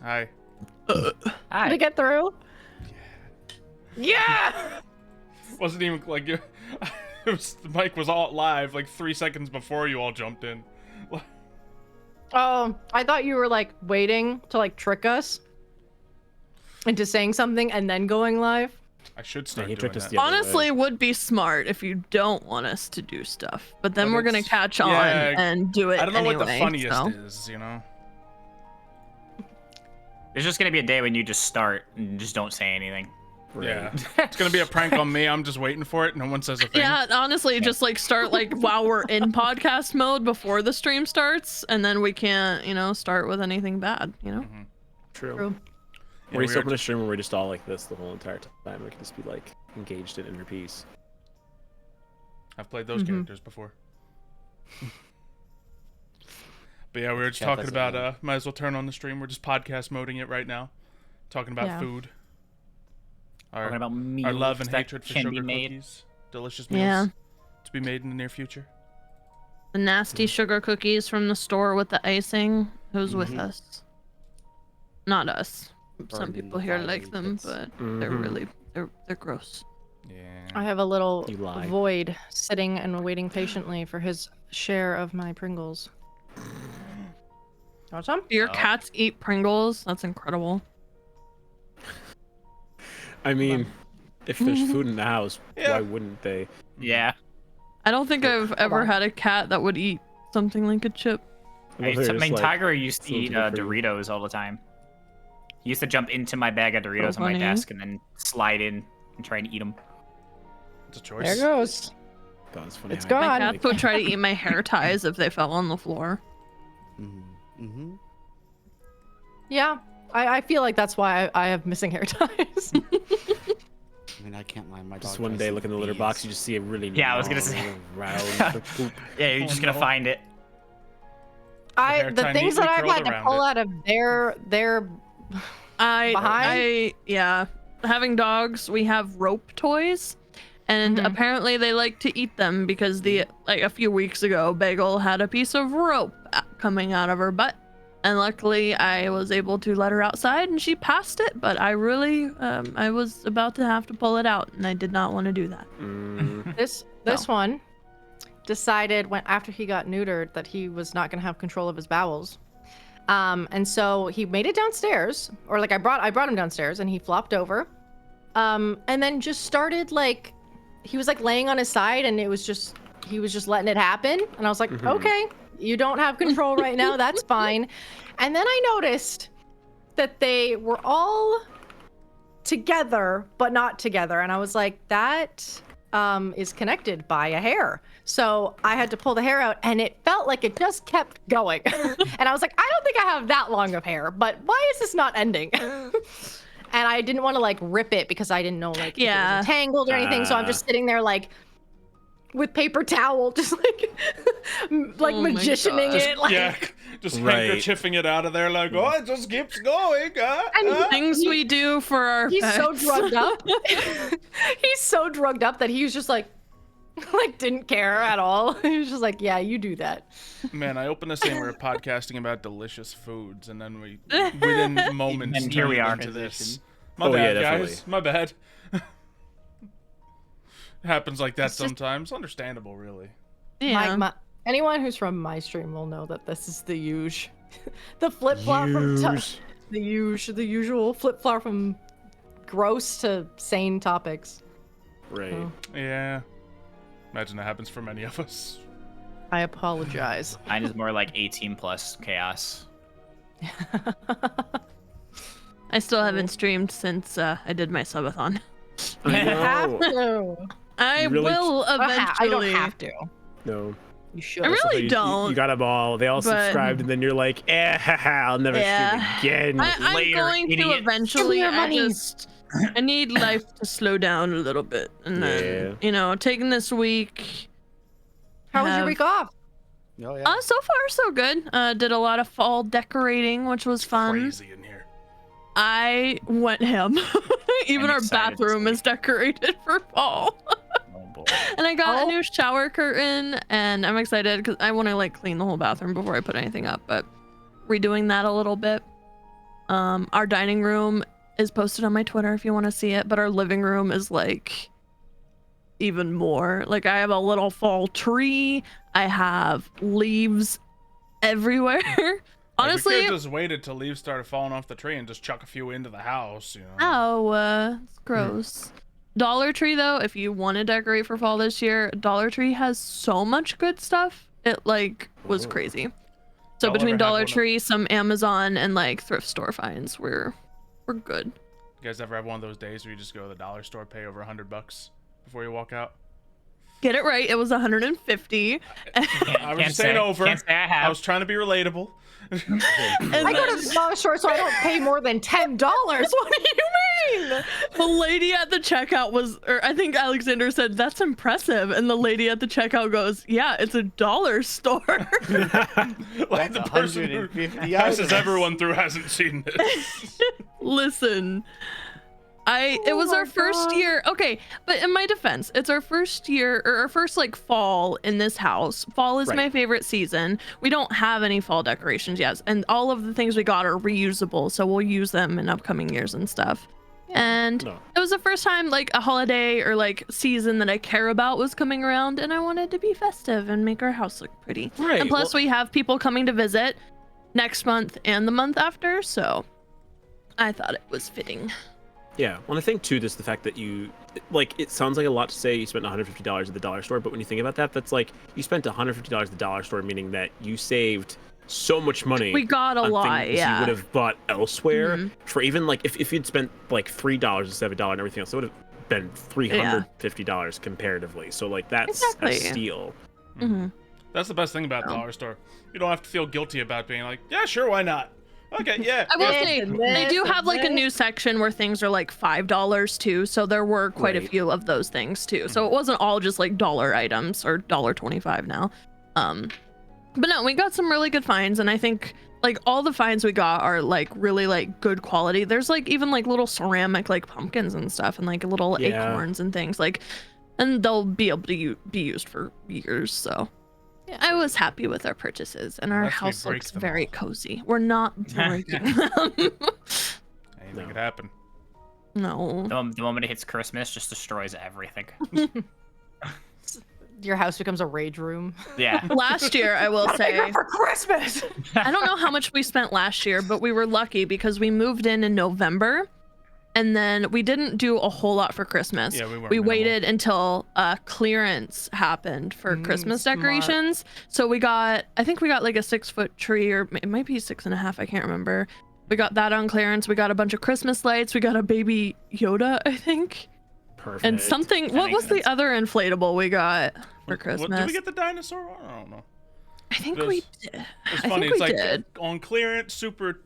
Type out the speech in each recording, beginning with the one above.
Hi. Hi. Did it get through? Yeah! Wasn't even like you. The mic was all live like 3 seconds before you all jumped in. Oh, I thought you were like waiting to like trick us into saying something and then going live. I should start he doing tricked us that. the other Honestly, way. it would be smart if you don't want us to do stuff, but then But we're gonna it's- catch on yeah, and do it I don't know anyway. what the funniest so. is, you know? There's just gonna be a day when you just start and just don't say anything. Yeah. It's gonna be a prank on me. I'm just waiting for it. No one says a thing. Yeah, honestly, just like start like while we're in podcast mode before the stream starts, and then we can't, start with anything bad, Mm-hmm. True. Or just we open a stream where we're just all like this the whole entire time. We can just be like engaged in inner peace. I've played those characters before. But yeah, we were just talking about, might as well turn on the stream. We're just podcast moding it right now. Talking about food. Talking about meals Our love and that hatred for can sugar be made. cookies. Delicious meals Yeah. to be made in the near future. The nasty sugar cookies from the store with the icing. Who's with us? Not us. Some Burned in people the here fire like them, pits. but they're really they're gross. Yeah. I have a little You lie. void sitting and waiting patiently for his share of my Pringles. Want some? Do your cats eat Pringles? That's incredible. I mean, if there's food in the house, Yeah. why wouldn't they? Yeah. I don't think I've ever had a cat that would eat something like a chip. I love how you're just like, Tiger used to something eat for you. Doritos all the time. He used to jump into my bag of Doritos on my funny. desk and then slide in and try and eat them. It's a choice. There it goes. that was funny It's how I gone. My like- cats would try to eat my hair ties if they fell on the floor. Mm-hmm. Yeah, I feel like that's why I have missing hair ties. I mean, I can't lie. My dog Just one tries day, to look in the litter bees. box, you just see a really Yeah, I was gonna long, say. round poop. Yeah, you're just gonna no. find it. hair The tie things neatly that I've curled had to around pull it. out of their Behind? Yeah. Having dogs, we have rope toys, and apparently they like to eat them because a few weeks ago, Bagel had a piece of rope coming out of her butt, and luckily I was able to let her outside and she passed it. But I really, I was about to have to pull it out, and I did not want to do that. this one decided after he got neutered that he was not going to have control of his bowels. And so he made it downstairs, or like I brought him downstairs, and he flopped over, and then just started like, he was like laying on his side, and he was just letting it happen, and I was like, okay, you don't have control right now, that's fine. And then I noticed that they were all together, but not together, and I was like, that is connected by a hair. So I had to pull the hair out, and it felt like it just kept going. And I was like, I don't think I have that long of hair, but why is this not ending? And I didn't want to like rip it because I didn't know like if it was entangled or anything. So I'm just sitting there like with paper towel, just like like Oh my magicianing God. it. Like, Yeah, just Right. handkerchiefing it out of there like, oh, it just keeps going. And Things we do for our he's pets. so drugged up. He's so drugged up that he was just like didn't care at all. He was just like, yeah, you do that. Man, I opened this thing, we were podcasting about delicious foods, and then within moments, And here we turned are. into this. My Oh, yeah, bad, guys. definitely. My bad. It happens like that sometimes. Understandable, really. Yeah. Anyone who's from my stream will know that this is the usual. The flip-flop from the usual flip-flop from gross to sane topics. Right. Oh. Yeah. Imagine that happens for many of us. I apologize. Mine is more like 18 plus chaos. I still haven't streamed since I did my subathon. You have No. to. I You really- will I eventually. don't have to. No. You should. I really You- don't. You got them all. They all but- subscribed, and then you're like, I'll never Yeah. stream again. I'm Later, going to idiot. eventually. Give me your money. I need life to slow down a little bit, and then taking this week. How was your have- week off? Oh yeah. So far so good. Did a lot of fall decorating, which was fun. Crazy in here. I went ham. Even I'm our excited to bathroom see. is decorated for fall. Oh boy. And I got Oh. a new shower curtain, and I'm excited because I want to like clean the whole bathroom before I put anything up. But redoing that a little bit. Our dining room is posted on my Twitter if you want to see it, but our living room is like even more. Like I have a little fall tree. I have leaves everywhere. Honestly, we could have just waited till leaves started falling off the tree and just chuck a few into the house, you know. Oh, it's gross. Dollar Tree though, if you want to decorate for fall this year, Dollar Tree has so much good stuff. It like was crazy. So I'll between ever have Dollar one of- Tree, some Amazon, and like thrift store finds, we're good. You guys ever have one of those days where you just go to the dollar store, pay over $100 before you walk out? Get it right. It was 150. I was just saying over. Can't say I have. I was trying to be relatable. I go to the dollar store so I don't pay more than $10. What do you mean? The lady at the checkout was, or I think Alexander said, "That's impressive," and the lady at the checkout goes, "Yeah, it's a dollar store." Like the person who 150 passes items. everyone through hasn't seen this. Listen, it was our first year. Okay, but in my defense, it's our first year or our first like fall in this house. Fall is Right. my favorite season. We don't have any fall decorations yet, and all of the things we got are reusable, so we'll use them in upcoming years and stuff. And No. it was the first time like a holiday or like season that I care about was coming around, and I wanted to be festive and make our house look pretty. Right, And plus, well- we have people coming to visit next month and the month after, so I thought it was fitting. Yeah, well, I think too, just the fact that you, like, it sounds like a lot to say you spent $150 at the dollar store, but when you think about that, that's like you spent $150 at the dollar store, meaning that you saved so much money. We got a on lot, things yeah. you would have bought elsewhere Mhm. for even like if you'd spent like $3 instead of $1 and everything else, it would have been $350 comparatively. So like that's Exactly. a steal. Hmm. That's the best thing about the dollar store. You don't have to feel guilty about being like, yeah, sure, why not? Okay, yeah. I will This say and they do this have like a and new this. section where things are like $5 too, so there were quite a Right. few of those things too. So it wasn't all just like dollar items or $1.25 now. But no, we got some really good finds, and I think like all the finds we got are like really like good quality. There's like even like little ceramic like pumpkins and stuff, and like little Yeah. acorns and things like, and they'll be able to be used for years. So yeah, I was happy with our purchases, and our Unless we house break looks them very all. cozy. We're not breaking them. Anything No. could happen. No. The moment it hits Christmas, just destroys everything. Your house becomes a rage room. Yeah. Last year, I will say, For Christmas. I don't know how much we spent last year, but we were lucky because we moved in November, and then we didn't do a whole lot for Christmas. Yeah, we weren't We minimal. waited until clearance happened for Christmas smart. decorations. So I think we got like a 6-foot tree, or it might be 6.5. I can't remember. We got that on clearance. We got a bunch of Christmas lights. We got a baby Yoda, I think. Perfect. And something, what makes was the sense. other inflatable we got for What, Christmas? did we get the dinosaur one? I don't know. I think It we was- did. It's I funny. think It's we like did. on clearance, super,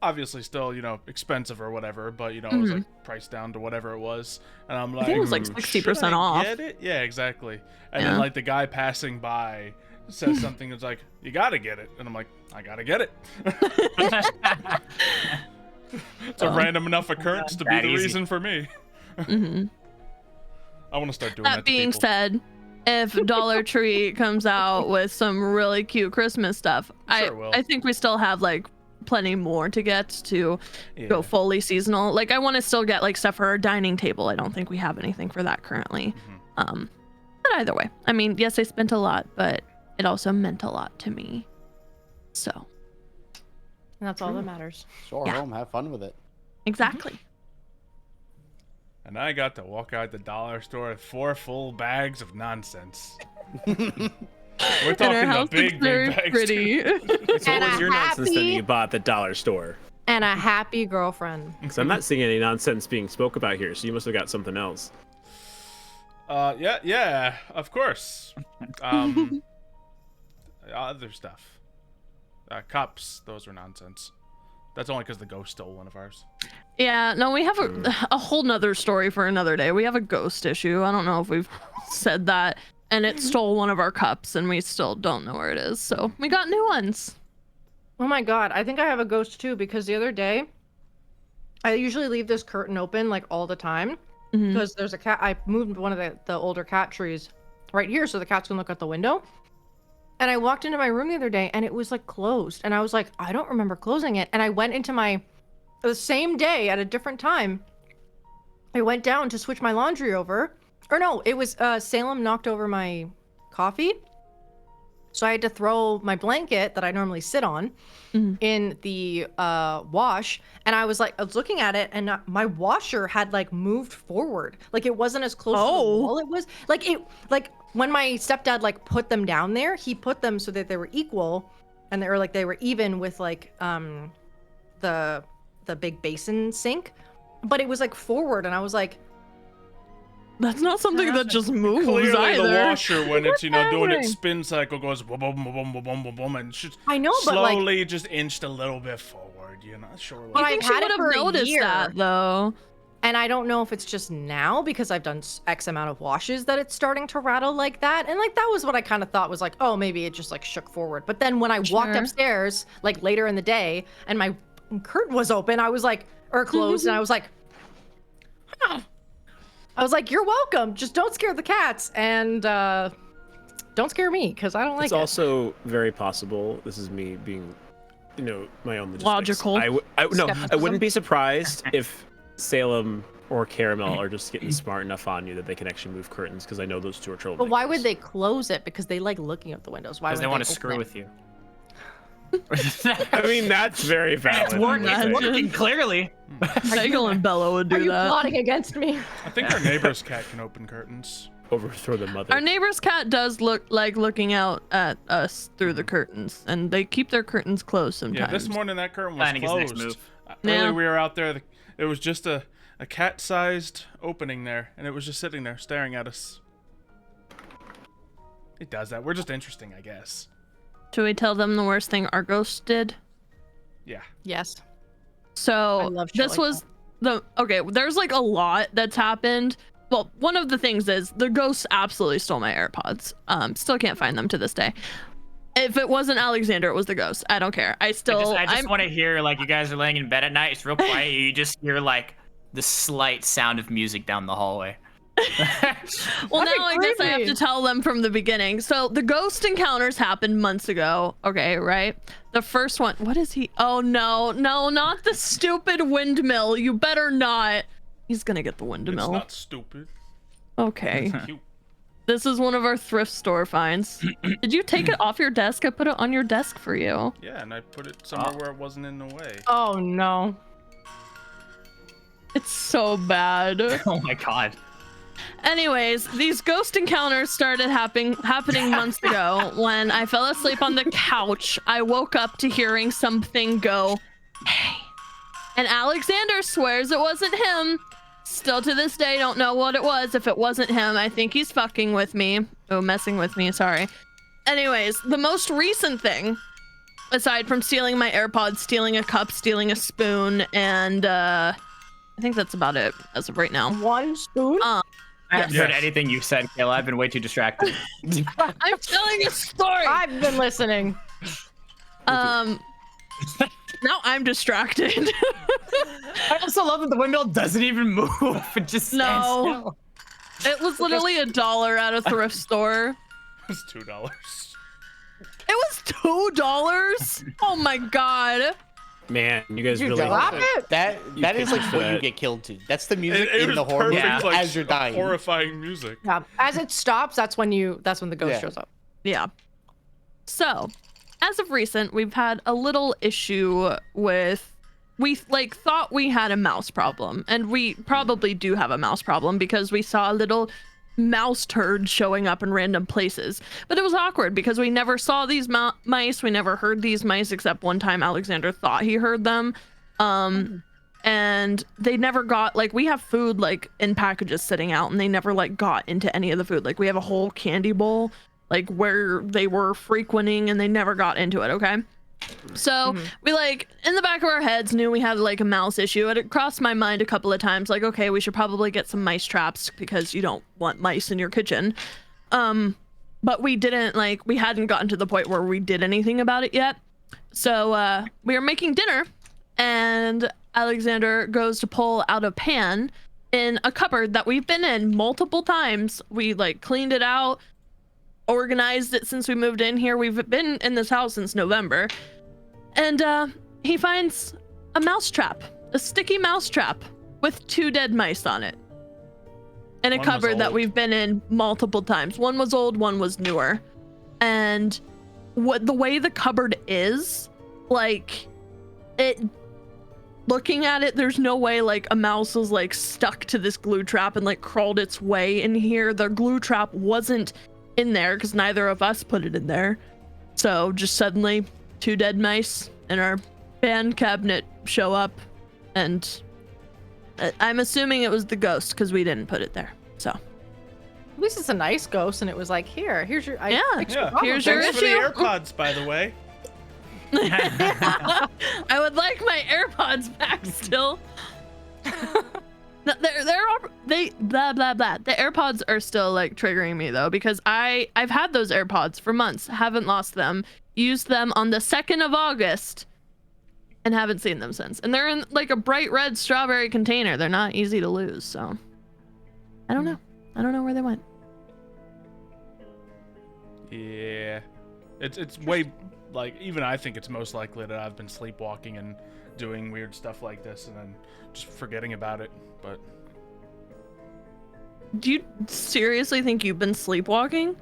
obviously still, expensive or whatever, but it was like priced down to whatever it was. And I'm like, think it was like should 60% I off. Get it? Yeah, exactly. And Yeah. then like the guy passing by says something that's like, you gotta get it. And I'm like, I gotta get it. It's a random enough occurrence to be that the easy. reason for me. Hmm. I want to start doing that That to being people. said, if Dollar Tree comes out with some really cute Christmas stuff, Sure will. I think we still have like plenty more to get to Yeah. go fully seasonal. Like I want to still get like stuff for our dining table. I don't think we have anything for that currently. But either way, I mean, yes, I spent a lot, but it also meant a lot to me. So And that's all that matters. Store Yeah. home, have fun with it. exactly. And I got to walk out the dollar store with 4 full bags of nonsense. We're And our talking house the big, is very big bags. pretty. So what And was a your nonsense that happy- you bought at the dollar store? And a happy girlfriend. Because I'm not seeing any nonsense being spoke about here, so you must have got something else. Yeah, of course. Other stuff. Cups, those were nonsense. That's only because the ghost stole one of ours. Yeah, no, we have a whole nother story for another day. We have a ghost issue. I don't know if we've said that. And it stole one of our cups, and we still don't know where it is. So we got new ones. Oh my god, I think I have a ghost too because the other day I usually leave this curtain open like all the time Mhm. because there's a cat. I moved one of the older cat trees right here so the cats can look out the window. And I walked into my room the other day and it was like closed. And I was like, I don't remember closing it. And I went into the same day at a different time. I went down to switch my laundry over. Or no, it was Salem knocked over my coffee. So I had to throw my blanket that I normally sit on in the wash. And I was looking at it and my washer had like moved forward. Like it wasn't as close to the wall. It was like when my stepdad like put them down there, he put them so that they were equal and they were even with like the big basin sink. But it was like forward and I was like, that's not something that just moves Clearly either. the washer, when it's, doing its spin cycle, goes boom, boom, boom, boom, boom, boom, boom, and just I know, but slowly just inched a little bit forward, Not sure But why. I think I've she had would it for have a noticed year. that, though. And I don't know if it's just now because I've done X amount of washes that it's starting to rattle like that. And like that was what I kind of thought was like, oh, maybe it just like shook forward. But then when I walked upstairs like later in the day and my curtain was open, I was like, or closed, and I was like, huh. I was like, you're welcome. Just don't scare the cats and don't scare me because I don't like It's it. also very possible. This is me being, my own logistics. Logical. I wouldn't be surprised if Salem or Caramel are just getting smart enough on you that they can actually move curtains, because I know those two are troublemakers. But why would they close it? Because they like looking out the windows. Why would Because they want to open screw it? with you. I mean, that's very valid. It's working clearly. Bagel and Bella would Are do you that. plotting against me? I think our neighbor's cat can open curtains. Overthrow the mother. Our neighbor's cat does look like looking out at us through the curtains, and they keep their curtains closed sometimes. Yeah, this morning that curtain was Planning his next closed. move. Earlier we were out there. It was just a cat-sized opening there, and it was just sitting there staring at us. It does that. We're just interesting, I guess. Should we tell them the worst thing our ghost did? Yeah. Yes. I So love shit this like was okay, there's like a lot that's happened. Well, one of the things is the ghost absolutely stole my AirPods. Still can't find them to this day. If it wasn't Alexander, it was the ghost. I don't care. I just want to hear, like, you guys are laying in bed at night, it's real quiet, you just hear like the slight sound of music down the hallway. Well, That'd now I be guess I have creepy. to tell them from the beginning. So the ghost encounters happened months ago. Okay, right? The first one, what is he? Oh no, not the stupid windmill. You better not. He's gonna get the It's windmill. not stupid. Okay. It's cute. This is one of our thrift store finds. Did you take it off your desk? I put it on your desk for you. Yeah, and I put it somewhere where it wasn't in the way. Oh no. It's so bad. Oh my god. Anyways, these ghost encounters started happening months ago when I fell asleep on the couch. I woke up to hearing something go, hey. And Alexander swears it wasn't him. Still to this day, don't know what it was. If it wasn't him, I think he's fucking with me. Oh, messing with me, sorry. Anyways, the most recent thing, aside from stealing my AirPods, stealing a cup, stealing a spoon, and I think that's about it as of right now. One spoon? I haven't heard anything you said, Kayla. I've been way too distracted. I'm telling a story. I've been listening. Now I'm distracted. I also love that the windmill doesn't even move. It just stands No. still. It was literally $1 at a thrift store. It's $2. It was $2. Oh my god. Man, you guys You really. stop it. That is like pitched what you that. get killed to. That's the music It in was the horror perfect, movie like, as you're dying. horrifying music. Yeah. As it stops, that's when the ghost Yeah. shows up. Yeah. So, as of recent, we've had a little issue with we thought we had a mouse problem, and we probably do have a mouse problem because we saw a little mouse turd showing up in random places. But it was awkward because we never saw these mice, we never heard these mice, except one time Alexander thought he heard them. And they never got, like, we have food like in packages sitting out, and they never like got into any of the food. Like, we have a whole candy bowl like where they were frequenting, and they never got into it. Okay. So we, like, in the back of our heads knew we had like a mouse issue, and it crossed my mind a couple of times, like, okay, we should probably get some mice traps because you don't want mice in your kitchen. But we didn't, like, we hadn't gotten to the point where we did anything about it yet. So we were making dinner, and Alexander goes to pull out a pan in a cupboard that we've been in multiple times. We like cleaned it out. organized it since we moved in here. We've been in this house since November. And he finds a mouse trap, a sticky mouse trap with 2 dead mice on it. In a One was cupboard that old. we've been in multiple times. One was old, one was newer. And the way the cupboard is, like, looking at it, there's no way like a mouse was like stuck to this glue trap and like crawled its way in here. The glue trap wasn't in there because neither of us put it in there. So just suddenly 2 dead mice in our band cabinet show up, and I'm assuming it was the ghost because we didn't put it there. So At least it's a nice ghost, and it was like, here's your. I Yeah. fixed your Yeah. problem. Here's your Thanks for the issue. AirPods, by the way. I would like my AirPods back still. They blah blah blah. The AirPods are still like triggering me though, because I've had those AirPods for months, haven't lost them, used them on the 2nd of August, and haven't seen them since. And they're in like a bright red strawberry container. They're not easy to lose, so I don't know. I don't know where they went. Yeah, it's way like, even I think it's most likely that I've been sleepwalking and doing weird stuff like this and then just forgetting about it. But Do you seriously think you've been sleepwalking?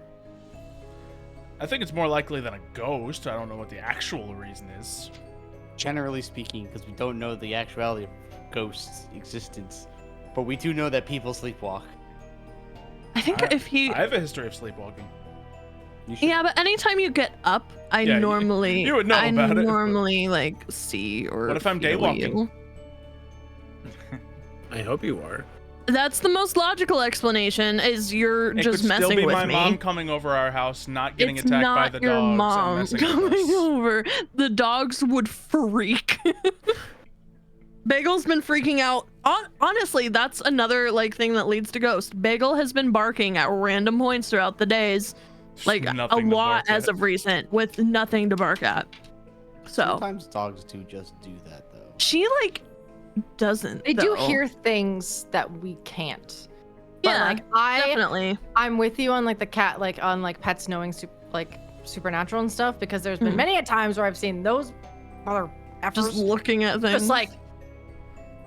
I think it's more likely than a ghost. I don't know what the actual reason is. Generally speaking, because we don't know the actuality of ghosts' existence, but we do know that people sleepwalk. I think if he I have a history of sleepwalking. You should- Yeah, but anytime you get up, I Yeah, normally you would know I about it, but- normally like see or What if I'm feel daywalking? you. I hope you are. That's the most logical explanation. Is you're It just could still messing be with my me. mom coming over our house, not getting It's attacked not by the your dogs mom and messing with coming us. over. The dogs would freak. Bagel's been freaking out. Honestly, that's another like thing that leads to ghost. Bagel has been barking at random points throughout the days, like a Nothing to lot bark as at. of recent, with nothing to bark at. So Sometimes dogs do just do that, though. she like doesn't. They do though. hear things that we can't. But Yeah, like definitely. I'm with you on like the cat, like on like pets knowing supernatural and stuff, because there's been many a times where I've seen those mother Just effers looking at things. just like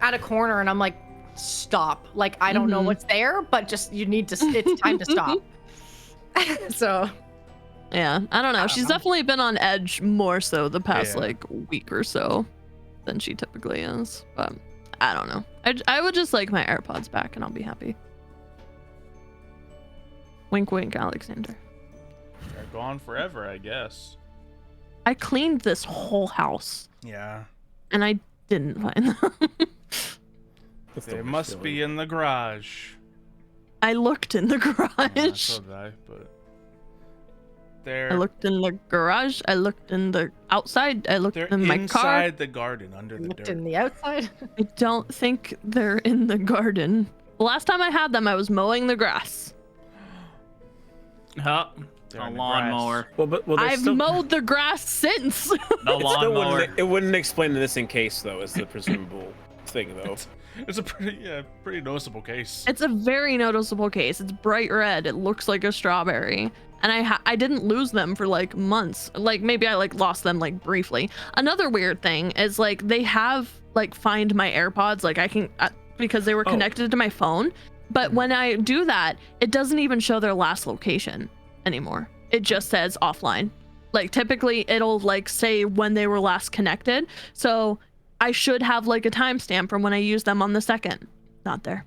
at a corner, and I'm like, stop. Like I don't know Mhm. what's there, but just you need to. It's time to stop. So Yeah, I don't know. I don't She's know. definitely been on edge more so the past Yeah. like week or so than she typically is. But I don't know. I would just like my AirPods back and I'll be happy. Wink, wink, Alexander. They're gone forever, I guess. I cleaned this whole house Yeah, and I didn't find them. That's the they worst must feeling. be in the garage. I looked in the Yeah, garage. so did I, but they're I looked in the garage. I looked in the outside. I looked they're in my car. inside the garden under the looked dirt. in the outside. I don't think they're in the garden. The last time I had them, I was mowing the grass. Oh, They're a in the lawnmower. Well, but there's I've still, mowed the grass since. The it still lawnmower. wouldn't explain the missing case though, is the presumable thing though. It's a pretty noticeable case. It's a very noticeable case. It's bright red. It looks like a strawberry. And I didn't lose them for like months. Like maybe I like lost them like briefly. Another weird thing is like they have like find my AirPods. Like I can because they were Oh. connected to my phone. But when I do that, it doesn't even show their last location anymore. It just says offline. Like typically it'll like say when they were last connected. So I should have like a timestamp from when I used them on the 2nd. Not there.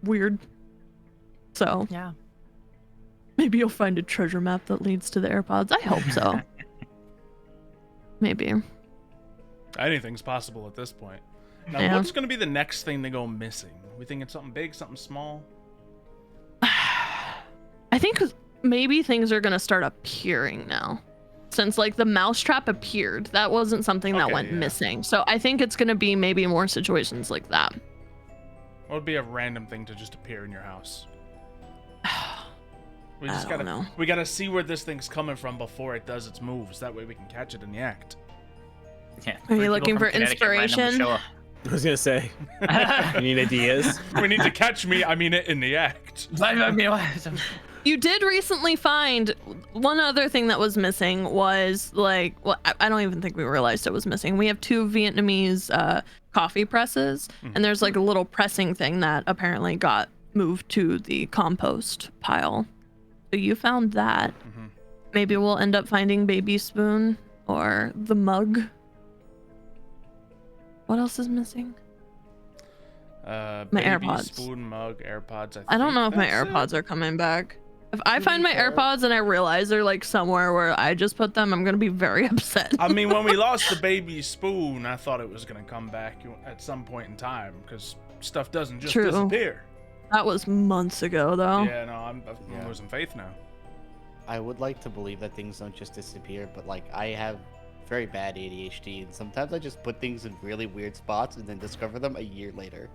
Weird. So Yeah. maybe you'll find a treasure map that leads to the AirPods. I hope so. Maybe. Anything's possible at this point. Now, Yeah. what's going to be the next thing to go missing? We thinking something big, something small? I think maybe things are gonna start appearing now. Since like the mousetrap appeared, that wasn't something that Okay, went yeah. missing. So I think it's gonna be maybe more situations like that. What would be a random thing to just appear in your house? We I just don't gotta know. we gotta see where this thing's coming from before it does its moves. That way we can catch it in the act. Yeah, Are you three looking people for from Connecticut randomly inspiration? show up. I was gonna say, you need ideas. We need to catch me. I mean it in the act. You did recently find one other thing that was missing was like, well, I don't even think we realized it was missing. We have 2 Vietnamese coffee presses, and there's like a little pressing thing that apparently got moved to the compost pile. So you found that. Maybe we'll end up finding baby spoon or the mug. What else is missing? My AirPods. Spoon, mug, AirPods. I don't know if my that's it. AirPods are coming back. If I find my AirPods and I realize they're like somewhere where I just put them, I'm gonna be very upset. I mean, when we lost the baby spoon, I thought it was gonna come back at some point in time because stuff doesn't just True. disappear. That was months ago, though. Yeah, no, I'm losing faith now. I would like to believe that things don't just disappear, but like I have very bad ADHD, and sometimes I just put things in really weird spots and then discover them a year later.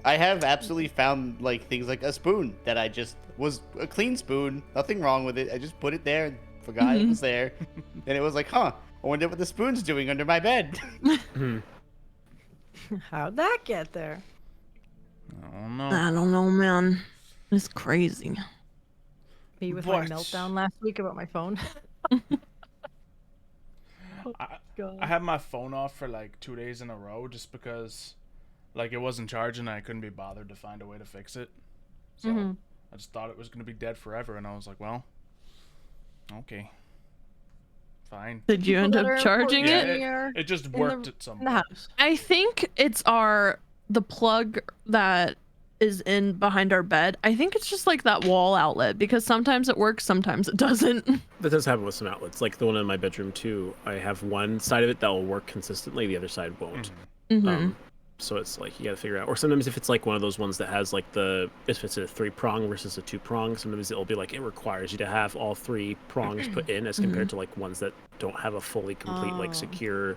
I have absolutely found like things like a spoon that I just was a clean spoon, nothing wrong with it. I just put it there and forgot it was there, and it was like, huh? I wonder what the spoon's doing under my bed. How'd that get there? I don't know. I don't know, man. It's crazy. Me with What? my meltdown last week about my phone. I had my phone off for like 2 days in a row just because like it wasn't charging and I couldn't be bothered to find a way to fix it. So I just thought it was going to be dead forever, and I was like, well, okay, fine. Did you end up charging Yeah, it? it just worked at some In the point. house. I think it's the plug that is in behind our bed. I think it's just like that wall outlet, because sometimes it works, sometimes it doesn't. That does happen with some outlets. Like the one in my bedroom too. I have one side of it that will work consistently, the other side won't. So it's like you gotta figure out. Or sometimes if it's like one of those ones that has like if it's a 3-prong versus a 2-prong, sometimes it'll be like it requires you to have all 3 prongs put in, as compared to like ones that don't have a fully complete like secure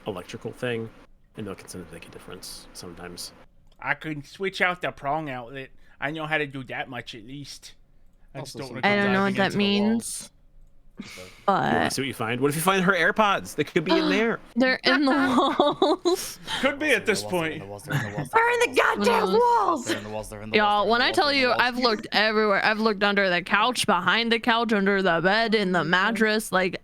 electrical thing, and they'll sometimes make a difference sometimes. I can switch out the prong outlet. I know how to do that much at least. I just Also don't want to I go don't know what diving that into the walls. means. You wanna But see what you find? What if you find her AirPods? They could be in there. they're in the walls. Could be at this point. Burn the goddamn walls! Y'all, when I tell you, I've looked everywhere. I've looked under the couch, behind the couch, under the bed, in the mattress. Like,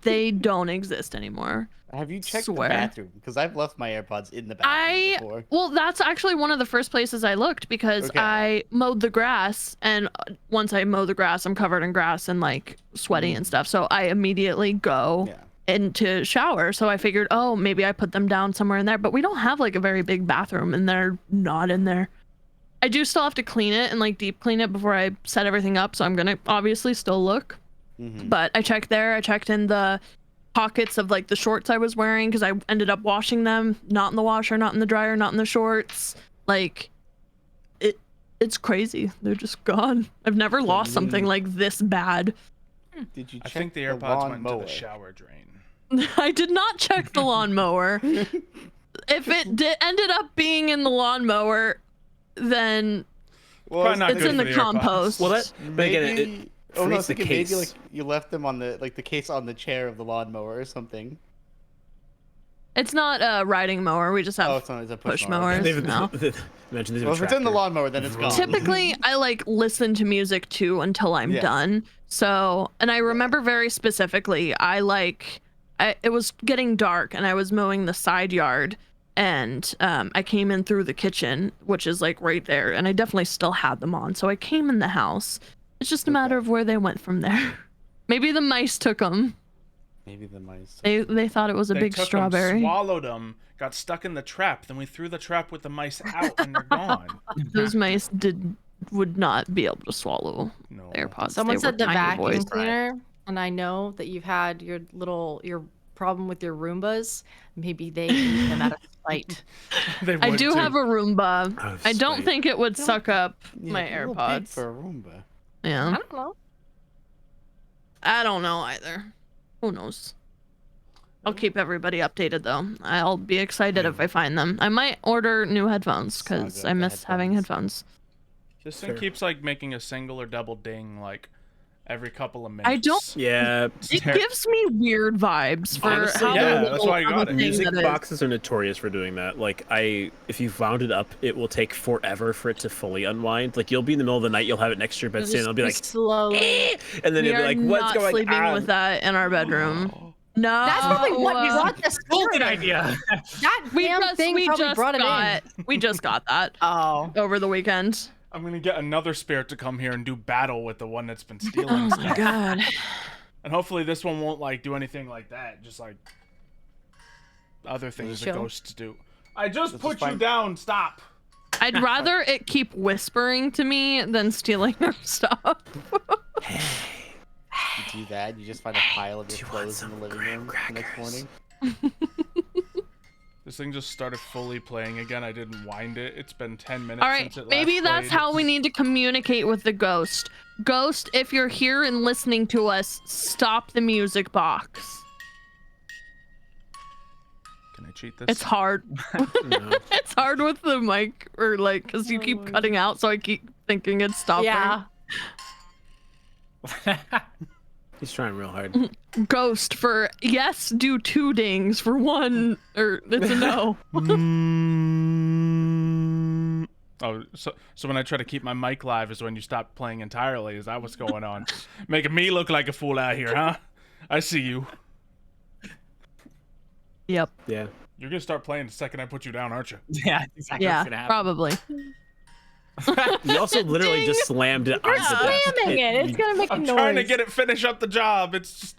they don't exist anymore. Have you checked Swear. the bathroom? Because I've left my AirPods in the bathroom before. Well, that's actually one of the first places I looked, because Okay. I mowed the grass, and once I mow the grass, I'm covered in grass and like sweaty and stuff. So I immediately go into shower. So I figured, oh, maybe I put them down somewhere in there. But we don't have like a very big bathroom, and they're not in there. I do still have to clean it and like deep clean it before I set everything up. So I'm gonna obviously still look. But I checked there. I checked in the pockets of like the shorts I was wearing, because I ended up washing them, not in the washer, not in the dryer, not in the shorts. Like it's crazy. They're just gone. I've never lost something like this bad. Did you check I think the AirPods went lawnmower? into the shower drain. I did not check the lawnmower. If it ended up being in the lawnmower, then Well, Probably not it's good in for the the AirPods. compost. Well, but again, it Oh no, I was frees the thinking case. maybe like you left them on the case on the chair of the lawnmower or something. It's not a riding mower. We just have Oh, it's not. It's a push push mower. mowers. They've- No. Imagine these Well, if it's in the lawnmower, then it's gone. Typically, I like listen to music too until I'm Yeah. done. So, and I remember very specifically, it was getting dark and I was mowing the side yard, and I came in through the kitchen, which is like right there, and I definitely still had them on. So I came in the house. It's just a matter of where they went from there. Maybe the mice took them. Maybe the mice. They thought it was a They big took 'em, strawberry. swallowed them, got stuck in the trap. Then we threw the trap with the mice out, and they're gone. Those mice would not be able to swallow No. AirPods. Someone They said were the tiny vacuum boys. cleaner, and I know that you've had your problem with your Roombas. Maybe they eat them out of spite. They I would do too. have a Roomba. Oh, I don't sweet. think it would suck up my it's a little big AirPods. for a Roomba. I Yeah. don't know. I don't know either. Who knows? I'll keep everybody updated though. I'll be excited if I find them. I might order new headphones because Saga I of the miss having headphones. headphones. This thing Fair. keeps like making a single or double ding like every couple of minutes. I don't. Yeah. It gives me weird vibes for Honestly, how yeah, little that's why I got of a it. thing Music that is. boxes are notorious for doing that. Like, if you wound it up, it will take forever for it to fully unwind. Like, you'll be in the middle of the night, you'll have it next to your bedstand, and it'll be like, slowly. "Eh," and then We it'll are be like, what's not going sleeping on? with that in our bedroom. No, That's probably what brought the Golden spirit. idea. That damn thing probably brought it in. We just got that Oh. over the weekend. I'm gonna get another spirit to come here and do battle with the one that's been stealing Oh my stuff. god. And hopefully this one won't like do anything like that. Just like other things that Chill. ghosts do. I just This is put you fine. down. Stop. I'd rather it keep whispering to me than stealing our stuff. You do that, you just find a pile of your clothes in the living room the next morning. This thing just started fully playing again. I didn't wind it. It's been 10 minutes All right, since it last maybe that's played. how we need to communicate with the ghost. Ghost, if you're here and listening to us, stop the music box. Can I cheat this? It's hard. No. It's hard with the mic, or like, because you keep cutting out, so I keep thinking it's stopping. Yeah. He's trying real hard. Ghost for yes, do 2 dings. For 1, or it's a no. Oh, so when I try to keep my mic live is when you stop playing entirely. Is that what's going on? Making me look like a fool out here, huh? I see you. Yep. Yeah. You're gonna start playing the second I put you down, aren't you? Yeah, exactly Yeah, what's gonna happen. probably. You also literally just slammed it You're onto the desk. slamming it. It's gonna make a I'm noise. trying to get it finish up the job. It's just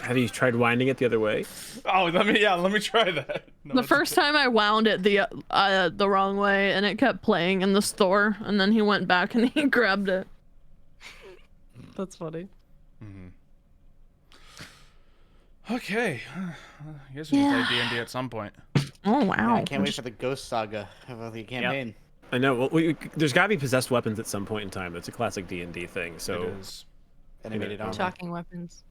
Have you tried winding it the other way? let me try that. No, The it's first time I wound it the wrong way, and it kept playing in the store, and then he went back and he grabbed it. That's funny. okay. I guess we can play D&D at some point. Oh Yeah, wow! I can't wait for the Ghost Saga of the campaign. I know. Well, there's got to be possessed weapons at some point in time. That's a classic D&D thing. So It is. Animated armor. Shocking weapons.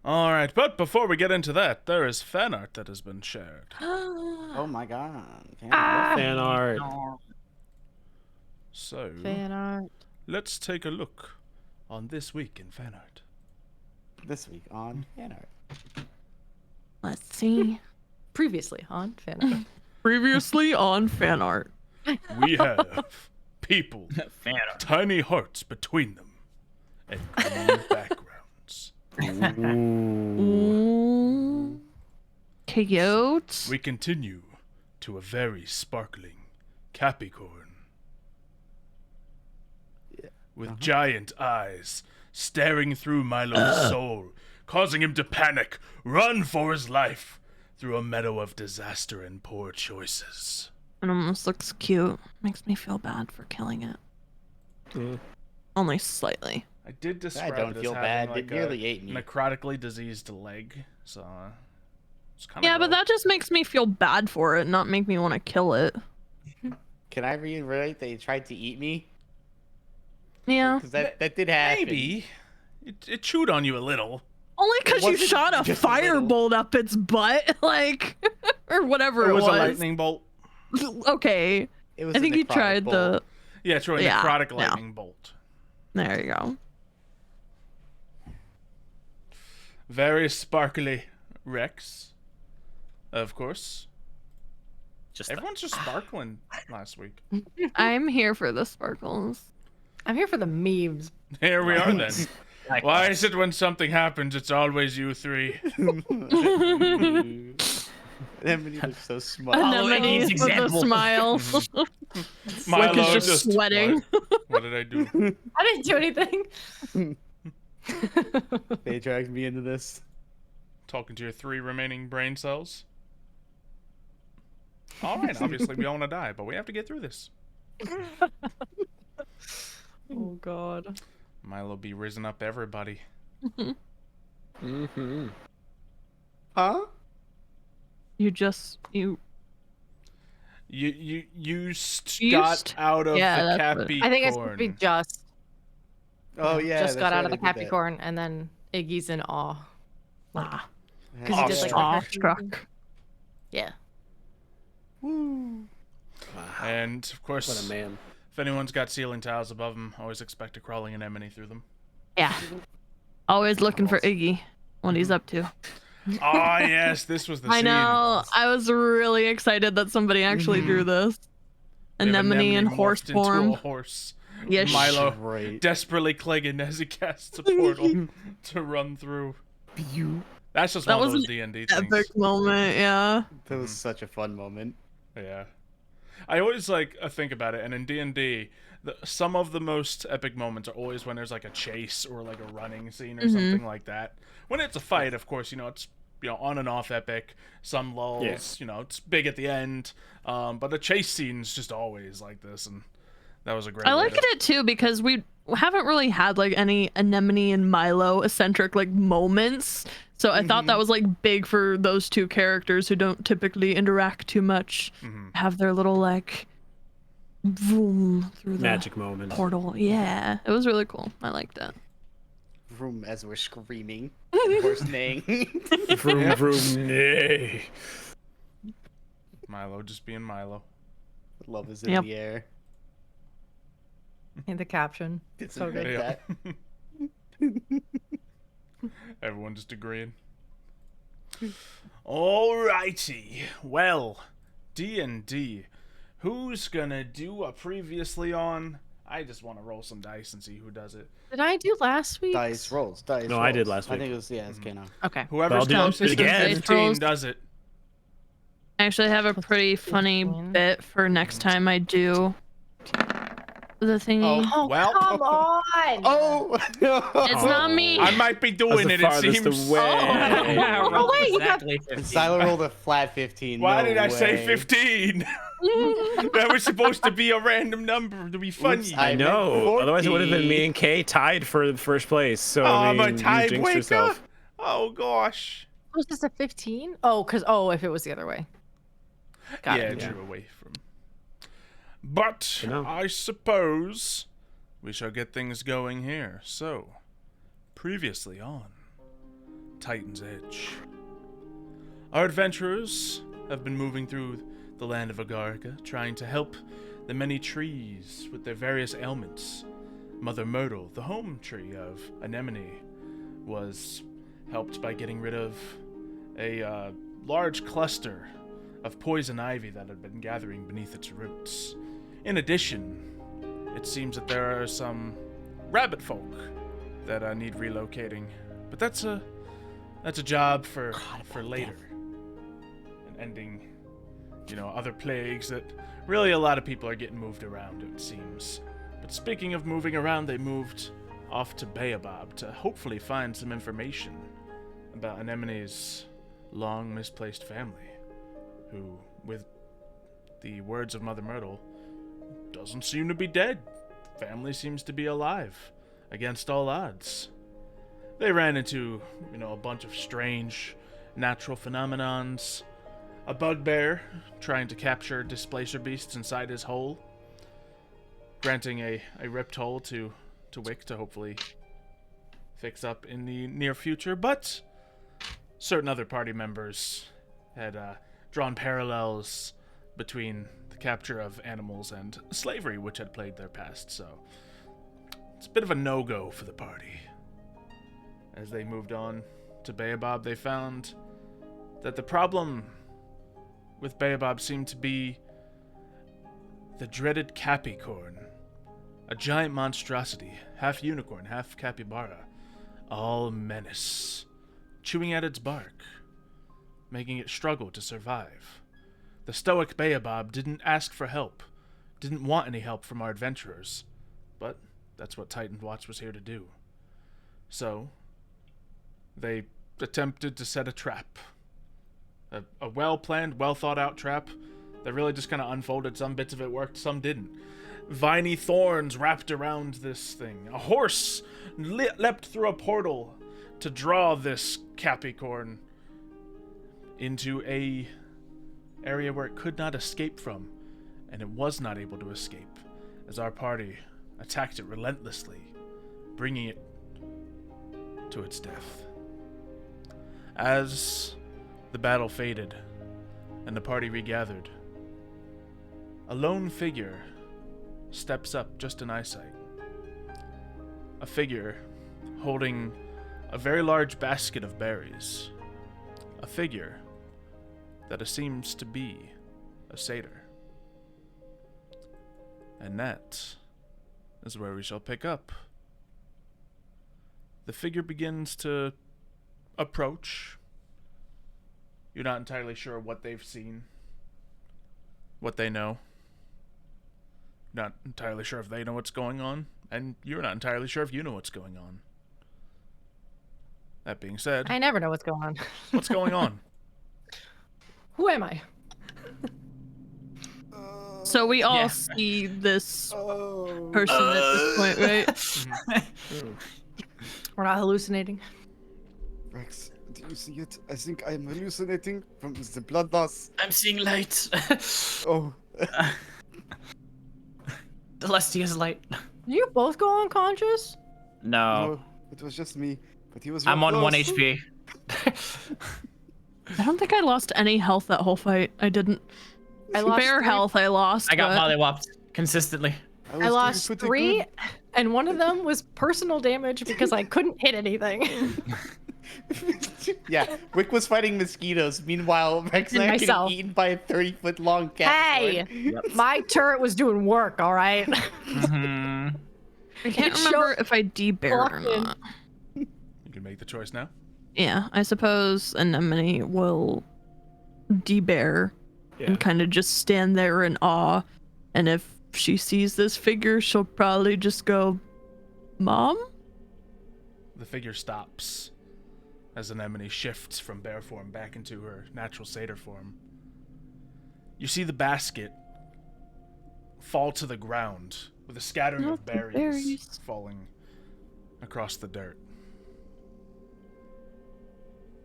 All right, but before we get into that, there is fan art that has been shared. Oh my god. fan art. So Fan art. let's take a look on this week in fan art. This week on fan art. Let's see. Previously on fan art. Previously on fan art. We have people, Fan art. tiny hearts between them, and green backgrounds. Ooh. Coyotes. We continue to a very sparkling Capricorn. With giant eyes staring through Milo's soul, causing him to panic, run for his life through a meadow of disaster and poor choices. It almost looks cute. Makes me feel bad for killing it. Only slightly. I did describe don't it as feel having bad. like It nearly ate me. necrotically diseased leg, so it's kind of Yeah, but that just makes me feel bad for it, not make me want to kill it. Can I reiterate they tried to eat me? Yeah. Because that did happen. maybe it chewed on you a little. Only because you wasn't shot a just a little. firebolt up its butt, like, or whatever It it was was. a lightning bolt. Okay. It was I a think you necrotic tried bolt. the. Yeah, true, a Yeah, necrotic no. lightning bolt. There you go. Very sparkly Rex, of course. Just Everyone's just sparkling last week. I'm here for the sparkles. I'm here for the memes. Here we are then. like, Why is it when something happens, it's always you three? Anemone looks so smart. Follow Anemone Iggy's with a example. smile. Wick is just sweating. What did I do? I didn't do anything. They dragged me into this. Talking to your 3 remaining brain cells? Alright, obviously we all want to die, but we have to get through this. Oh god. Milo be risen up everybody. Mm-hmm. Huh? You got out of Yeah, the that's what- Capricorn. I think it's supposed to be just. Oh yeah. Just got that's out of right, the I did that. Capricorn, and then Iggy's in awe. Ah, Because he did like awestruck. Yeah. Woo. And of course, What a man. If anyone's got ceiling tiles above them, always expect a crawling anemone through them. Yeah. Always looking for Iggy. What he's up to. Ah, yes, this was the I scene. know. I was really excited that somebody actually drew this. We have Anemone in horse morphed into form. a horse. Yes. Milo Right. desperately clinging as he casts a portal to run through. That's just That one of was those an D&D things. Epic moment, yeah. That was such a fun moment. Yeah. I always think about it, and in D&D, some of the most epic moments are always when there's like a chase or like a running scene or something like that. When it's a fight, of course, it's on and off epic, some lulls, it's big at the end. But a chase scene's just always like this, and that was a great I like it too because we haven't really had like any Anemone and Milo eccentric like moments. So I thought that was like big for those two characters who don't typically interact too much. Have their little like vroom through the Magic moment. portal. Yeah, it was really cool. I liked it. Vroom as we're screaming. Horse neighing. Vroom, vroom, nay. Milo just being Milo. Love is in the air. In the caption. Did So something good. like that. Everyone just agreeing. Alrighty. Well, D&D. Who's gonna do a previously on? I just want to roll some dice and see who does it. Did I do last week? Dice rolls. Dice No, rolls. I did last I week. think it was, it's Kano. Okay. Whoever's I'll do closest it to again. 15 does it. I actually have a pretty funny bit for next time I do the thingy. Oh, Well- come on! Oh! It's not me. I might be doing the it, it farthest seems. away. Oh, wait, you got... Exactly 15. Silo rolled a flat 15. Why no did I say way. 15? That was supposed to be a random number to be funny. Oops, I I know. meant Otherwise, it would have been 40. me and Kay tied for the first place. So I'm I a mean, you jinxed tiebreaker? yourself. Oh, gosh. Was this a 15? Oh, if it was the other way. Got Yeah, it. drew away from. But No. I suppose we shall get things going here. So, previously on Titan's Edge, our adventurers have been moving through the land of Agarica, trying to help the many trees with their various ailments. Mother Myrtle, the home tree of Anemone, was helped by getting rid of a large cluster of poison ivy that had been gathering beneath its roots. In addition, it seems that there are some rabbit folk that need relocating, but that's a job for later. And ending, other plagues that really a lot of people are getting moved around, it seems. But speaking of moving around, they moved off to Baobab to hopefully find some information about Anemone's long misplaced family, who, with the words of Mother Myrtle, doesn't seem to be dead. Family seems to be alive, against all odds. They ran into, a bunch of strange natural phenomenons. A bugbear trying to capture displacer beasts inside his hole, granting a ripped hole to Wick to hopefully fix up in the near future, but certain other party members had drawn parallels between the capture of animals and slavery, which had plagued their past, so it's a bit of a no-go for the party. As they moved on to Baobab, they found that the problem with Baobab seemed to be the dreaded Capricorn, a giant monstrosity, half unicorn, half capybara, all menace, chewing at its bark, making it struggle to survive. The stoic Baobab didn't ask for help, didn't want any help from our adventurers, but that's what Titan Watch was here to do. So, they attempted to set a trap. A well-planned, well-thought-out trap that really just kind of unfolded. Some bits of it worked, some didn't. Viney thorns wrapped around this thing. A horse leapt through a portal to draw this Capricorn into a area where it could not escape from, and it was not able to escape, as our party attacked it relentlessly, bringing it to its death. As the battle faded and the party regathered, a lone figure steps up just in eyesight. A figure holding a very large basket of berries. A figure that seems to be a satyr. And that is where we shall pick up. The figure begins to approach. You're not entirely sure what they've seen, what they know. Not entirely sure if they know what's going on, and you're not entirely sure if you know what's going on. That being said, I never know what's going on. what's going on? Who am I? So we all see this person at this point, right? We're not hallucinating. Rex, do you see it? I think I'm hallucinating from the blood loss. I'm seeing light. Oh. Celestia's light. Did you both go unconscious? No. No, it was just me. But he was I'm on 1 close. HP. I don't think I lost any health that whole fight. I didn't. I lost Bare 3. health I lost. I got but- mollywopped consistently. I was lost doing pretty 3, good. and one of them was personal damage because I couldn't hit anything. Yeah, Wick was fighting mosquitoes. Meanwhile, Rex and And I getting myself. eaten by a 30-foot-long cat. Hey, my turret was doing work, all right? Mm-hmm. I can't It remember showed if I debarred or fucking- not. You can make the choice now. Yeah, I suppose Anemone will debear and kind of just stand there in awe. And if she sees this figure, she'll probably just go, Mom? The figure stops as Anemone shifts from bear form back into her natural satyr form. You see the basket fall to the ground with a scattering Not of the berries, berries. falling across the dirt.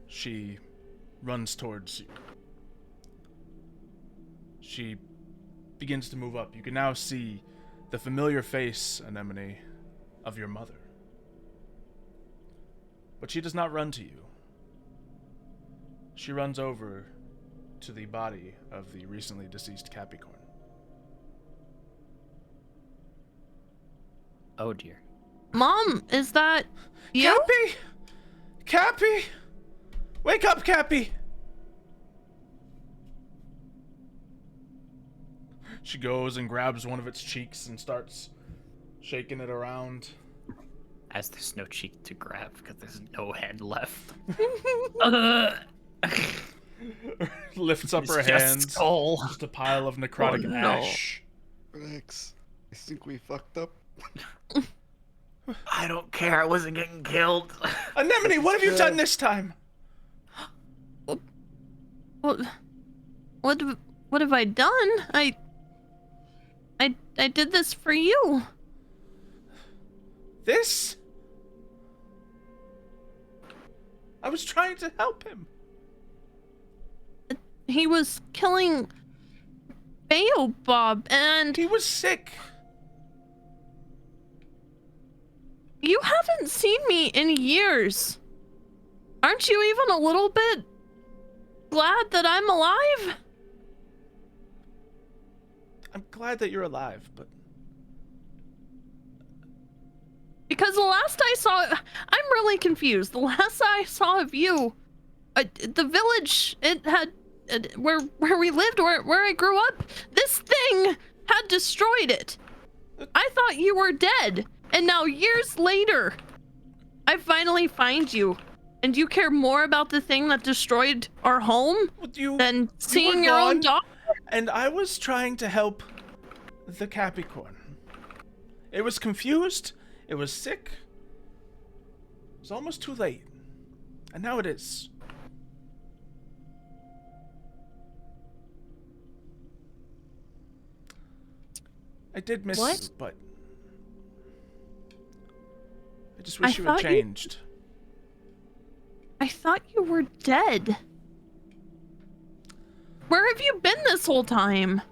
She runs towards you. She begins to move up. You can now see the familiar face, Anemone, of your mother. But she does not run to you. She runs over to the body of the recently deceased Capricorn. Oh dear. Mom, is that you? Cappy! Cappy! Wake up, Cappy! She goes and grabs one of its cheeks and starts shaking it around. As there's no cheek to grab because there's no head left. Lifts up It's her just hands. skull. Just a pile of necrotic Oh, no. ash. Rex, I think we fucked up. I don't care. I wasn't getting killed. Anemone, what have you done this time? What have I done? I did this for you. This? I was trying to help him. He was killing Baobab, and He was sick. you haven't seen me in years. Aren't you even a little bit glad that I'm alive? I'm glad that you're alive, but Because the last I saw, I'm really confused. The last I saw of you, the village, it had, where we lived, where I grew up, this thing had destroyed it. I thought you were dead, and now years later, I finally find you, and you care more about the thing that destroyed our home than seeing your own gone, daughter. and I was trying to help the Capricorn. It was confused. It was sick. It was almost too late. And now it is. I did miss What? you, but I just wish I you had thought you- changed. I thought you were dead. Where have you been this whole time?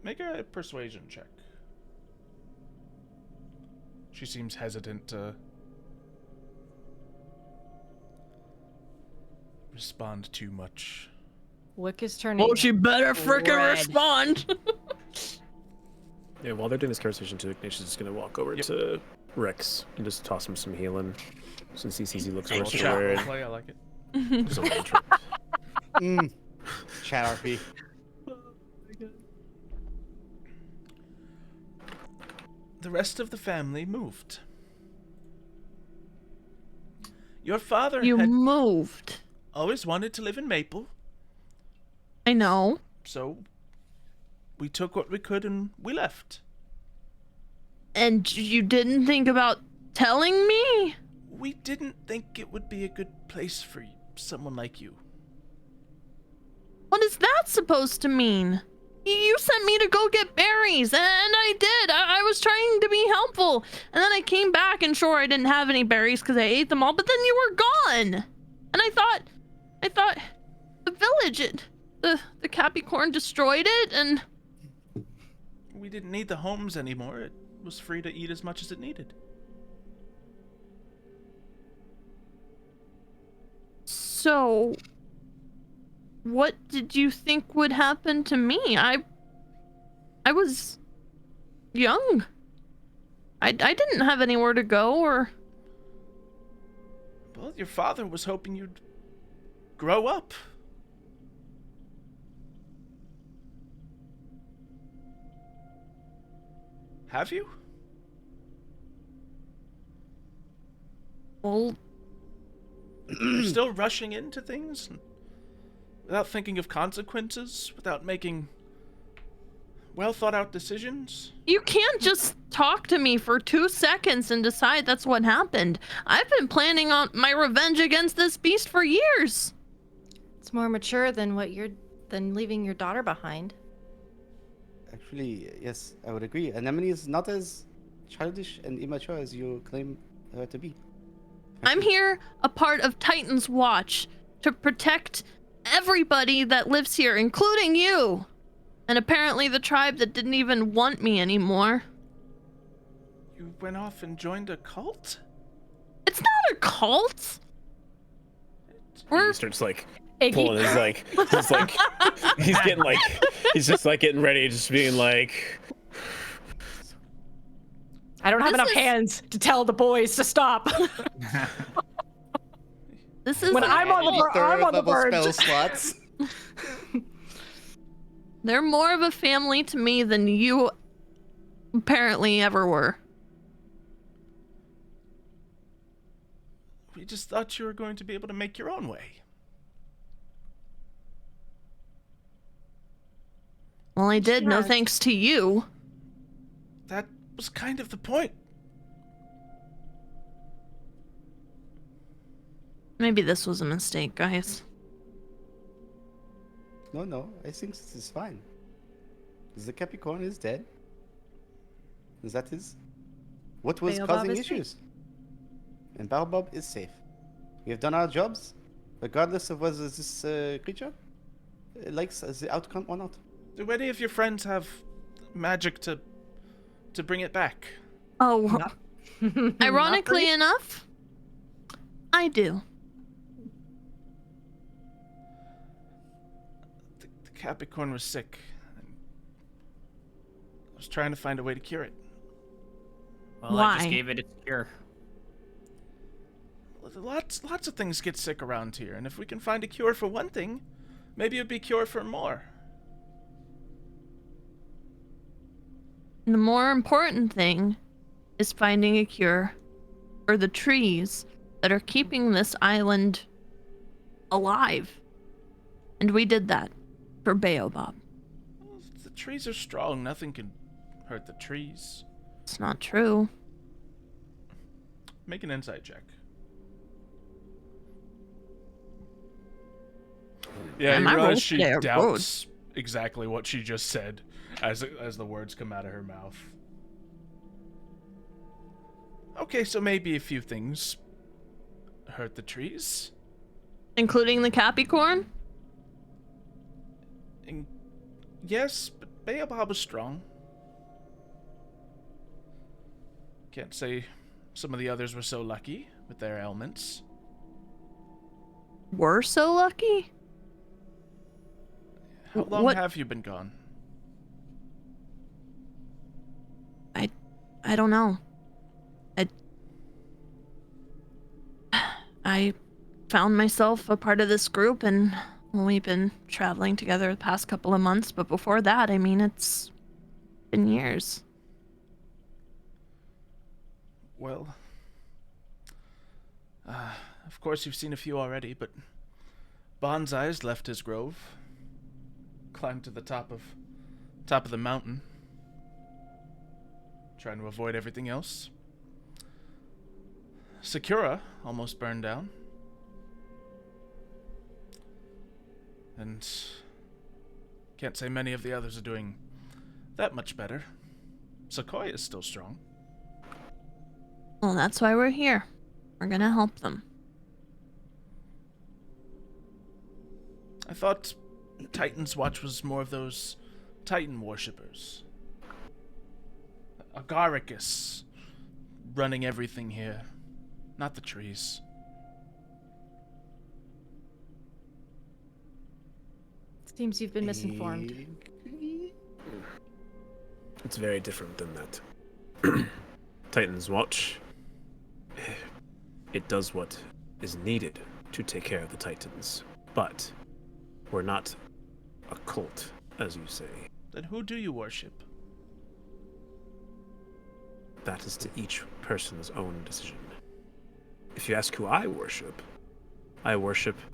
Make a persuasion check. She seems hesitant to respond too much. Wick is turning. Oh, she better frickin' red. respond. Yeah, while they're doing this conversation too, Ignatius is gonna walk over to Rex and just toss him some healing. Since he sees he looks worse for wear. Play, I like it. Chat RP. The rest of the family moved. Your father You had moved. always wanted to live in Maple, I know. so we took what we could and we left. And you didn't think about telling me? We didn't think it would be a good place for someone like you. What is that supposed to mean? You sent me to go get berries, and I did. I was trying to be helpful. And then I came back, and sure, I didn't have any berries because I ate them all, but then you were gone. And I thought, the village, the Capricorn destroyed it, and... We didn't need the homes anymore. It was free to eat as much as it needed. So... what did you think would happen to me? I was young. I didn't have anywhere to go or... Well, your father was hoping you'd grow up. Have you? Well, You're still rushing into things without thinking of consequences, without making well thought out decisions? you can't just talk to me for 2 seconds and decide that's what happened. I've been planning on my revenge against this beast for years. It's more mature than than leaving your daughter behind. Actually, yes, I would agree. Anemone is not as childish and immature as you claim her to be. I'm here, a part of Titan's Watch, to protect everybody that lives here, including you. And apparently the tribe that didn't even want me anymore. You went off and joined a cult? It's not a cult. He starts like pulling his he's getting like he's just like getting ready, just being like, I don't have enough hands to tell the boys to stop. This is When I'm on the Third-level verge. spell slots. They're more of a family to me than you apparently ever were. We just thought you were going to be able to make your own way. Well, I did, no thanks to you. That was kind of the point. Maybe this was a mistake, guys. No, I think this is fine. The Capricorn is dead. That is what was Baobab causing is issues. And Baobab is safe. We have done our jobs, regardless of whether this creature likes the outcome or not. Do any of your friends have magic to bring it back? Oh, ironically enough, I do. The Capricorn was sick. And I was trying to find a way to cure it. Well, I just Why? gave it its cure. Lots of things get sick around here, and if we can find a cure for one thing, maybe it'd be a cure for more. The more important thing is finding a cure for the trees that are keeping this island alive. And we did that for Baobab. Well, if the trees are strong, nothing can hurt the trees. It's not true. Make an insight check. Yeah, you my realize rolls she today are doubts exactly what she just said as the words come out of her mouth. Okay, so maybe a few things hurt the trees. Including the Capricorn? Yes, but Baobab was strong. Can't say some of the others were so lucky with their ailments. We're so lucky? How long have you been gone? I don't know. I found myself a part of this group, and we've been traveling together the past couple of months, but before that, I mean, it's been years. Well, of course you've seen a few already, but Bonsai's left his grove, climbed to the top of the mountain, trying to avoid everything else. Sequoia almost burned down. And can't say many of the others are doing that much better. Sequoia is still strong. Well, that's why we're here. We're gonna help them. I thought Titan's Watch was more of those Titan worshippers. Agarica running everything here, not the trees. Seems you've been misinformed. It's very different than that. Titan's Watch, it does what is needed to take care of the Titans, but we're not a cult, as you say. Then who do you worship? That is to each person's own decision. If you ask who I worship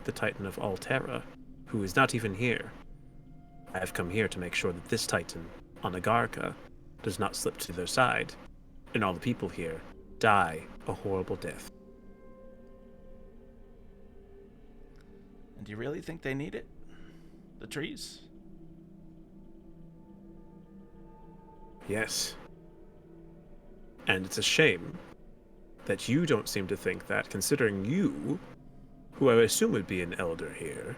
the Titan of Altera, who is not even here. I have come here to make sure that this Titan on Agarica does not slip to their side, and all the people here die a horrible death. And do you really think they need it? The trees? Yes. And it's a shame that you don't seem to think that, considering you, who I assume would be an elder here,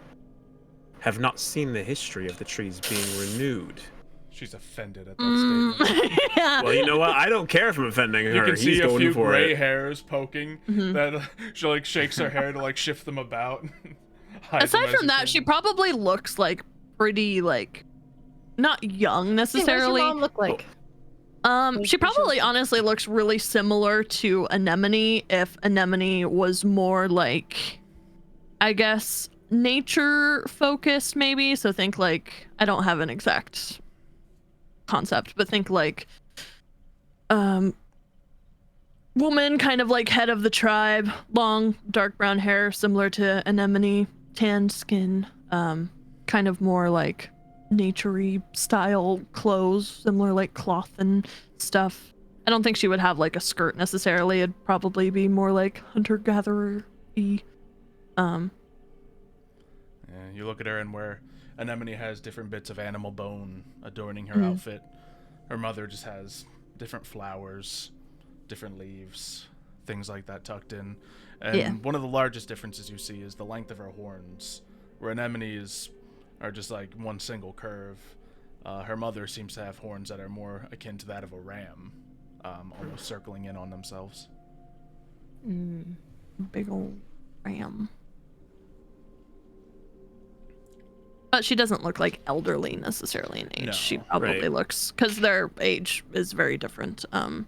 have not seen the history of the trees being renewed. She's offended at that statement. Yeah. Well, you know what? I don't care if I'm offending her. You can see He's a going few for gray it. hairs poking. That she like shakes her hair to like shift them about. Aside from that, she probably looks like pretty like not young Hey, what does necessarily. your mom look like? She probably honestly looks really similar to Anemone if Anemone was more like, I guess, nature focused maybe. So think like, I don't have an exact concept, but think like woman, kind of like head of the tribe, long dark brown hair similar to Anemone, tanned skin, kind of more like naturey style clothes, similar like cloth and stuff. I don't think she would have like a skirt necessarily. It'd probably be more like hunter-gatherer-y. Yeah, you look at her and where Anemone has different bits of animal bone adorning her outfit. Her mother just has different flowers, different leaves, things like that tucked in. And one of the largest differences you see is the length of her horns, where Anemone's are just like one single curve. Her mother seems to have horns that are more akin to that of a ram, almost circling in on themselves. Big old ram. But she doesn't look like elderly necessarily in age. No, she probably looks, because their age is very different. But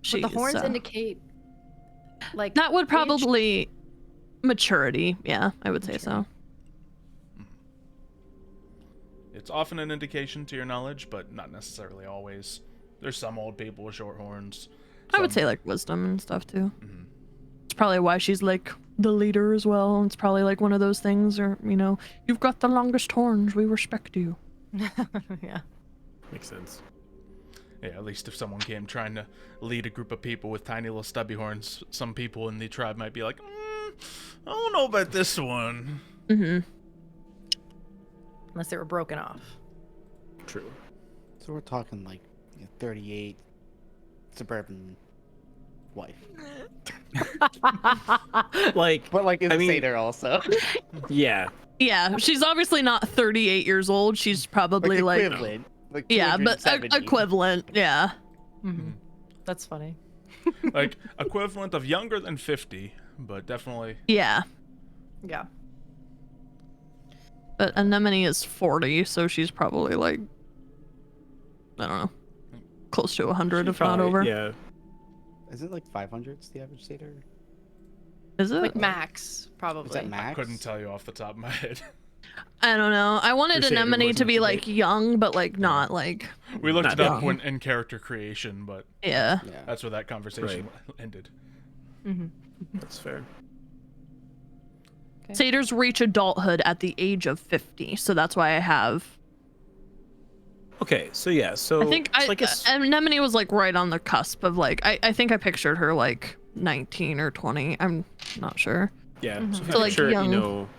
the horns indicate like that would age? probably maturity. Yeah, I would say so. It's often an indication to your knowledge, but not necessarily always. There's some old people with short horns. I would say like wisdom and stuff too. It's probably why she's like the leader as well. It's probably like one of those things, or you know, you've got the longest horns, we respect you. Yeah. Makes sense. Yeah, at least if someone came trying to lead a group of people with tiny little stubby horns, some people in the tribe might be like, I don't know about this one. Unless they were broken off. True. So we're talking like 38 suburban wife. Like, But like I mean- insaner also. yeah. Yeah, she's obviously not 38 years old. She's probably like equivalent. Like yeah, but 270. equivalent. Yeah. That's funny. Like, equivalent of younger than 50, but definitely. Yeah. Yeah. But Anemone is 40, so she's probably like, I don't know, close to 100 if not over. Yeah. Is it like 500's the average satyr? Is it? Like max, probably. Is that max? I couldn't tell you off the top of my head. I don't know. I wanted Your satyr Anemone to wasn't be too like big. young, but like not like. We looked Not it up young. in character creation, but Yeah. Yeah. that's where that conversation ended. Mm-hmm. That's fair. Okay. Satyrs reach adulthood at the age of 50, so that's why I have. Okay, so yeah, so I think it's like Anemone was like right on the cusp of like I think I pictured her like 19 or 20. I'm not sure. yeah. So if So, we like, picture, young. you know,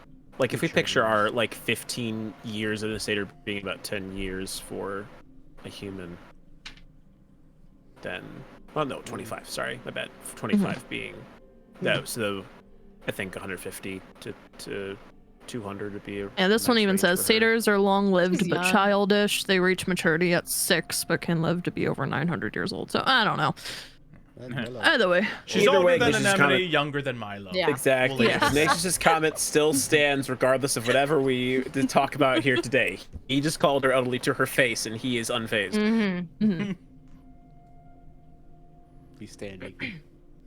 like if we picture our like 15 years of the satyr being about 10 years for a human, then well no 25. Sorry, my bad. 25 being that. So I think 150 to 200 would be a Yeah, this one nice even range says for her. satyrs are long-lived She's but young. childish. They reach maturity at 6, but can live to be over 900 years old. So I don't know. Either way, She's Either older way, than Ignatius' Anemone, comment- younger than Milo. Yeah. Exactly. We'll leave it at that. Ignatius's comment still stands regardless of whatever we talk about here today. He just called her elderly to her face, and he is unfazed. Mm-hmm. He's standing.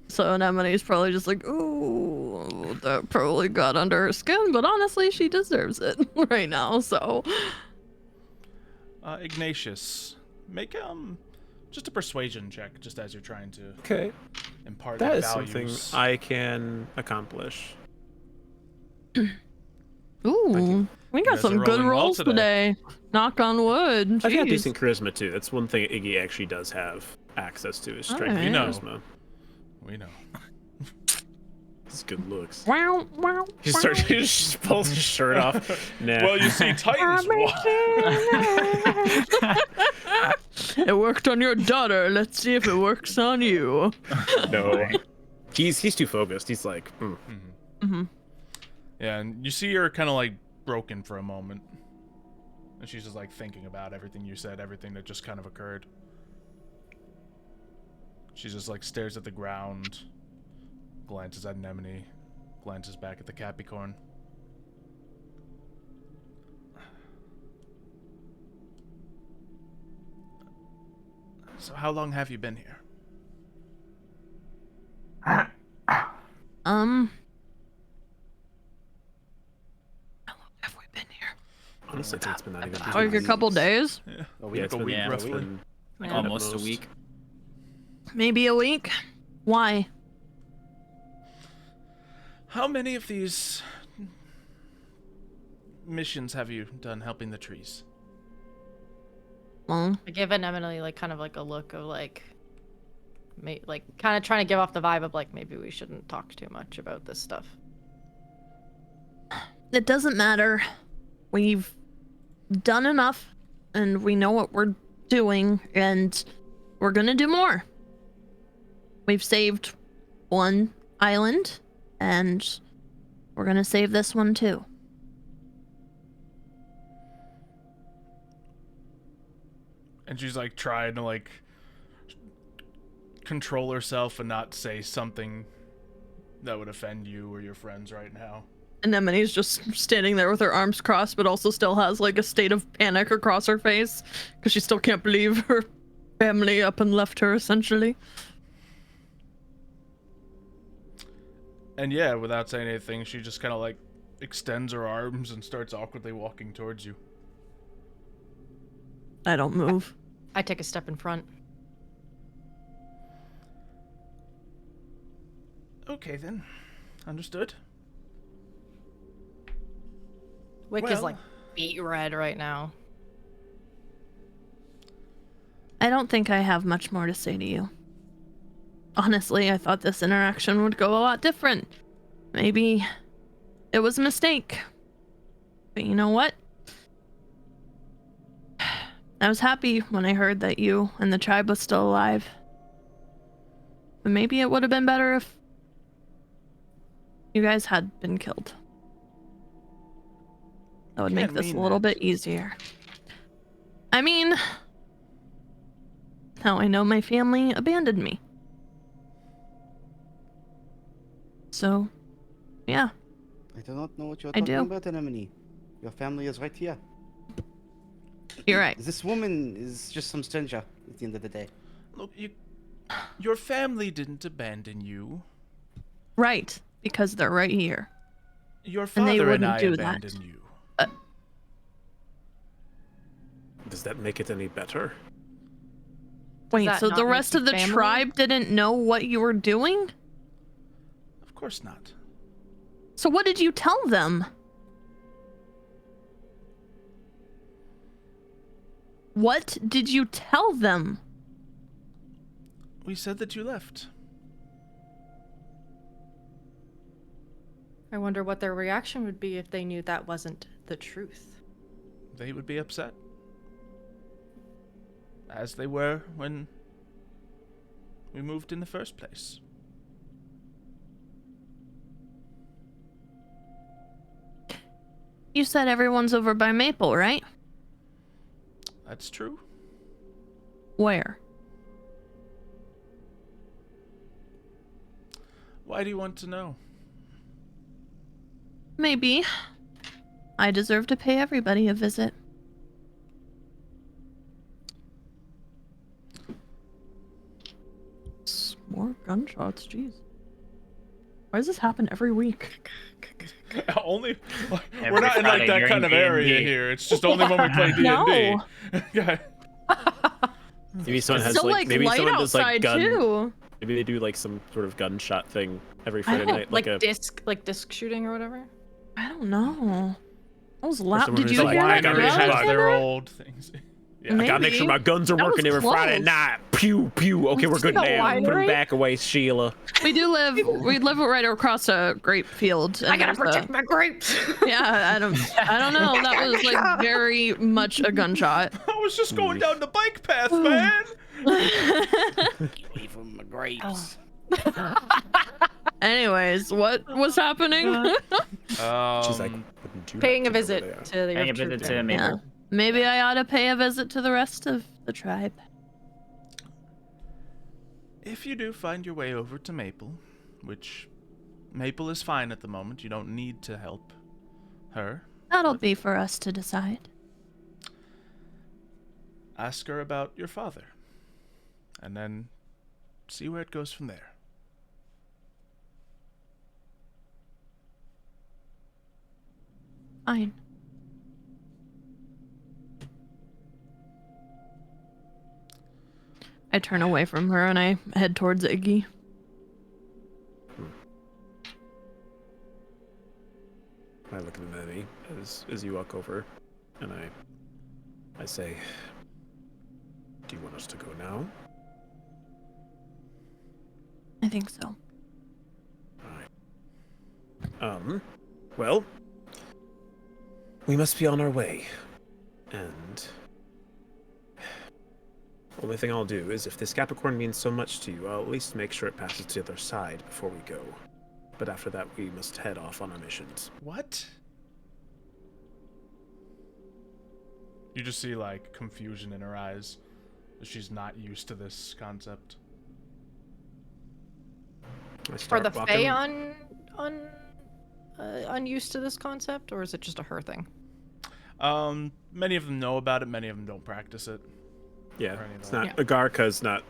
so Anemone's probably just like, ooh, that probably got under her skin, but honestly, she deserves it right now. So Ignatius, make just a persuasion check, just as you're trying to Okay, impart that the is something values. I can accomplish. ooh, we got guys some are good rolling well rolls today. today. Knock on wood. I've got Jeez. decent charisma too. That's one thing Iggy actually does have access to is strength Alright. and You know. charisma. We know. It's good looks. Wow, wow. He starts to just pulls his shirt off. Nah. Well, you see, Titans. It worked on your daughter. Let's see if it works on you. no. He's too focused. He's like, Yeah, and you see her kind of like broken for a moment. And she's just like thinking about everything you said, everything that just kind of occurred. She just like stares at the ground, glances at Anemone, glances back at the Capricorn. So how long have you been here? How long have we been here? honestly, I think it's been not even. Like a couple days? Yeah, A Yeah, week. it's a been, week yeah, it's roughly. been Like Yeah. almost a most. week. Maybe a week? Why? How many of these missions have you done helping the trees? Well, I give Anemone like kind of like a look of like, like kind of trying to give off the vibe of like maybe we shouldn't talk too much about this stuff. it doesn't matter. We've done enough, and we know what we're doing, and we're gonna do more. We've saved one island, and we're gonna save this one too. And she's like trying to like control herself and not say something that would offend you or your friends right now. Anemone's just standing there with her arms crossed, but also still has like a state of panic across her face because she still can't believe her family up and left her, essentially. And yeah, without saying anything, she just kind of like extends her arms and starts awkwardly walking towards you. I don't move. I take a step in front. Okay then, understood. Wick is Well- like beet red right now. I don't think I have much more to say to you. Honestly, I thought this interaction would go a lot different. Maybe it was a mistake. But you know what? I was happy when I heard that you and the tribe was still alive. But maybe it would have been better if you guys had been killed. That would make Can't this a mean little that. bit easier. I mean, now I know my family abandoned me. So, yeah. I do not know what you're I talking do. about, Anemone. Your family is right here. You're right. This woman is just some stranger at the end of the day. Look, your family didn't abandon you. Right, because they're right here. Your And they father and wouldn't I do that. abandoned you. Does that make it any better? Wait, that so not the make rest you of the family? tribe didn't know what you were doing? Of course not. So what did you tell them? What did you tell them? We said that you left. I wonder what their reaction would be if they knew that wasn't the truth. They would be upset. As they were when we moved in the first place. You said everyone's over by Maple, right? That's true. Where? Why do you want to know? Maybe. I deserve to pay everybody a visit. More gunshots, jeez. Why does this happen every week? Only Every we're not in like Friday that during kind of area D&D. here. It's just only when we play D&D. No. Yeah. Maybe someone has Still like maybe light someone does like outside gun. too. Maybe they do like some sort of gunshot thing every I Friday don't night, like a disc shooting or whatever. I don't know. That was loud. someone Did who's you like, hear "Why that? gotta Winery be has loud?" their old things. Yeah. Maybe. I gotta make sure my guns are That working was every Friday close. night. Pew pew. Okay, we're good the now. Put winery? them back away, Sheila. We live right across a grape field. And I gotta there's protect my grapes. Yeah, I don't know. That was like very much a gunshot. I was just going down the bike path, man. Away from the grapes. Anyways, what was happening? She's like, wouldn't you Paying a like to know where they visit are? to the Paying a Earth visit Troop to Band. Maple. Yeah. Maybe I ought to pay a visit to the rest of the tribe. If you do find your way over to Maple, which Maple is fine at the moment, you don't need to help her. That'll be for us to decide. Ask her about your father, and then see where it goes from there. Fine. I turn away from her and I head towards Iggy. I look at Anemone as you walk over, and I say, "Do you want us to go now?" I think so. Alright. Well, we must be on our way. And only thing I'll do is if this Capricorn means so much to you, I'll at least make sure it passes to the other side before we go. But after that, we must head off on our missions. What? You just see like confusion in her eyes. She's not used to this concept. I Are start the walking- Fae unused to this concept, or is it just a her thing? Many of them know about it. Many of them don't practice it. Yeah, or any of it's that. not. Agarica's not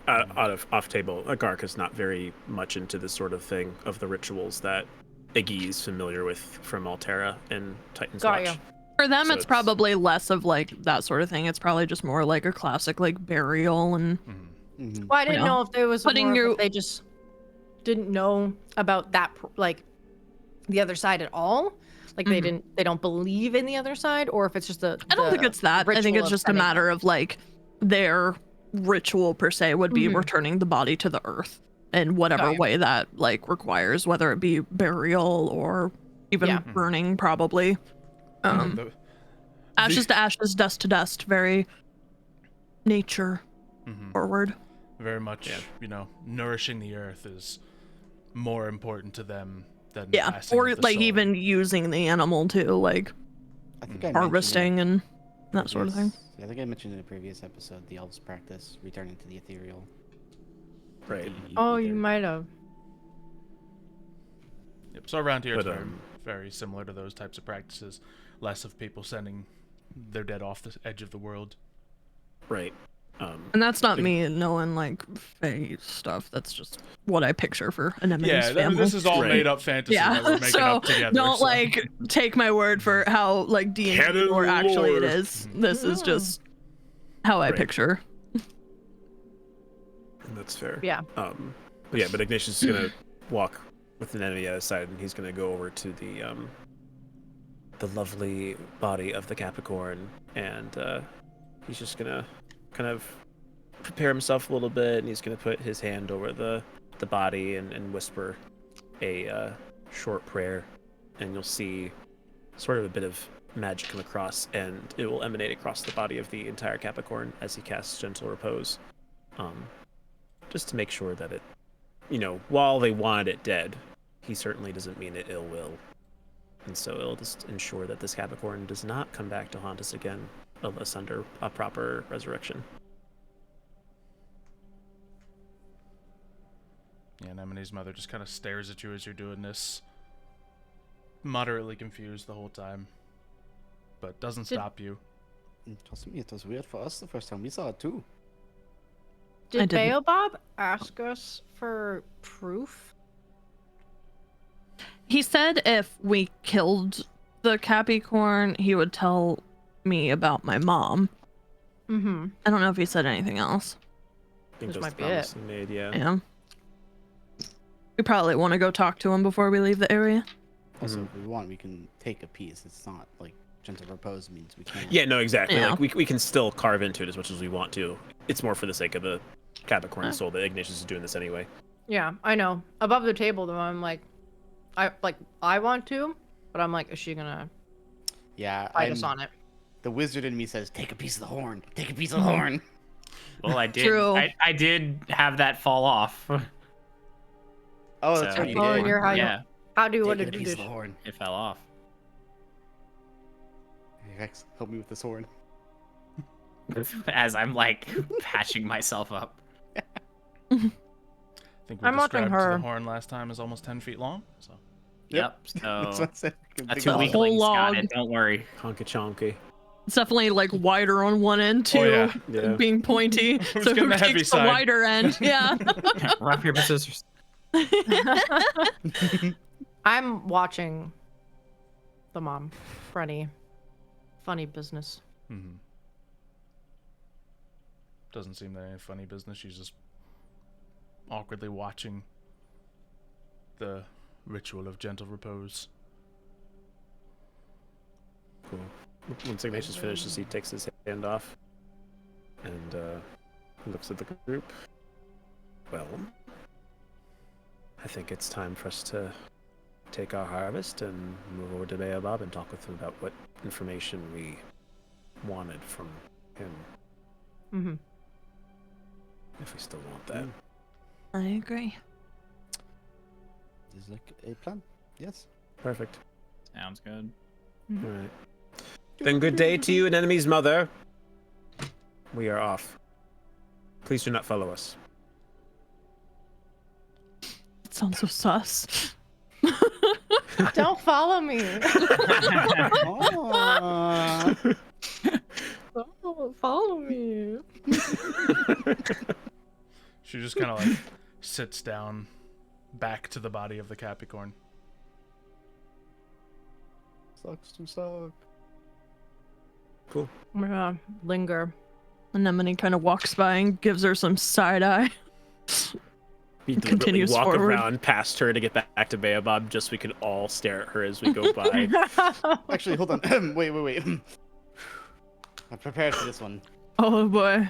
off table. Agarica's not very much into this sort of thing of the rituals that Iggy's familiar with from Altera and Titan's Got Watch. ya. For them, So it's it's- probably less of like that sort of thing. It's probably just more like a classic like burial and Mhm. Well, I didn't You know, know if there was putting more of your- if they just didn't know about that, like the other side at all. Like they don't believe in the other side, or if it's just a. I don't think it's that. I think it's just a matter of like their ritual per se would be returning the body to the earth in whatever Got ya. way that like requires, whether it be burial or even Yeah. burning, probably. The- Ashes to ashes, dust to dust. Very nature Mhm. forward. Very much, nourishing the earth is more important to them than Yeah, passing or of the like soul. even using the animal too, like I think I harvesting mentioned and that sort of thing. Yeah, I think I mentioned in a previous episode the elves practice returning to the ethereal. Right. Oh, you might have. Yep, so around here it's But, very very similar to those types of practices. Less of people sending their dead off the edge of the world. Right. And that's not me knowing like fae stuff. That's just what I picture for Anemone's family. This is all Right. made up fantasy that we're making so up together. don't like take my word for how like D&D Canon or actually lore. it is. This is just how I Right. picture. That's fair. Yeah. But Ignatius is gonna walk with an enemy at his side, and he's gonna go over to the lovely body of the Capricorn, and he's just gonna kind of prepare himself a little bit, and he's gonna put his hand over the body and whisper a short prayer, and you'll see sort of a bit of magic come across, and it will emanate across the body of the entire Capricorn as he casts Gentle Repose, just to make sure that it, while they wanted it dead, he certainly doesn't mean it ill will. And so it'll just ensure that this Capricorn does not come back to haunt us again unless under a proper resurrection. Yeah, Anemone's mother just kind of stares at you as you're doing this, moderately confused the whole time, but doesn't stop you. Trust me, it was weird for us the first time we saw it too. Did didn't. Baobab ask us for proof? He said if we killed the Capricorn, he would tell me about my mom. Mm-hmm. I don't know if he said anything else. I think This that's might the be promise he made, yeah. Yeah. We probably want to go talk to him before we leave the area. Also, if we want, we can take a piece. It's not like Gentle Repose means we can't. Yeah, no, exactly. Yeah. Like we can still carve into it as much as we want to. It's more for the sake of the Capricorn soul that Ignatius is doing this anyway. Yeah, I know. Above the table, though, I'm like, I want to, but I'm like, is she gonna Yeah, fight us on it? The wizard in me says, "Take a piece of the horn. Take a piece of the horn." Well, I did. True. I did have that fall off. Oh, that's So- right. You Oh, did. you're how Yeah, how do what Take a did you piece do? of the horn. it fell off. Hey, Rex, help me with this horn. As I'm like patching myself up. I think we I'm watching described her. the horn last time as almost 10 feet long. So Yep. That's So what I said. a Big two dog. weaklings got log. it. Don't worry. Honky chonky. It's definitely like wider on one end too, yeah. Yeah. being pointy. Who's So getting who the heavy takes the side? wider end? Yeah. Rock paper scissors. I'm watching the mom for any funny business. doesn't seem that any funny business. She's just awkwardly watching the ritual of Gentle Repose. Cool. Once Ignatius finishes, he takes his hand off and looks at the group. Well, I think it's time for us to take our harvest and move over to Baobab and talk with him about what information we wanted from him. Mm-hmm. If we still want that. I agree. Is like a plan. Yes. Perfect. Sounds good. All right. Then good day to you and enemy's mother. We are off. Please do not follow us. It sounds so sus. Don't follow me. Aww. Don't follow me. She just kind of like sits down back to the body of the Capricorn. Sucks to suck. Cool. We're gonna linger. Anemone kind of walks by and gives her some side eye. We deliberately Continues walk forward. around past her to get back to Baobab just so we can all stare at her as we go by. Actually, hold on. wait. I'm prepared for this one. Oh boy.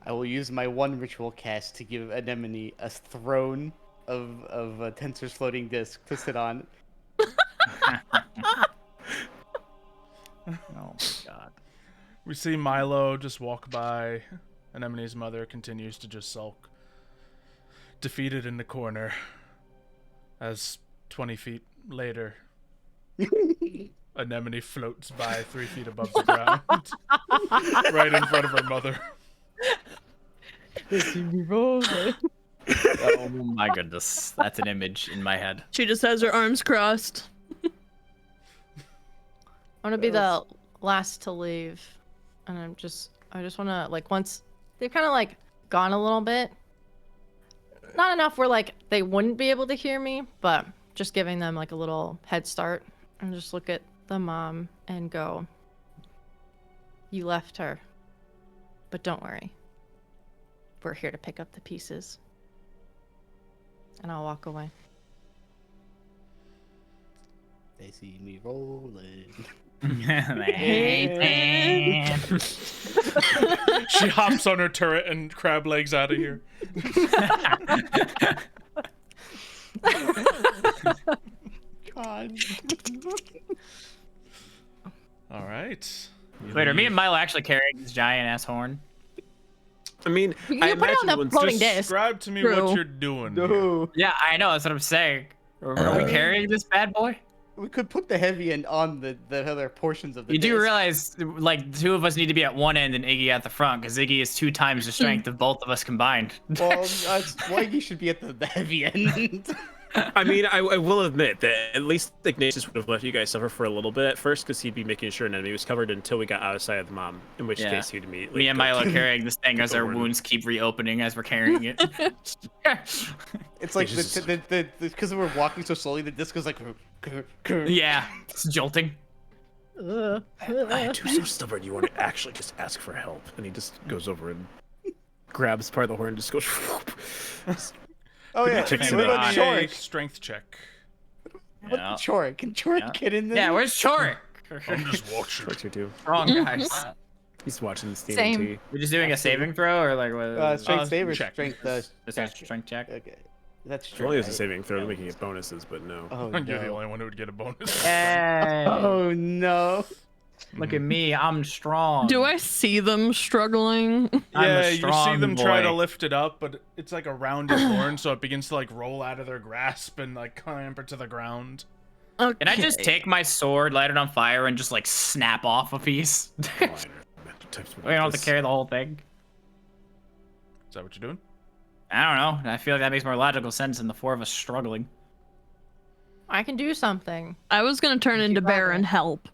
I will use my one ritual cast to give Anemone a throne of a Tensor's floating disc to sit on. Oh my god. We see Milo just walk by. Anemone's mother continues to just sulk, defeated in the corner, as 20 feet later, Anemone floats by 3 feet above the ground, right in front of her mother. Oh my goodness. That's an image in my head. She just has her arms crossed. gonna be the last to leave, and I just wanna like once they've kind of like gone a little bit, not enough where like they wouldn't be able to hear me, but just giving them like a little head start, and just look at the mom and go, "You left her, but don't worry. We're here to pick up the pieces." And I'll walk away. They see me rolling. She hops on her turret and crab legs out of here. God. All right. Wait, are me and Milo actually carrying this giant ass horn? I mean, You I can put it on imagine the once floating disc. Describe to me True. what you're doing. here. No. Yeah, I know. That's what I'm saying. Are we carrying this bad boy? We could put the heavy end on the other portions of the You do disc. realize, like, two of us need to be at one end and Iggy at the front, because Iggy is 2 times the strength of both of us combined. Well, why you should be at the heavy end. I mean, I will admit that at least Ignatius would have let you guys suffer for a little bit at first, because he'd be making sure an enemy was covered until we got out of sight of the mom, in which Yeah. case he'd immediately Me and go Milo to- carrying this thing as our Over. wounds keep reopening as we're carrying it. It's like It's just- because we're walking so slowly, the disc goes like. Yeah, it's jolting. I'm too so stubborn. You want to actually just ask for help, and he just goes over and grabs part of the horn and just goes. Oh yeah. Kicks What him about out. Chorik? Strength check. What about Chorik? Can Chorik get in there? Yeah, where's Chorik? I'm just watching. Shorts here too. Wrong, guys. He's watching this Same. TNT. We're just doing a saving throw, or like what? Strength save or check. strength. Just a strength check. Okay. That's If only it was a right? saving throw, they're making it bonuses, but no. Oh You're the no. only one who would get a bonus. Hey, Oh no. look at me, I'm strong. Do I see them struggling? I'm a Yeah, you see strong them try to boy. lift it up, but it's like a rounded horn, so it begins to like roll out of their grasp and like clamber to the ground. Okay. Can I just take my sword, light it on fire, and just like snap off a piece? We don't have to carry the whole thing. Is that what you're doing? I don't know. I feel like that makes more logical sense than the 4 of us struggling. I can do something. I was gonna turn into bear and help.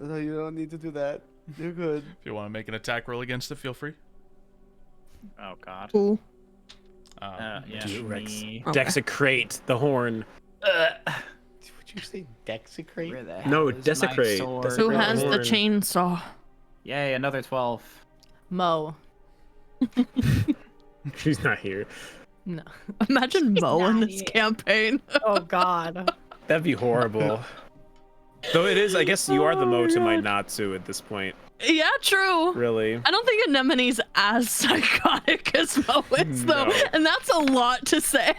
No, you don't need to do that. You're good. If you want to make an attack roll against it, feel free. Oh God. Cool. Yeah. Do it, Rex. me. Desecrate the horn. Would you say desecrate? Where the No, hell is my desecrate. sword? Desecrate. Who has the horn. chainsaw? Yay, another 12. Mo. She's not here. No. Imagine Mo in not this here. campaign. Oh God. That'd be horrible. Though it is, I guess you are the Mo to my Natsu at this point. Yeah, true. Really. I don't think Anemone's as psychotic as Mo is, though, No. and that's a lot to say.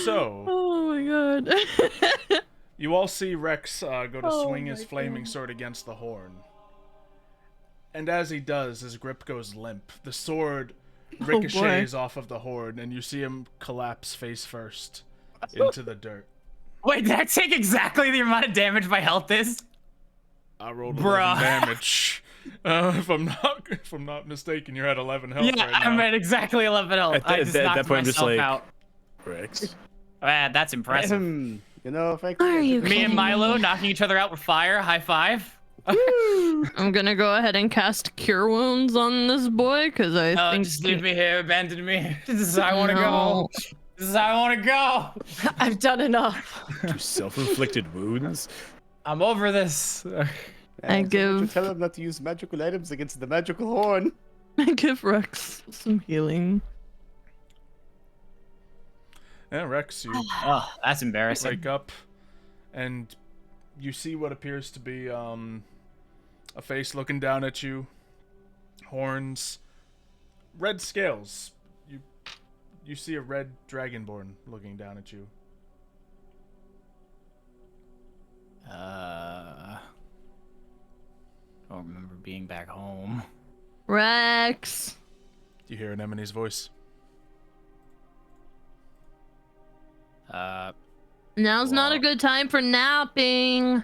So, Oh my god. you all see Rex go to Oh swing his my flaming sword against the horn. And as he does, his grip goes limp. The sword ricochets off of the horn, and you see him collapse face first into the dirt. Wait, did I take exactly the amount of damage my health is? I rolled Bruh. 11 damage. If I'm not mistaken, you're at 11 health Yeah, right now. I'm at exactly 11 health. I just at knocked that point, I'm just myself like, out. Rex. Man, that's impressive. You know, if I Are you Me and Milo knocking each other out with fire. High five. I'm gonna go ahead and cast Cure Wounds on this boy, because I Oh, think just leave me here, abandon me. This is how I want to No. go. This is how I want to go. I've done enough. To self-inflicted wounds. I'm over this. I give- Tell him not to use magical items against the magical horn. I give Rex some healing. Yeah, Rex, you Oh, that's embarrassing. wake up, and you see what appears to be a face looking down at you, horns, red scales. You see a red dragonborn looking down at you. I don't remember being back home. Rex. You hear Anemone's voice. Now's not a good time for napping.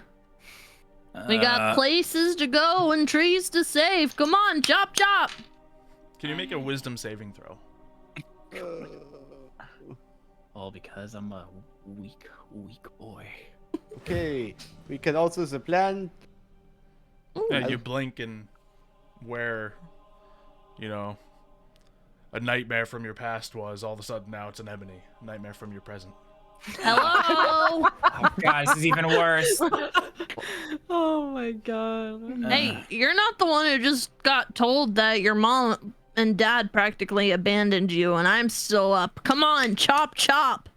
We got places to go and trees to save. Come on, chop chop. Can you make a wisdom saving throw? All because I'm a weak boy. Okay, we can also the plan. Yeah, you blink and where, you know, a nightmare from your past was, all of a sudden now it's Anemone. Nightmare from your present. Hello. Oh god, this is even worse. Oh my god. Hey, you're not the one who just got told that your mom and dad practically abandoned you, and I'm still up. Come on, chop chop.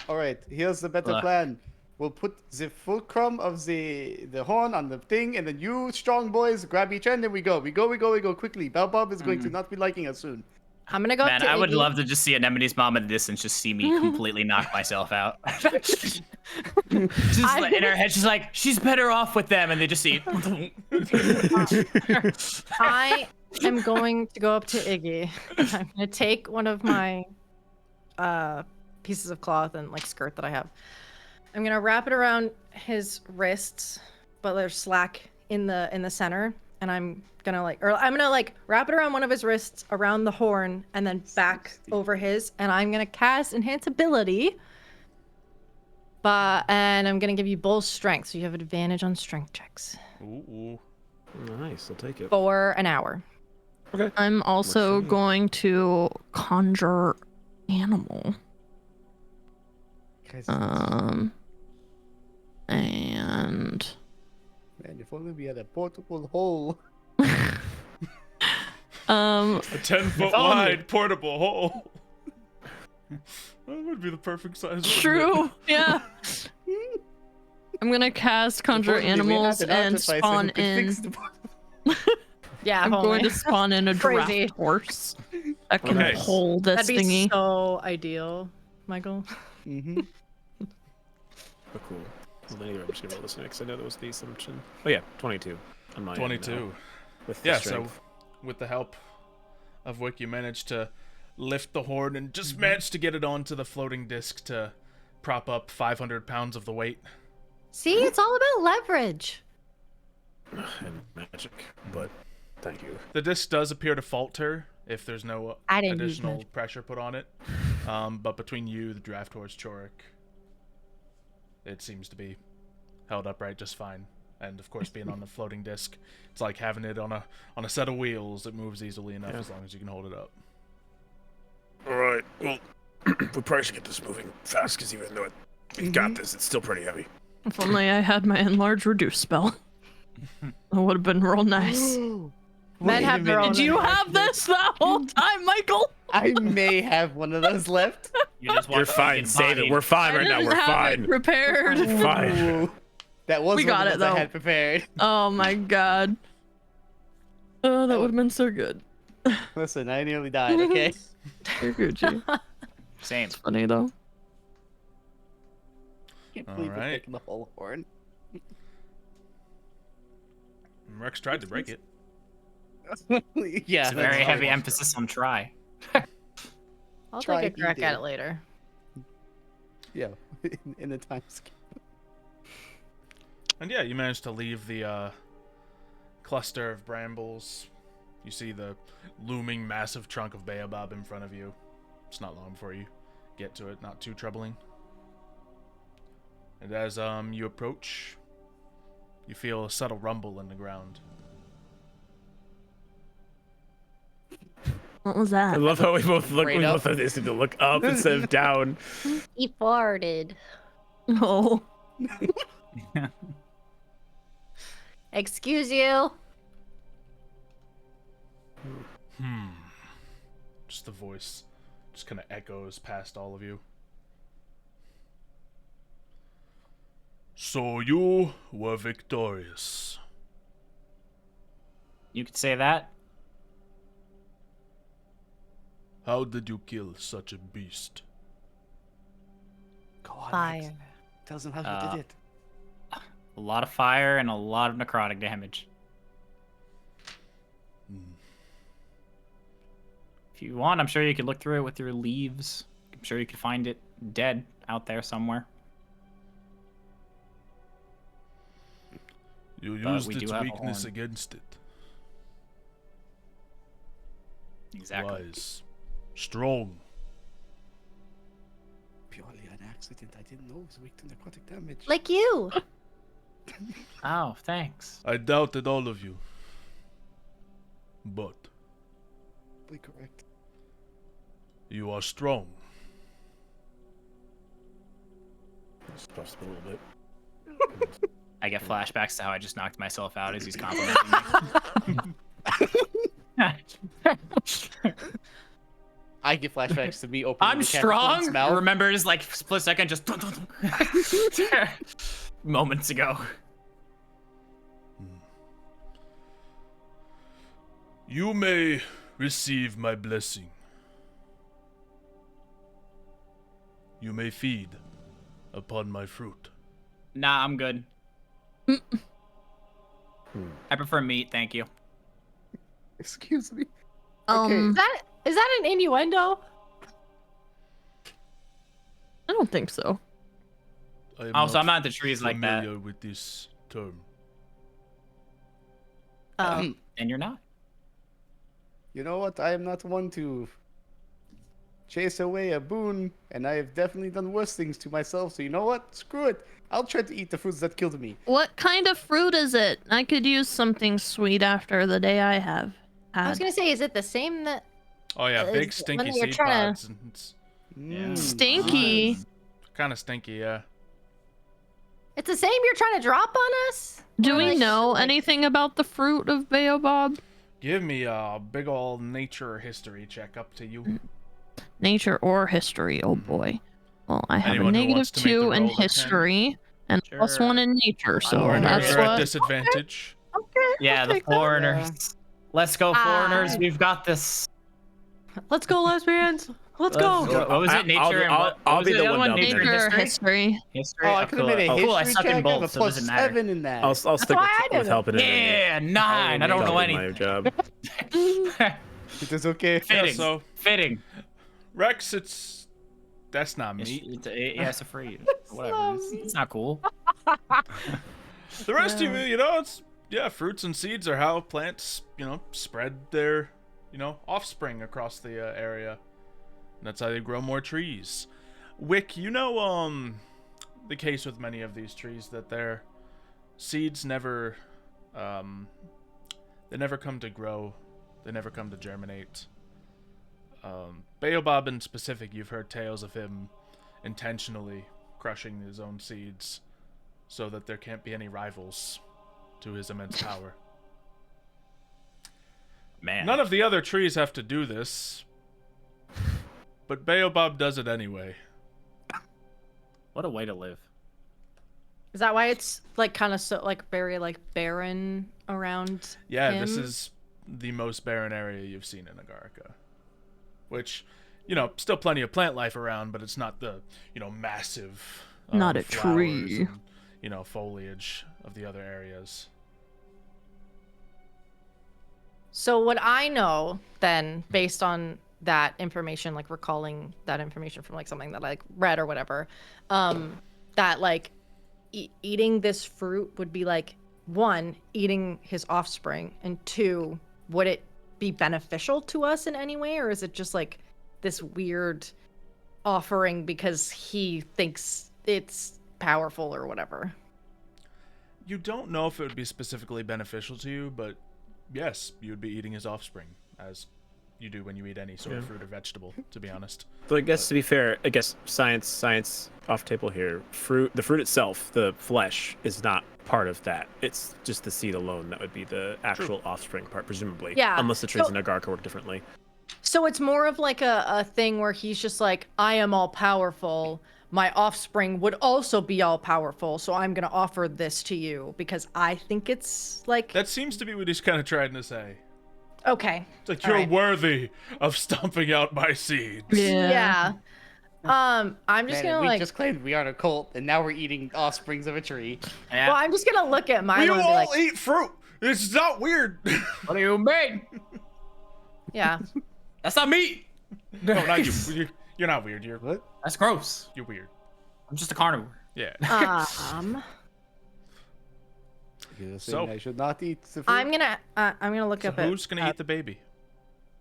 All right, here's the better Look. plan. We'll put the fulcrum of the horn on the thing, and then you strong boys grab each end, and we go. We go quickly. Baobab is going to not be liking us soon. I'm gonna go Man, up to I would Iggy. love to just see Anemone's mom in the distance just see me completely knock myself out. Just like, in her head, she's like, she's better off with them, and they just see. I am going to go up to Iggy. I'm gonna take one of my pieces of cloth and like skirt that I have. I'm gonna wrap it around his wrists, but there's slack in the center, and I'm gonna wrap it around one of his wrists around the horn and then back over his, and I'm gonna cast enhance ability. And I'm gonna give you both strength, so you have advantage on strength checks. Ooh. Nice, I'll take it. For an hour. Okay. I'm also going to conjure animal. And Man, if only we had a portable hole. A 10-foot wide portable hole. That would be the perfect size. true, yeah. I'm gonna cast conjure If only we had animals an and artificer who spawn could in. fix the Yeah, I'm going to spawn in a Crazy. draft horse that can Okay. hold this That'd be thingy. so ideal, Michael. Mm-hmm. Oh, cool. Well, anyway, I'm just gonna roll this next. I know that was the assumption. Oh yeah, 22 on my end 22. now, with the Yeah, strength. so with the help of Wick, you managed to lift the horn and just managed to get it onto the floating disc to prop up 500 pounds of the weight. See, it's all about leverage. And magic, but thank you. The disc does appear to falter if there's no I didn't use additional magic. pressure put on it. But between you, the draft horse, Chorik, it seems to be held upright just fine. And of course, being on the floating disc, it's like having it on a set of wheels. It moves easily enough as long as you can hold it up. All right. Well, we probably should get this moving fast, because even though we've got this, it's still pretty heavy. If only I had my enlarge reduce spell. That would have been real nice. Men have their own. Did you have this that whole time, Michael? I may have one of those left. You're fine. Save it. We're fine right now. I We're didn't have fine. it prepared. Fine. Ooh, that was We one got of it, those I though. had prepared. Oh my god. Oh, that would have been so good. Listen, I nearly died, okay? You're Gucci. Same. Funny though. Can't believe we're Alright. taking the whole horn. Rex tried to break it. Yeah, It's a very heavy emphasis on try. I'll Try take a crack at eating. it later. Yeah, in the time skip. And yeah, you managed to leave the cluster of brambles. You see the looming massive trunk of Baobab in front of you. It's not long before you get to it, not too troubling. And as you approach, you feel a subtle rumble in the ground. What was I that? love how we both look. Straight We up. both have to look up instead of down. He farted. Oh. Excuse you. Just the voice just kind of echoes past all of you. So you were victorious. You could say that. How did you kill such a beast? Go on, Fire. Max. Tells him how you did it. A lot of fire and a lot of necrotic damage. If you want, I'm sure you could look through it with your leaves. I'm sure you could find it dead out there somewhere. You But used we do its have a weakness horn. against it. Exactly. Wise. Strong. Purely an accident. I didn't know it was weak to necrotic damage. Like you. Oh, thanks. I doubted all of you. But correct. you are strong. Stuffs a little bit. I get flashbacks to how I just knocked myself out as he's complimenting me. I get flashbacks to me opening I'm the Capricorn's strong. mouth. Remembers like split second, just moments ago. You may receive my blessing. You may feed upon my fruit. Nah, I'm good. I prefer meat, thank you. Excuse me. Is that an innuendo? I don't think so. I am Oh, so I'm not the trees like that. familiar with this term. And you're not? You know what? I am not one to chase away a boon, and I have definitely done worse things to myself. So you know what? Screw it. I'll try to eat the fruits that killed me. What kind of fruit is it? I could use something sweet after the day I have had. I was gonna say, is it the same that? Oh yeah, big Is- stinky when you're seed trying pods. It's Yeah. Stinky. kind of stinky, yeah. It's the same you're trying to drop on us? Do Or we like- know like- anything about the fruit of Baobab? Give me a big old nature history check up to you. Nature or history? Oh boy. Well, I have Anyone a who wants negative to make the 2 in roll, they can. history and plus Sure. 1 in nature, so Foreigners that's are at what. disadvantage. Okay. Yeah, I'll the take that. foreigners. Let's go, foreigners. We've got this. Let's go, lesbians. Let's go. What was it? Nature and what? I'll what was be it? the other one down Nature there. and Nature history? history. History. Oh, I could have made a history Cool, I suck check. in both, I have a so it doesn't plus matter. 7 in that. I'll stick why I with did it. helping it. Yeah, 9. I don't know That'll be any. my job. It is okay. Fitting. so- Fitting. Rex, that's not It's, meat. it's a free. Whatever. It's not cool. The rest of you, it's fruits and seeds are how plants, spread their, offspring across the area. And that's how they grow more trees. Wick, the case with many of these trees that their seeds never, they never come to grow, they never come to germinate. Baobab in specific, you've heard tales of him intentionally crushing his own seeds so that there can't be any rivals to his immense power. Man. None of the other trees have to do this, but Baobab does it anyway. What a way to live. Is that why it's like kind of so like very like barren around? Yeah, him? this is the most barren area you've seen in Agarica. Which, still plenty of plant life around, but it's not the, massive Not a flowers tree. and, foliage of the other areas. So what I know then, based on that information, like recalling that information from like something that I like read or whatever, that like eating this fruit would be like 1, eating his offspring, and 2, would it be beneficial to us in any way, or is it just like this weird offering because he thinks it's powerful or whatever? You don't know if it would be specifically beneficial to you, but yes, you would be eating his offspring, as you do when you eat any sort of fruit or vegetable, to be honest. So I guess to be fair, science off table here. The fruit itself, the flesh, is not part of that. It's just the seed alone that would be the actual offspring part, presumably. Yeah. Unless the trees So- in Agarica work differently. So it's more of like a thing where he's just like, I am all powerful. My offspring would also be all powerful, so I'm gonna offer this to you because I think it's like That seems to be what he's kind of trying to say. okay. It's like, All you're right. worthy of stomping out my seeds. Yeah. I'm just Man, gonna we like. just claimed we aren't a cult, and now we're eating offsprings of a tree. Yeah. Well, I'm just gonna look at We Milo and be all like, eat fruit. It's not weird. What do you mean? yeah. That's not meat. No, not you. You're not weird. You're What? That's gross. You're weird. I'm just a carnivore. Yeah. You're saying So- I should not eat the fruit? I'm gonna look So up who's it. gonna eat the baby?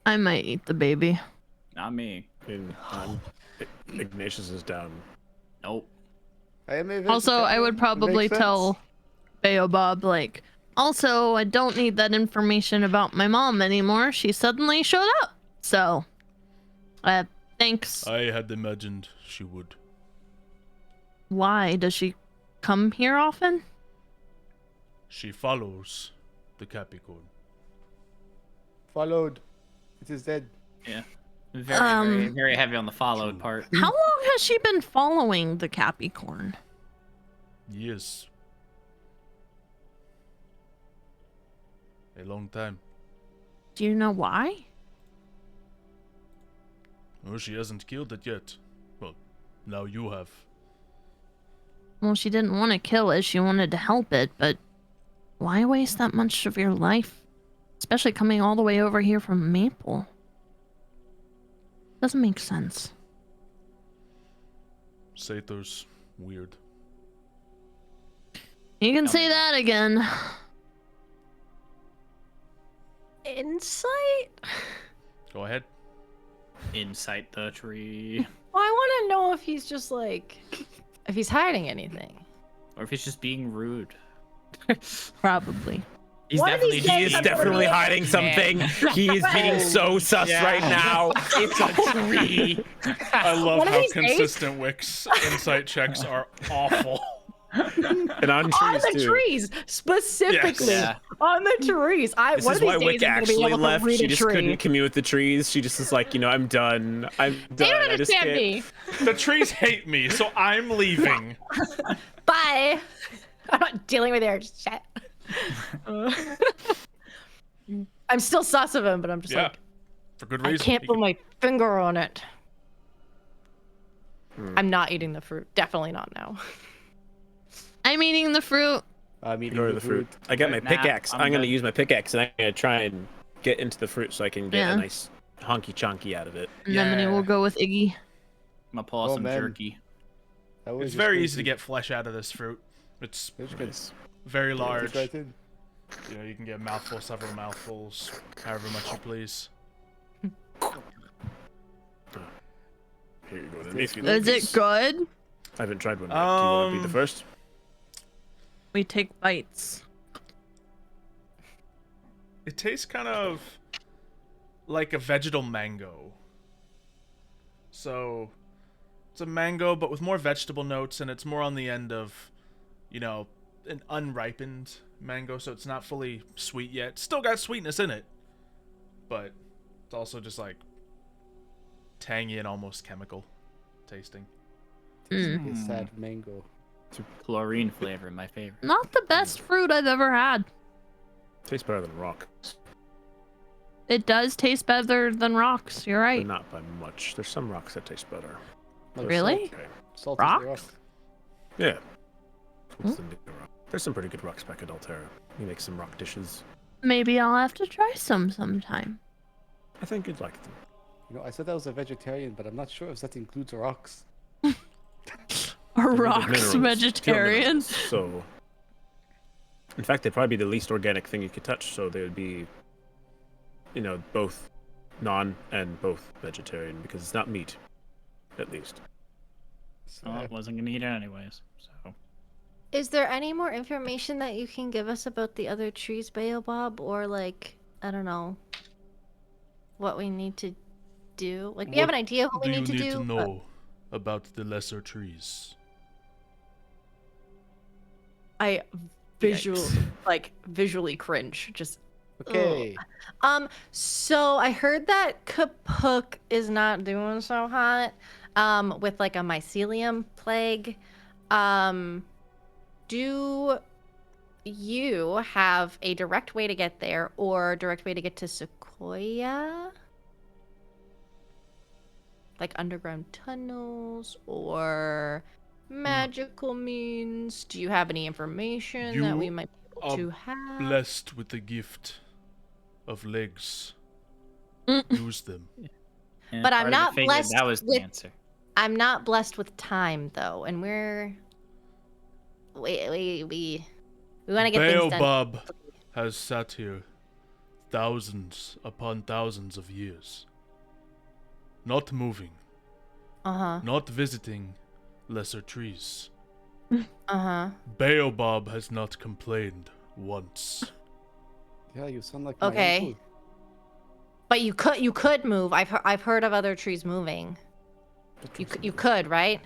I might eat the baby. Not me. And Ignatius is down. Nope. I am a Also, I would vegetarian. probably Makes sense. tell Baobab, like, also, I don't need that information about my mom anymore. She suddenly showed up. So, thanks. I had imagined she would. Why? Does she come here often? She follows the Capricorn. Followed. It is dead. Yeah. Very, very heavy on the followed part. How long has she been following the Capricorn? Yes. A long time. Do you know why? Oh, she hasn't killed it yet. Well, now you have. Well, she didn't want to kill it. She wanted to help it, but why waste that much of your life? Especially coming all the way over here from Maple. Doesn't make sense. Sator's weird. You can say that again. Insight? Go ahead. Incite the tree. Well, I want to know if he's just like, if he's hiding anything. Or if he's just being rude. Probably. He's One of these definitely, He is days I'm definitely gonna- hiding something. He is being so sus Yeah. right now. It's a tree. I love One of how these days- consistent Wick's insight checks are awful. And on On trees the too. trees, specifically Yes. on the trees. This One is of why these Wick days I'm gonna be actually able to left. read She a just tree. couldn't commune with the trees. She just is like, you know, I'm done. I'm done. They don't I just understand can't- me. The trees hate me, so I'm leaving. Bye. I'm not dealing with their shit. I'm still sus of him, but I'm just Yeah, like, for good I reason. can't He put can- my finger on it. I'm not eating the fruit. Definitely not now. I'm eating the fruit. I'm eating Go to the fruit. I got my Nah, pickaxe. I'm I'm gonna good. use my pickaxe and I'm gonna try and get into the fruit so I can get Yeah. a nice honky chonky out of it. Anemone Yeah. will go with Iggy. I'm gonna pull out Oh, some man. jerky. That was It's just very easy to crazy. get flesh out of this fruit. It's It's good. Nice. very It's large. right in. You know, you can get a mouthful, several mouthfuls, however much you please. Here you go. Then. If you Is like. it good? I haven't tried one yet. Do you want to be the Um, first? We take bites. It tastes kind of like a vegetal mango. So it's a mango, but with more vegetable notes, and it's more on the end of, you know, an unripened mango, so it's not fully sweet yet. Still got sweetness in it, but it's also just like tangy and almost chemical tasting. It's like a sad mango. Chlorine flavor, my favorite. Not the best fruit I've ever had. Tastes better than rock, It does taste better than rocks. You're but right. not by much. There's some rocks that taste better. Like Really? Okay. Salt Rock? is the rock. Yeah. What's the new rock? There's some pretty good rocks back at Altera. You make some rock dishes. Maybe I'll have to try some sometime. I think you'd like them. You know, I said I was a vegetarian, but I'm not sure if that includes rocks. A They're made of rocks minerals, pure vegetarian. minerals, So, in fact, they'd probably be the least organic thing you could touch. So they would be, you know, both non and both vegetarian because it's not meat, at least. So, Well, I wasn't gonna eat it anyways. So Is there any more information that you can give us about the other trees, Baobab? Or, like, I don't know, what we need to do? Like, we have an What idea of what we need to do. to but- know about the lesser trees? I visually cringe. Just okay. So I heard that Kapuk is not doing so hot. With like a mycelium plague. Do you have a direct way to get there or a direct way to get to Sequoia? Like underground tunnels or magical means? Do you have any information that we You might be able are to have? Blessed with the gift of legs. Use them. yeah, But I'm part of it not figured blessed That was with- the answer. I'm not blessed with time though, and we want to get things done. Baobab has sat here thousands upon thousands of years. Not moving, Uh-huh. not visiting lesser trees. Uh-huh. Baobab has not complained once. Yeah, you sound like Okay. my uncle. But you could move. I've heard of other trees moving. You could, right?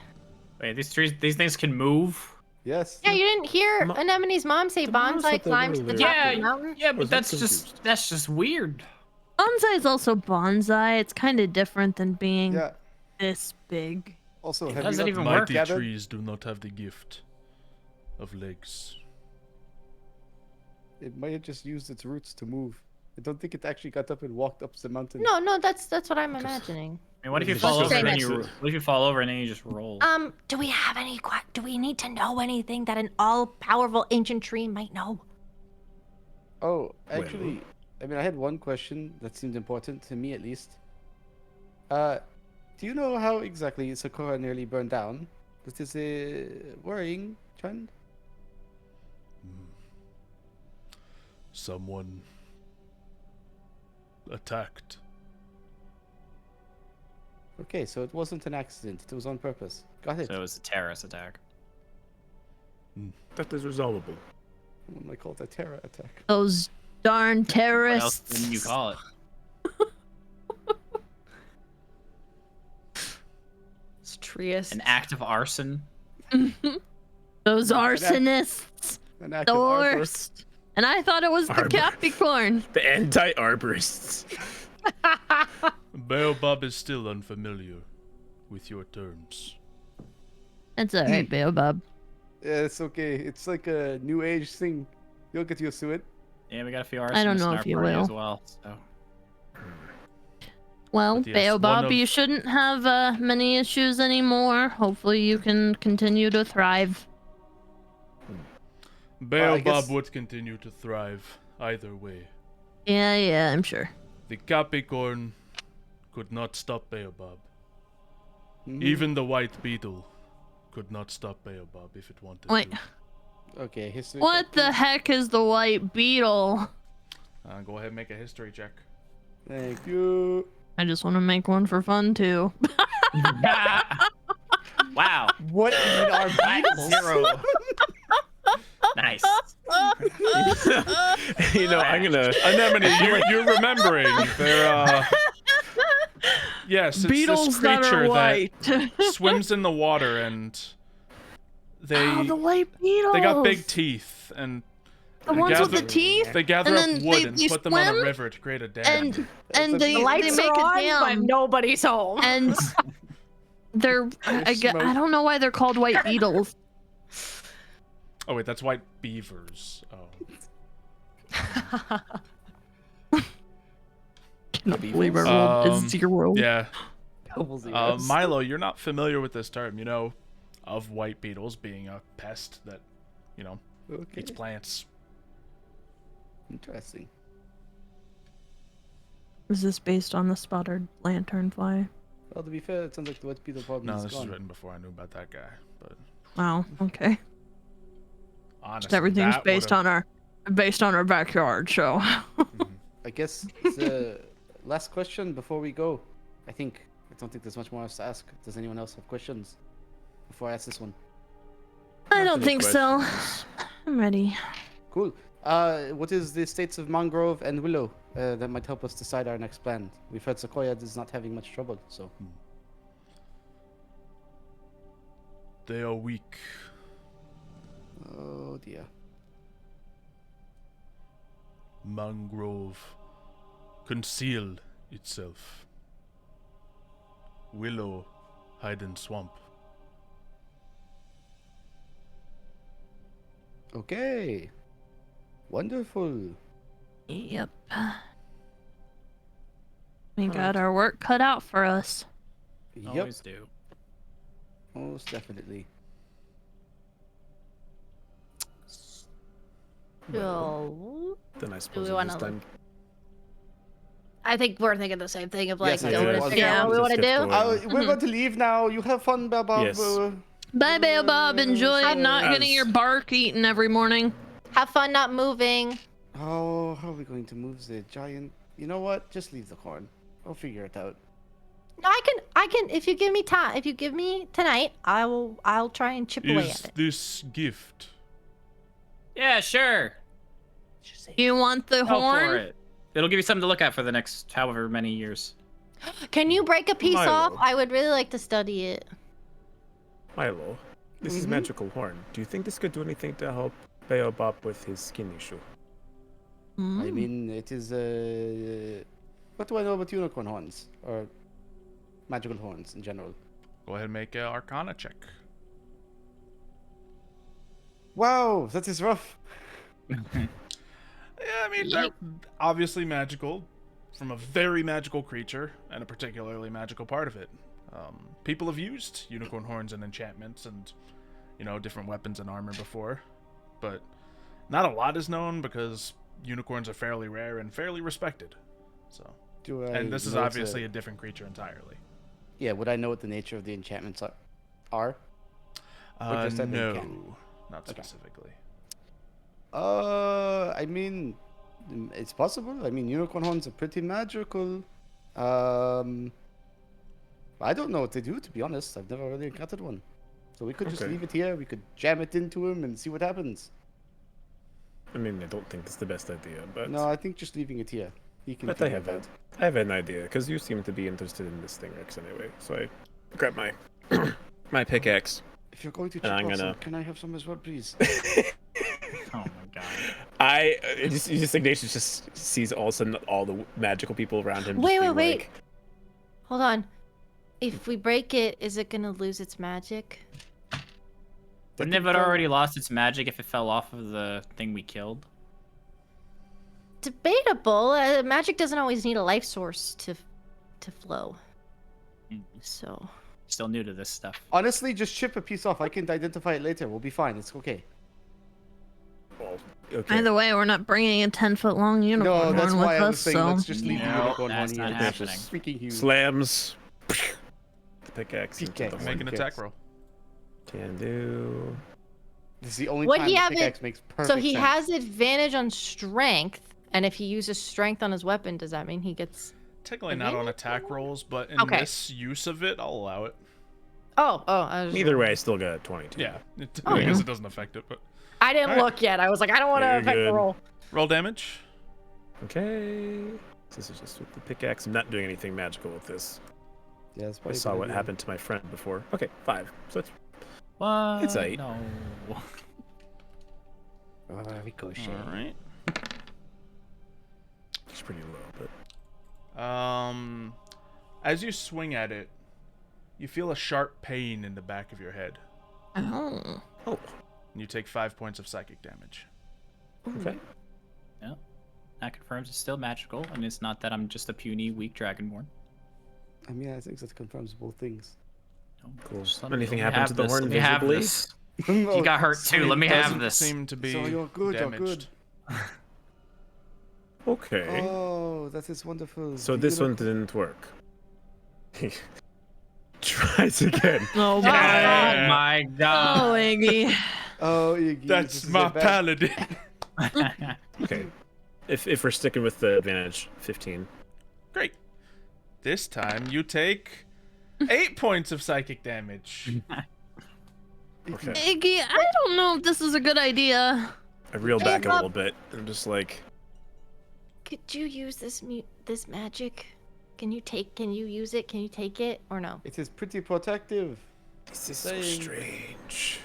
Wait, these things can move? Yes. Yeah, you didn't hear Anemone's mom say The mom Bonsai said that climbed to the earlier. top of the mountain? Yeah, I was but a bit that's just weird. Bonsai is also bonsai. It's kind of different than being Yeah. this big. Also, It have doesn't you not even work. Mighty gathered? trees do not have the gift of legs. It might have just used its roots to move. I don't think it actually got up and walked up the mountain. No, that's what I'm imagining. I mean, what if you Just fall go over and then next you? What if you fall over and then you just roll? Do we have any do we need to know anything that an all-powerful ancient tree might know? Oh, actually, I mean, I had one question that seemed important to me, at least. Do you know how exactly Sequoia nearly burned down? This is a worrying trend. Someone attacked. Okay, so it wasn't an accident. It was on purpose. Got it. So it was a terrorist attack. That is resolvable. Someone might call it a terror attack. Those darn What else terrorists. can you call it? It's trees. An act of arson? Those arsonists. An act The of arbor. worst. And I thought it was the Arbor. Capricorn. The anti-arborists. Baobab is still unfamiliar with your terms. That's alright, Baobab. Yeah, it's okay. It's like a new age thing. You'll get used to it. Yeah, we got a few arsonists I don't know in if our you party will. as well. So Well, But yes, Baobab, one of- you shouldn't have many issues anymore. Hopefully you can continue to thrive. Baobab guess- would continue to thrive either way. Yeah, I'm sure. The Capricorn could not stop Baobab. Mhm. Even the white beetle could not stop Baobab if it wanted Wait, to. Okay, history. what check, the please. heck is the white beetle? Go ahead and make a history check. Thank you. I just want to make one for fun too. wow, What even are beetles? 0. Nice. You know, I'm gonna. Anemone, you're remembering. They're, yes, it's Beetles this that creature are white. swims in the water and they Oh, the white beetles. they got big teeth and The ones with the gather- teeth. they gather and up then wood they- and they put them on a swim, river to create a dam. And they, The they lights make are a on, but dam. nobody's home. And they're I don't know why they're called white beetles. Oh wait, that's white beavers. Oh. Can't believe I rolled a 0. Yeah. Double zeros. Milo, you're not familiar with this term, you know, of white beetles being a pest that, you know, Okay. eats plants. Interesting. Is this based on the spotted lanternfly? Well, to be fair, it sounds like the wet beetle problem No, is this gone. was written before I knew about that guy, but Wow. Okay. honestly, Just everything's that based would've- on our backyard. So. I guess the last question before we go. I don't think there's much more else to ask. Does anyone else have questions before I ask this one? I don't any think so. questions. I'm ready. Cool. What is the states of mangrove and willow that might help us decide our next plan? We've heard Sequoia is not having much trouble, so. They are weak. Oh dear. Mangrove conceal itself. Willow hide in swamp. Okay. Wonderful. Yep. We got our work cut out for us. Yep. Always do. Most definitely. So, Then I suppose we it wanna is time. I think we're thinking the same thing of like, Yes, I going do. to figure out what we want to Just get do. going. We're going to leave now. You have fun, Baobab. Yes. Bye, Baobab. Enjoy not getting As- your bark eaten every morning. Have fun not moving. Oh, how are we going to move the giant? You know what? Just leave the corn. I'll figure it out. No, I can. If you give me time, if you give me tonight, I'll try and chip away Is at it. this gift? Yeah, sure. You want the Go horn? for it. It'll give you something to look at for the next however many years. Can you break a piece Milo. off? I would really like to study it. Milo, this is magical horn. Do you think this could do anything to help Baobab with his skin issue? I Mm. mean, it is. What do I know about unicorn horns or magical horns in general? Go ahead and make an Arcana check. Wow, that is rough. Yeah, I mean, they're obviously magical from a very magical creature and a particularly magical part of it. People have used unicorn horns and enchantments and, different weapons and armor before, but not a lot is known because unicorns are fairly rare and fairly respected. So, and this is obviously a different creature entirely. Yeah, would I know what the nature of the enchantments are? Or just that they No, can? not Okay. specifically. I mean, it's possible. I mean, unicorn horns are pretty magical. I don't know what they do, to be honest. I've never really encountered one. So we could just Okay. leave it here. We could jam it into him and see what happens. I mean, I don't think it's the best idea, but No, I think just leaving it here. He can. but I figure have it out. I have an idea because you seem to be interested in this thing, Rex, anyway. So I grab my my pickaxe. If you're going to And chip I'm off some, gonna- can I have some as well, please? Oh my god. Ignatius just sees all of a sudden all the magical people around him. just Wait, being wait. like, Hold on. If we break it, is it gonna lose its magic? Wouldn't it have already lost its magic if it fell off of the thing we killed? Debatable. Magic doesn't always need a life source to flow. So. Still new to this stuff. Honestly, just chip a piece off. I can identify it later. We'll be fine. It's okay. Well, okay. Either way, we're not bringing a 10-foot long unicorn No, that's horn why with I us, was saying so. let's just leave the No, unicorn that's horn not here. happening. It's freaking huge. Slams. The pickaxe. into Pickaxe. the Make horn. an attack roll. Can do. This is the only Would time he the have it- pickaxe makes perfect So he sense. has advantage on strength, and if he uses strength on his weapon, does that mean he gets? Technically not on attack rolls, but in Okay. this use of it, I'll allow it. Oh, I was. Either way, I still got a 22. Yeah, Oh, I guess yeah. it doesn't affect it, but I didn't Alright. look yet. I was like, I don't want to You're affect the good. roll. roll damage. Okay. This is just with the pickaxe. I'm not doing anything magical with this. Yeah, that's I probably a saw good what idea. happened to my friend before. Okay, 5. So it's What? It's 8. No. Ricochet. All right. it's pretty low, but As you swing at it, you feel a sharp pain in the back of your head. Oh. oh, And you take 5 points of psychic damage. okay. Yeah. That confirms it's still magical, and it's not that I'm just a puny, weak dragonborn. I mean, I think that confirms both things. No, Cool. just let Anything let me happened have to the this, horn let me have visibly? this. You got hurt too. Let me It have doesn't this. seem to be So you're good, you're damaged. good. Okay. Oh, that is wonderful. So Do this you one didn't work. Tries again. Oh, Oh my. my god. Oh, Iggy. Oh, Iggy, this That's is my a bad- paladin. Okay. If we're sticking with the advantage, 15. Great. This time you take 8 points of psychic damage. Okay. Iggy, I don't know if this is a good idea. I reel Hey, back a Bob. little bit. I'm just like, Could you use this magic? Can you use it? Can you take it or no? It is pretty protective. this is so Saying- strange.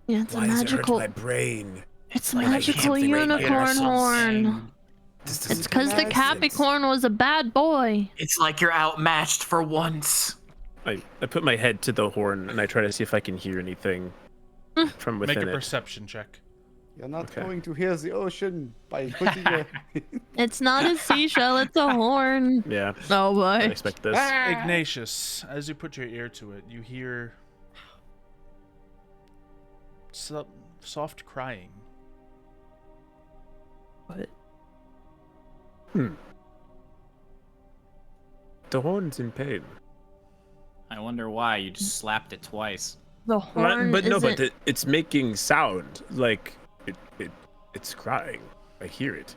Yeah, it's a Why does it magical. hurt my brain? It's Like, I can't magical think right now. unicorn Something. horn. This It's doesn't because the make sense. Capricorn was a bad boy. It's like you're outmatched for once. I put my head to the horn and I try to see if I can hear anything from Make within a it. perception check. You're not Okay. going to hear the ocean by putting your... It's not a seashell, it's a horn. Yeah, Oh I boy. expect this. Ignatius, as you put your ear to it, you hear soft crying. What? The horn's in pain. I wonder why you just slapped it twice. The horn isn't... It's making sound like it's crying. I hear it.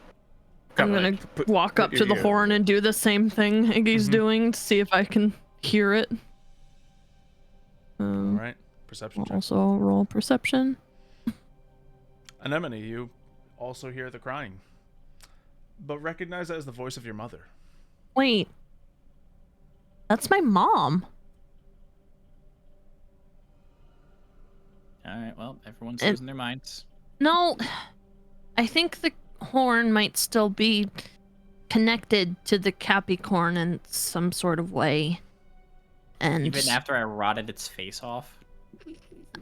I'm gonna walk up to the horn and do the same thing Iggy's doing to see if I can hear it. All right, perception check. Also roll perception. Anemone, you also hear the crying, but recognize that as the voice of your mother. Wait. That's my mom. All right, well, everyone's losing their minds. No, I think the horn might still be connected to the Capricorn in some sort of way. And even after I rotted its face off?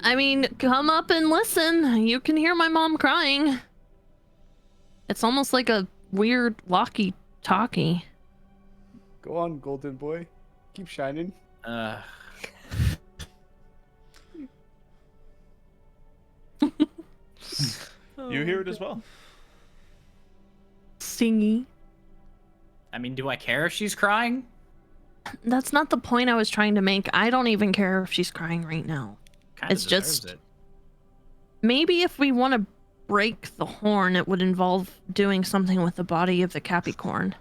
I mean, come up and listen. You can hear my mom crying. It's almost like a weird walkie-talkie. Go on, golden boy. Keep shining. You hear it as well. Singy. I mean, do I care if she's crying? That's not the point I was trying to make. I don't even care if she's crying right now. Kinda It's deserves just it. maybe if we want to break the horn, it would involve doing something with the body of the Capricorn,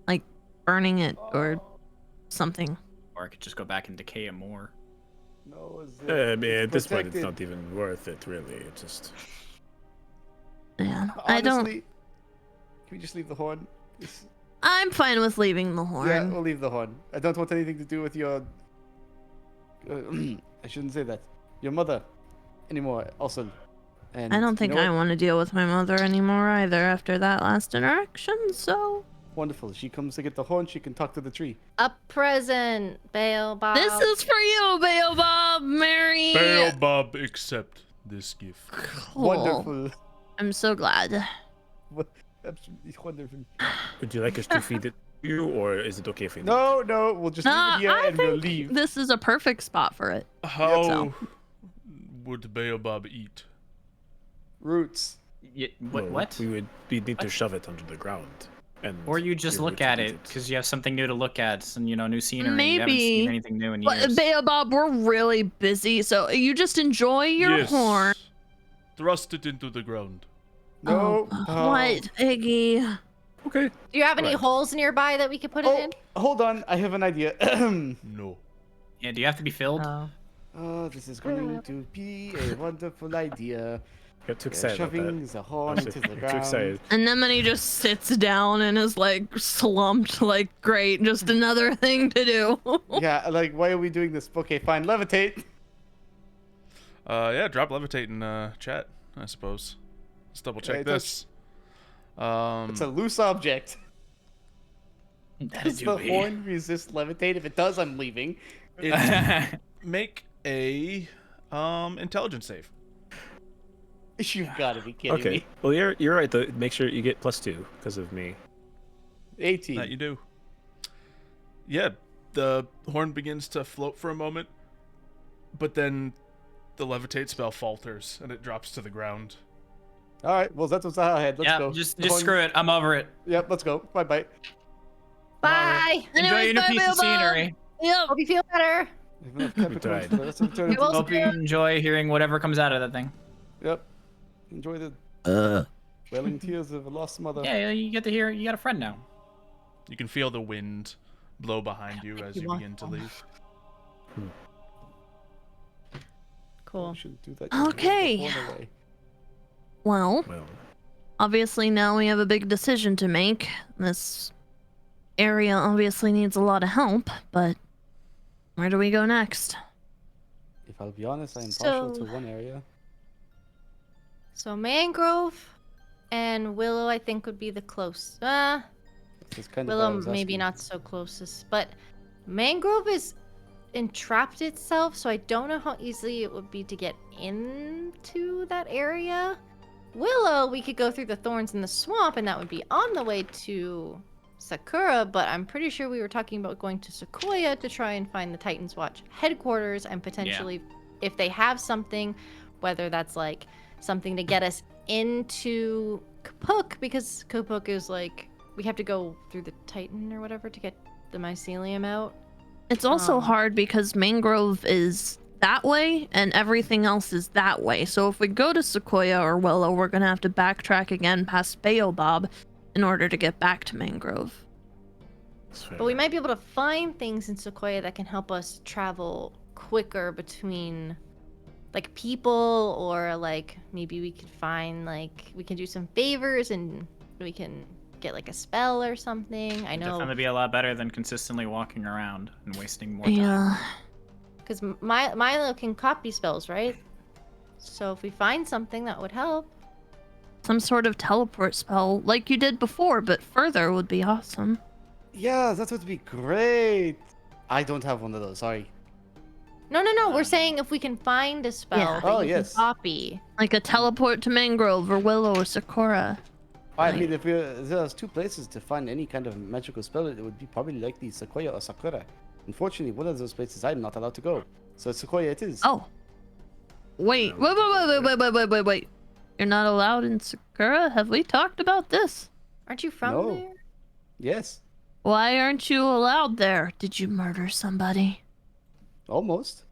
like burning it or something. Or I could just go back and decay it more. No, I mean, at this point, it's protected. not even worth it, really. It just. Yeah, Honestly, can we just leave the horn? I'm fine with leaving the horn. Yeah, we'll leave the horn. I don't want anything to do with your. I shouldn't say that. Your mother, anymore. Also, and I don't think you know I what? want to deal with my mother anymore either after that last interaction. So Wonderful. She comes to get the horn. She can talk to the tree. A present, Baobab. this is for you, Baobab, Mary. Baobab, accept this gift. Cool. Wonderful. I'm so glad. Absolutely wonderful. Would you like us to feed it to you, or is it okay if we? No, we'll just leave it here I and we'll think leave. this is a perfect spot for it. How so. would Baobab eat? Roots. What? We need to shove it under the ground. And Or you just your look roots at would eat it because you have something new to look at, and new scenery. You haven't Maybe. seen anything new in But years. Baobab, we're really busy, so you just enjoy your Yes. horn. Thrust it into the ground. No. Oh, what, Iggy? Okay. Do you have any Right. holes nearby that we could put it in? Hold on. I have an idea. No. Yeah, do you have to be filled? Oh, this is going to be a wonderful idea. Got too Yeah, excited about shoving that. the horn Honestly, into the too ground. excited. And then he just sits down and is like slumped, like, great, just another thing to do. Yeah, like, why are we doing this? Okay, fine. Levitate. Yeah, drop levitate in chat, I suppose. Let's double check Yeah, this. It's a loose object. Does the horn resist levitate? If it does, I'm leaving. Make a intelligence save. You've got to be kidding Okay. me. Well, you're right. Though. Make sure you get +2 because of me. 18. That you do. Yeah, the horn begins to float for a moment, but then the levitate spell falters and it drops to the ground. All right. Well, that's what's ahead. Let's Yeah, go. just The horn- screw it. I'm over it. Yep. Let's go. Bye bye. Bye. Enjoy your Anyways, new bye, piece of Baobab. scenery. Yep. Hope you feel better. tried. Let's return It to will the- Hope you enjoy hearing whatever comes out of that thing. Yep. Enjoy the wailing tears of a lost mother. Yeah, you get to hear. You got a friend now. You can feel the wind blow behind you as you begin to leave. Cool. We shouldn't do that. Okay. Give the horn away. Well, Well, obviously now we have a big decision to make. This area obviously needs a lot of help, but where do we go next? If I'll be honest, I am partial So- to one area. So mangrove and willow, I think, would be the close. This is kind of what I Willow was maybe asking. not so closest, but mangrove is entrapped itself, so I don't know how easily it would be to get into that area. Willow, we could go through the thorns in the swamp, and that would be on the way to Sakura, but I'm pretty sure we were talking about going to Sequoia to try and find the Titans Watch headquarters and potentially, if they have something, whether that's like something to get us into Kapuk, because Kapuk is like, we have to go through the Titan or whatever to get the mycelium out. It's also Um, hard because mangrove is that way and everything else is that way. So if we go to Sequoia or Willow, we're going to have to backtrack again past Baobab in order to get back to mangrove. But we might be able to find things in Sequoia that can help us travel quicker between like people, or like maybe we could find like we can do some favors and we can get like a spell or something. I know. Definitely be a lot better than consistently walking around and wasting more time. Yeah. Because Milo can copy spells, right? So if we find something that would help. Some sort of teleport spell, like you did before, but further would be awesome. Yeah, that would be great. I don't have one of those. Sorry. No. We're saying if we can find a spell Yeah. that Oh, you yes. can copy. Like a teleport to Mangrove or Willow or Sakura. I mean, if there's two places to find any kind of magical spell, it would be probably like the Sequoia or Sakura. Unfortunately, one of those places I'm not allowed to go. So Sequoia it is. Oh. Wait. Wait. You're not allowed in Sakura? Have we talked about this? Aren't you from No. there? Yes. Why aren't you allowed there? Did you murder somebody? Almost.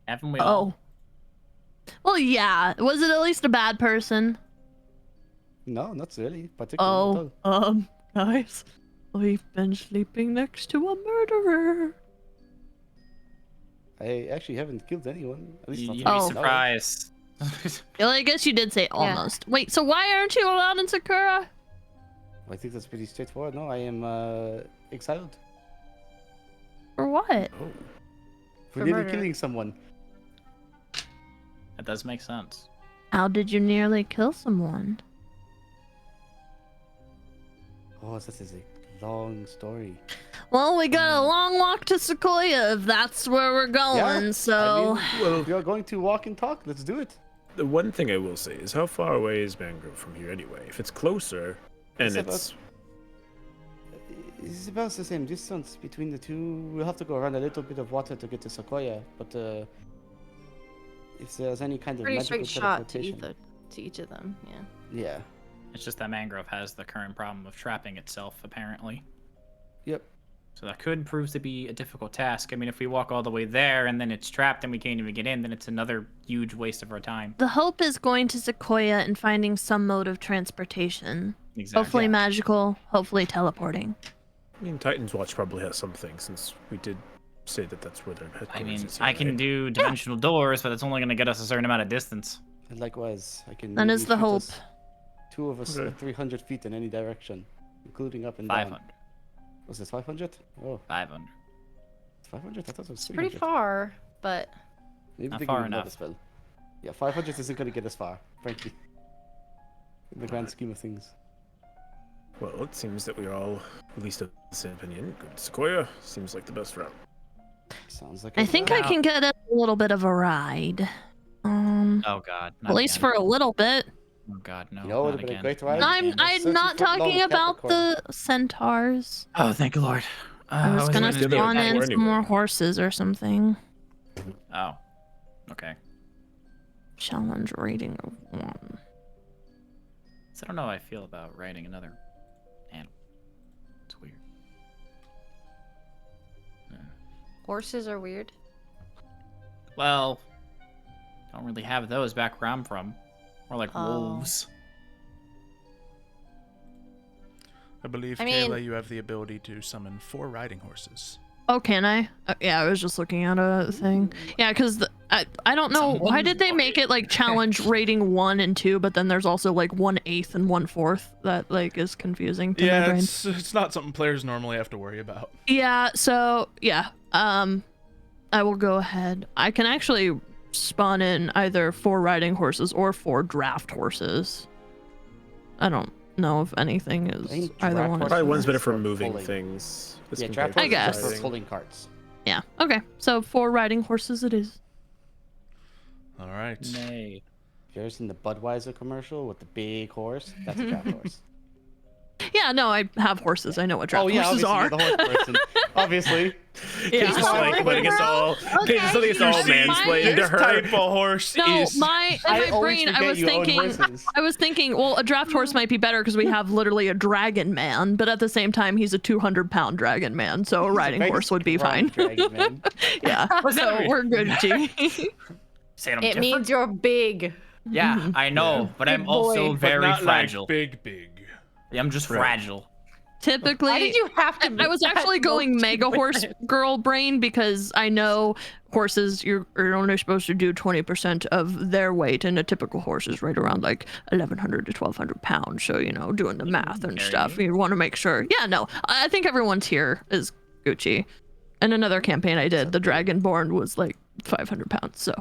Haven't we all? Oh. Well, yeah. Was it at least a bad person? No, not really. Particularly. at all. Guys. We've been sleeping next to a murderer. I actually haven't killed anyone. At least You'd not be that I know of. surprised. Well, I guess you did say almost. Wait, so why aren't you allowed in Sakura? I think that's pretty straightforward. No, I am exiled For what? for For nearly murder. killing someone. That does make sense. How did you nearly kill someone? Oh, this is a long story. Well, we got a long walk to Sequoia if that's where we're going, Yeah, so... I mean, if you're going to walk and talk, let's do it. The one thing I will say is how far away is Mangrove from here anyway? If it's closer, and It's It's about the same distance between the two. We'll have to go around a little bit of water to get to Sequoia, but if there's any kind of Pretty magical straight shot to teleportation, each of them. Yeah. yeah, It's just that Mangrove has the current problem of trapping itself, apparently. yep. So that could prove to be a difficult task. I mean, if we walk all the way there and then it's trapped and we can't even get in, then it's another huge waste of our time. The hope is going to Sequoia and finding some mode of transportation. Exactly. Hopefully magical, hopefully teleporting. I mean, Titan's Watch probably has something, since we did say that that's where their I headquarters mean, is. I can do dimensional doors, but it's only going to get us a certain amount of distance. And likewise, I can. That maybe is the shoot hope. us, two of us Okay. at 300 feet in any direction, including up and down. 500. Was this 500? Oh, 500. 500? I thought it was It's 300. pretty far, but Maybe Not they far give me another enough. spell. Yeah, 500 isn't going to get us far, frankly. In the grand scheme of things. Well, it seems that we are all, at least of the same opinion. Good Sequoia seems like the best route. Sounds like I a think plan. I can get a little bit of a ride. Oh, God. At least for a little bit. Oh, God, no. You know, it would not have been a again. great ride. I'm A not 30-foot long talking about Capricorn. the centaurs. Oh, thank you, Lord. I was gonna gonna do spawn that in before some more anyway. horses or something. Oh. Okay. Challenge rating of 1. So I don't know how I feel about writing another animal. It's weird. horses are weird. Well, don't really have those back where I'm from. More like Oh. wolves. I believe, I mean- Kayla, you have the ability to summon 4 riding horses. Oh, can I? Yeah, I was just looking at a thing. Yeah, because I don't know why Someone- did they make it like challenge rating 1 and 2, but then there's also like 1/8 and 1/4 that like is confusing to my Yeah, brain. it's not something players normally have to worry about. Yeah, so yeah, I will go ahead. I can actually spawn in either 4 riding horses or 4 draft horses. I don't know if anything is I think either draft one. horse- Probably one's better It's for for moving pulling. things. as Yeah, compared draft to I horses guess. are for riding. pulling carts. Yeah. Okay. So 4 riding horses it is. All right. Nay. If you've ever seen the Budweiser commercial with the big horse, that's a draft horse. Yeah. No, I have horses. I know what draft horses obviously are. you're the horse person. Obviously. Yeah. It's just like letting us all, Okay. just letting us all See, mansplain to This her. type of horse No, is... my in my always brain, I forget was you own thinking, horses. well, a draft horse might be better because we have literally a dragon man, but at the same time, he's a 200-pound dragon man, so a riding Very horse would be strong fine. dragon, man. Yeah, What's that so mean? we're good, G. Saying I'm It different? means you're big. Yeah, I know, but I'm Big also boy. but very not fragile. like big. I'm just Right. fragile. typically, Why did you have to? I was actually going mega horse girl brain because I know horses, you're only supposed to do 20% of their weight, and a typical horse is right around like 1,100 to 1,200 pounds. So, you know, doing the math and stuff, you want to make sure. Yeah, no, I think everyone's here is Gucci. And another campaign I did, the Dragonborn was like 500 pounds. So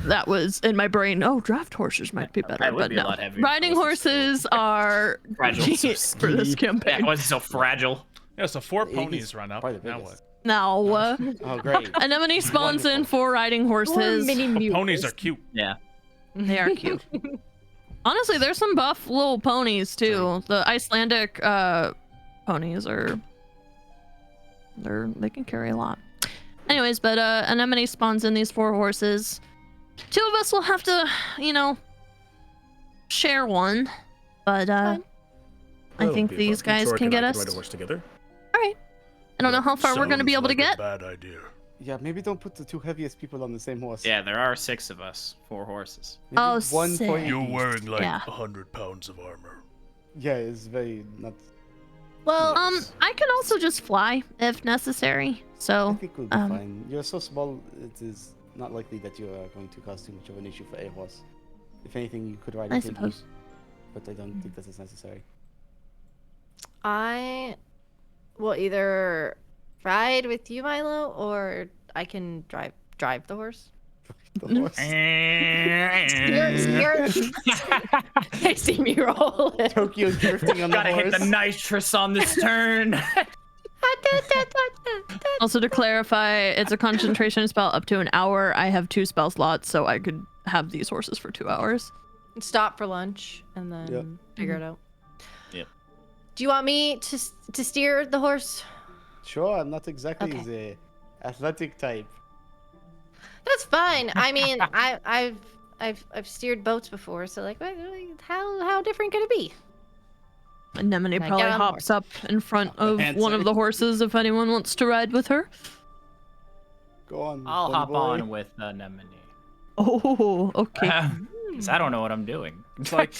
that was in my brain. Oh, draft horses might be better, but no. Riding horses are fragile for this campaign. Yeah, it wasn't so fragile. Yeah, so 4 ponies run up. Now what? Now, Oh, great. Anemone spawns in 4 riding horses. Ponies are cute. Yeah. They are cute. Honestly, there's some buff little ponies too. The Icelandic ponies are they can carry a lot. Anyways, but Anemone spawns in these 4 horses. 2 of us will have to, you know, share one. But I think these guys can get us. Ride a horse together. All right. I don't know how far we're gonna be able to get. Bad idea. Yeah, maybe don't put the 2 heaviest people on the same horse. Yeah, there are 6 of us, 4 horses. Maybe Oh, one sick. for each. You're wearing like Yeah. 100 pounds of armor. Yeah, it's very not. Well, I can also just fly if necessary. I So think we'll be fine. You're so small, it is not likely that you are going to cause too much of an issue for a horse. If anything, you could ride I a piggy, suppose. but I don't think that is necessary. I will either ride with you, Milo, or I can drive the horse. The horse. I see me roll. Tokyo drifting on the Gotta horse. hit the nitrous on this turn. Also to clarify, it's a concentration spell up to an hour. I have 2 spell slots, so I could have these horses for 2 hours. Stop for lunch and then Yep. figure it out. Yep. Do you want me to steer the horse? Sure, I'm not exactly Okay. the athletic type. That's fine. I mean, I've steered boats before, so like, how different could it be? Anemone Can I probably get on the hops up in front of Answer. one of the horses if anyone wants to ride with her. Go on. I'll bunny hop boy. on with Anemone. Oh, okay. Because I don't know what I'm doing. It's like,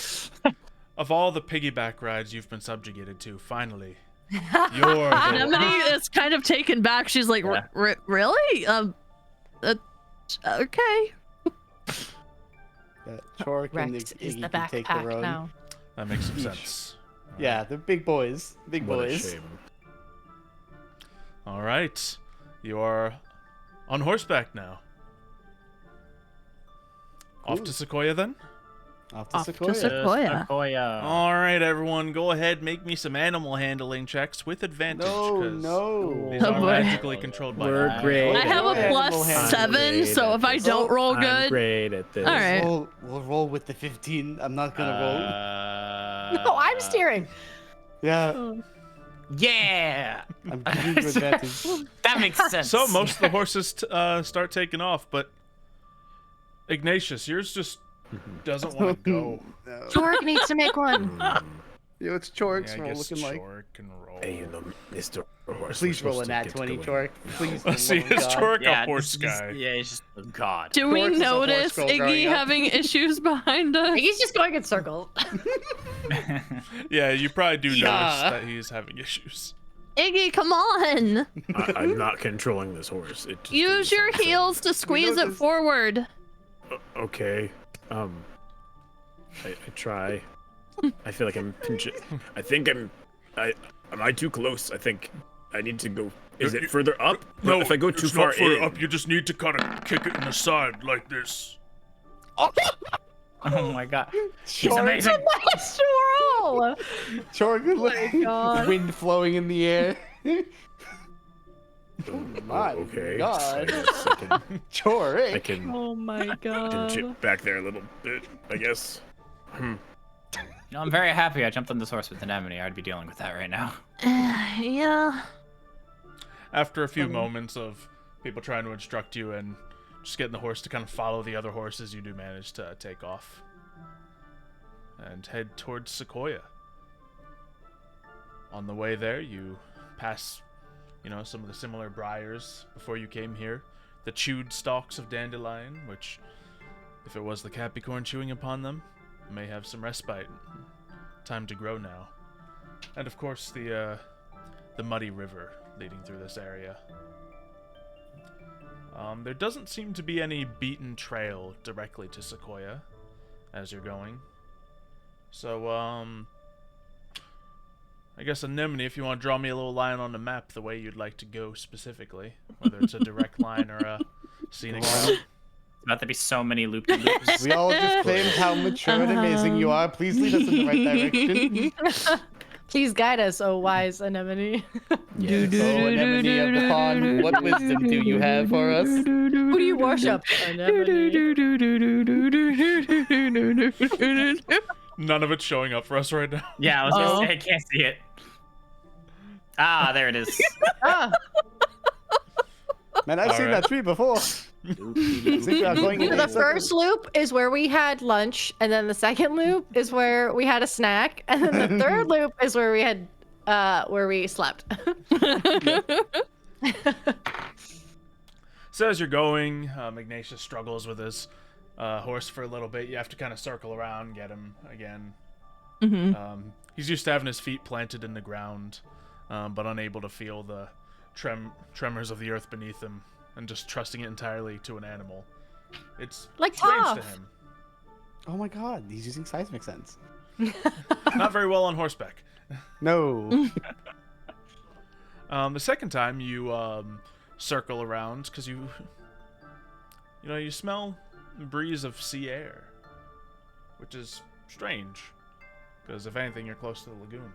of all the piggyback rides you've been subjugated to, finally, you're the Anemone is kind of taken back. She's like, Yeah. really? Okay. Yeah, Chork and Rex Iggy is the can take their backpack own. now. That makes some Yeesh. sense. Yeah, the big boys. Big What a boys. shame. All right, you are on horseback now. Off Cool. to Sequoia then. Off to Off to Sequoia. Sequoia. Sequoia. All right, everyone, go ahead, make me some animal handling checks with advantage. No, 'cause no. These Oh, are boy. magically controlled by We're me. great. I have a Okay. plus Animal handling. 7, so if I don't roll I'm good, great at this. all right. We'll roll with the 15. I'm not gonna No, I'm steering. roll. Yeah, Yeah. I'm giving you advantage. That makes sense. So most of the horses start taking off, but Ignatius, yours just doesn't want to go. No. Jorg needs to make one. Yo, it's Chork's Yeah, I roll guess looking like. Chork can roll. Hey, you know, Mr. Horse. Please we're roll a supposed to nat get 20, going. Chork. Please. Let's see, for the love is of God. Chork a yeah, horse this is- guy? yeah, he's just God. Do we Horse is a horse notice girl Iggy growing up. having issues behind us? He's just going in circles. Yeah, you probably do notice Yeah. that he's having issues. Iggy, come on! I'm not controlling this horse. It just Use is your something. heels to squeeze it noticed- forward. Okay. I try. I feel like I'm pinching. I think am I too close? I think I need to go. Is it further up? No, if I go too it's far not further in. up. You just need to kind of kick it in the side like this. Oh my God. He's Chork, amazing. Nice roll. Chork, look. God. Wind flowing in the air. My Okay. God. I guess I Chork. can Oh my I can chip back there a little bit. I guess. No, I'm very happy I jumped on this horse with Anemone. I'd be dealing with that right now. Yeah. After a few moments of people trying to instruct you and just getting the horse to kind of follow the other horses, you do manage to take off and head towards Sequoia. On the way there, you pass, some of the similar briars before you came here. The chewed stalks of dandelion, which, if it was the Capricorn chewing upon them, may have some respite. Time to grow now. And of course the muddy river leading through this area. There doesn't seem to be any beaten trail directly to Sequoia as you're going. So, I guess Anemone, if you want to draw me a little line on the map the way you'd like to go specifically, whether it's a direct line or a scenic route. There's about to be so many loop-de-loops. We all just claimed how mature and amazing you are. Please lead us in the right direction. Please guide us, oh wise Anemone. Yes. Oh, Anemone of the pond, what wisdom do you have for us? Who do you worship? Anemone. None of it's showing up for us right now. Yeah, I was gonna say, I can't see it. Ah, there it is. Ah, Man, I've seen that tree before. I think we are going in the a first circle. loop is where we had lunch, and then the second loop is where we had a snack, and then the third loop is where we had where we slept. So as you're going, Ignatius struggles with his horse for a little bit. You have to kind of circle around, get him again. He's used to having his feet planted in the ground, but unable to feel the tremors of the earth beneath him, and just trusting it entirely to an animal. It's Like strange Toph. to him. Oh my god, he's using seismic sense. Not very well on horseback. No. The second time you circle around, because you smell the breeze of sea air, which is strange, because if anything, you're close to the lagoon.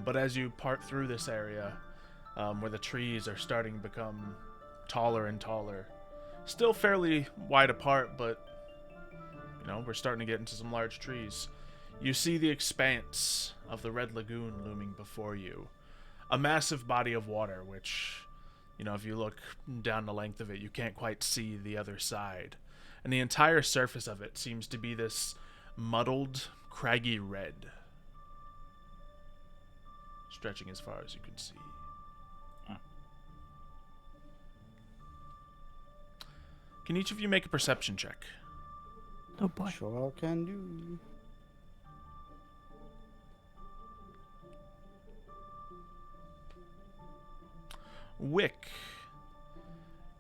But as you part through this area, where the trees are starting to become taller and taller, still fairly wide apart, but we're starting to get into some large trees. You see the expanse of the Red Lagoon looming before you. A massive body of water, which, if you look down the length of it, you can't quite see the other side. And the entire surface of it seems to be this muddled, craggy red, stretching as far as you can see. Can each of you make a perception check? Oh boy. Sure can do. Wick,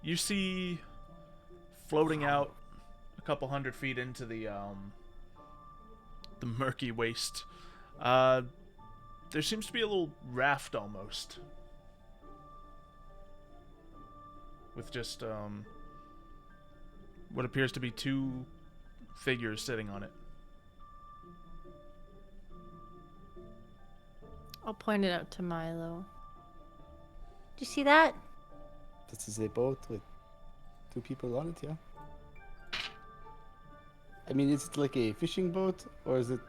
you see floating out a couple 100 feet into the murky waste. There seems to be a little raft almost, with just what appears to be two figures sitting on it. I'll point it out to Milo. Do you see that? This is a boat with two people on it, yeah? I mean, is it like a fishing boat, or is it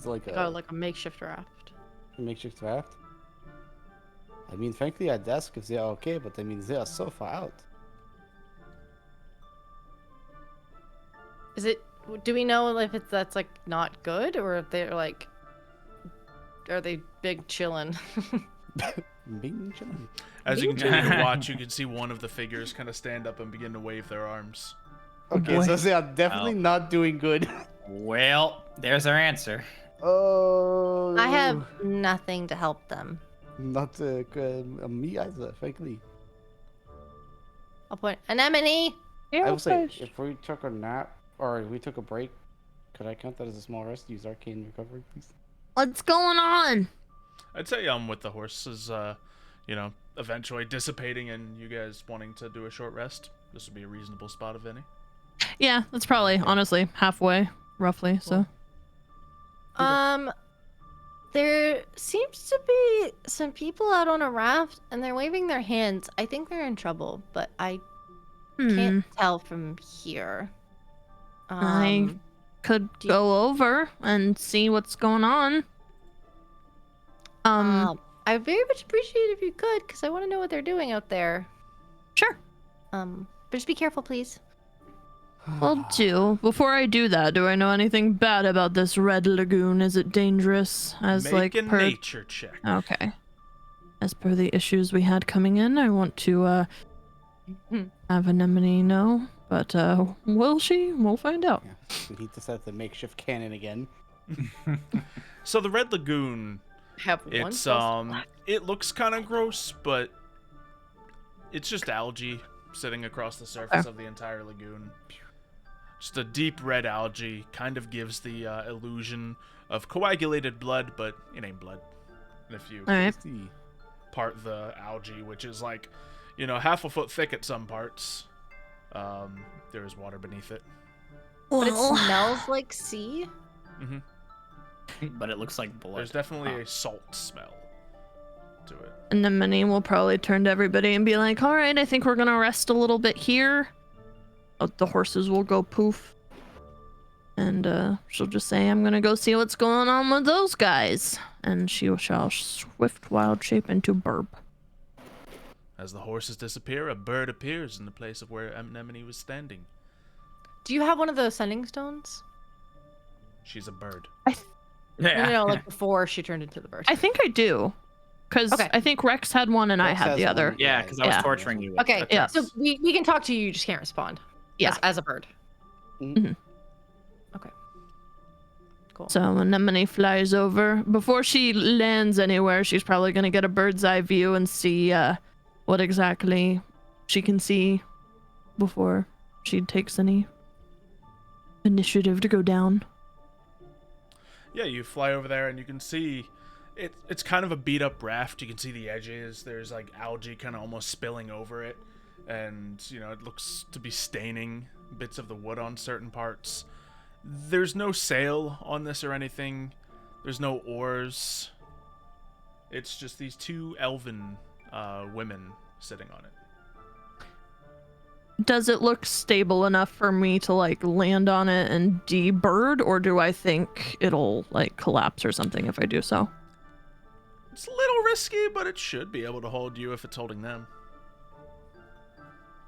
like Like a makeshift raft. a makeshift raft? I mean, frankly, I'd ask if they are okay, but I mean, they are so far out. Is it? Do we know if that's like not good, or if they're like, are they big chillin'? Bing chillin'. As you continue to watch, you can see one of the figures kind of stand up and begin to wave their arms. Okay, boy. so they are definitely not doing good. Well, there's our answer. Oh. I have nothing to help them. Not me either, frankly. I'll point Anemone. I will say, if we took a nap or we took a break, could I count that as a small rest? Use arcane recovery, please. What's going on? I'd say with the horses, eventually dissipating and you guys wanting to do a short rest, this would be a reasonable spot of any. Yeah, that's probably honestly halfway, roughly. So. There seems to be some people out on a raft and they're waving their hands. I think they're in trouble, but I can't tell from here. I could go over and see what's going on. I very much appreciate it if you could, because I want to know what they're doing out there. Sure. But just be careful, please. Will do. Before I do that, do I know anything bad about this Red Lagoon? Is it dangerous? Make a nature check. Okay. As per the issues we had coming in, I want to have Anemone know, but will she? We'll find out. Yeah. We need to set the makeshift cannon again. So the Red Lagoon, Have one it's spell it looks kind of gross, but it's just algae sitting across the surface of the entire lagoon. Just a deep red algae, kind of gives the illusion of coagulated blood, but it ain't blood. And if you part the algae, which is like, half a foot thick at some parts, there is water beneath it. But it smells like sea. Mm-hmm. But it looks like blood. There's definitely a salt smell to it. And then Minnie will probably turn to everybody and be like, all right, I think we're going to rest a little bit here. The horses will go poof. And she'll just say, I'm going to go see what's going on with those guys. And she shall swift wild shape into Burb. As the horses disappear, a bird appears in the place of where Anemone was standing. Do you have one of the sending stones? She's a bird. No, like before she turned into the bird. I think I do. Because I think Rex had one and I had the other. Yeah, because I was torturing you. With Okay, yeah. So we can talk to you, you just can't respond. Yeah. As a bird. Mm-hmm. Okay. Cool. So Anemone flies over. Before she lands anywhere, she's probably going to get a bird's eye view and see what exactly she can see before she takes any initiative to go down. Yeah, you fly over there and you can see it's kind of a beat up raft. You can see the edges. There's like algae kind of almost spilling over it, and it looks to be staining bits of the wood on certain parts. There's no sail on this or anything. There's no oars. It's just these two elven women sitting on it. Does it look stable enough for me to like land on it and de-bird, or do I think it'll like collapse or something if I do so? It's a little risky, but it should be able to hold you if it's holding them.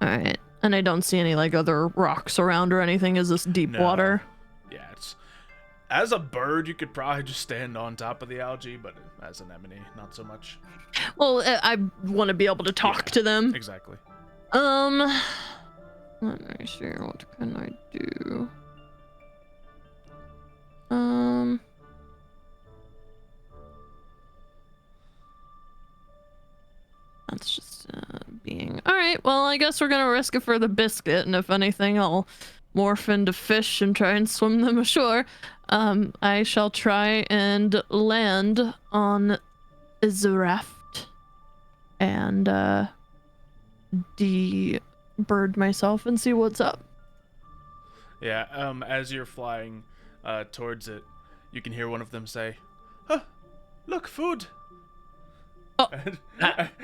All right. And I don't see any like other rocks around or anything. Is this deep water? Yeah, it's as a bird you could probably just stand on top of the algae, but as an Anemone, not so much. Well, I want to be able to talk to them. Exactly. Let me see, what can I do? That's just being... Alright, well, I guess we're gonna risk it for the biscuit, and if anything, I'll morph into fish and try and swim them ashore. I shall try and land on the raft and de-bird myself and see what's up. Yeah, as you're flying towards it, you can hear one of them say, "Huh, look, food!" Oh.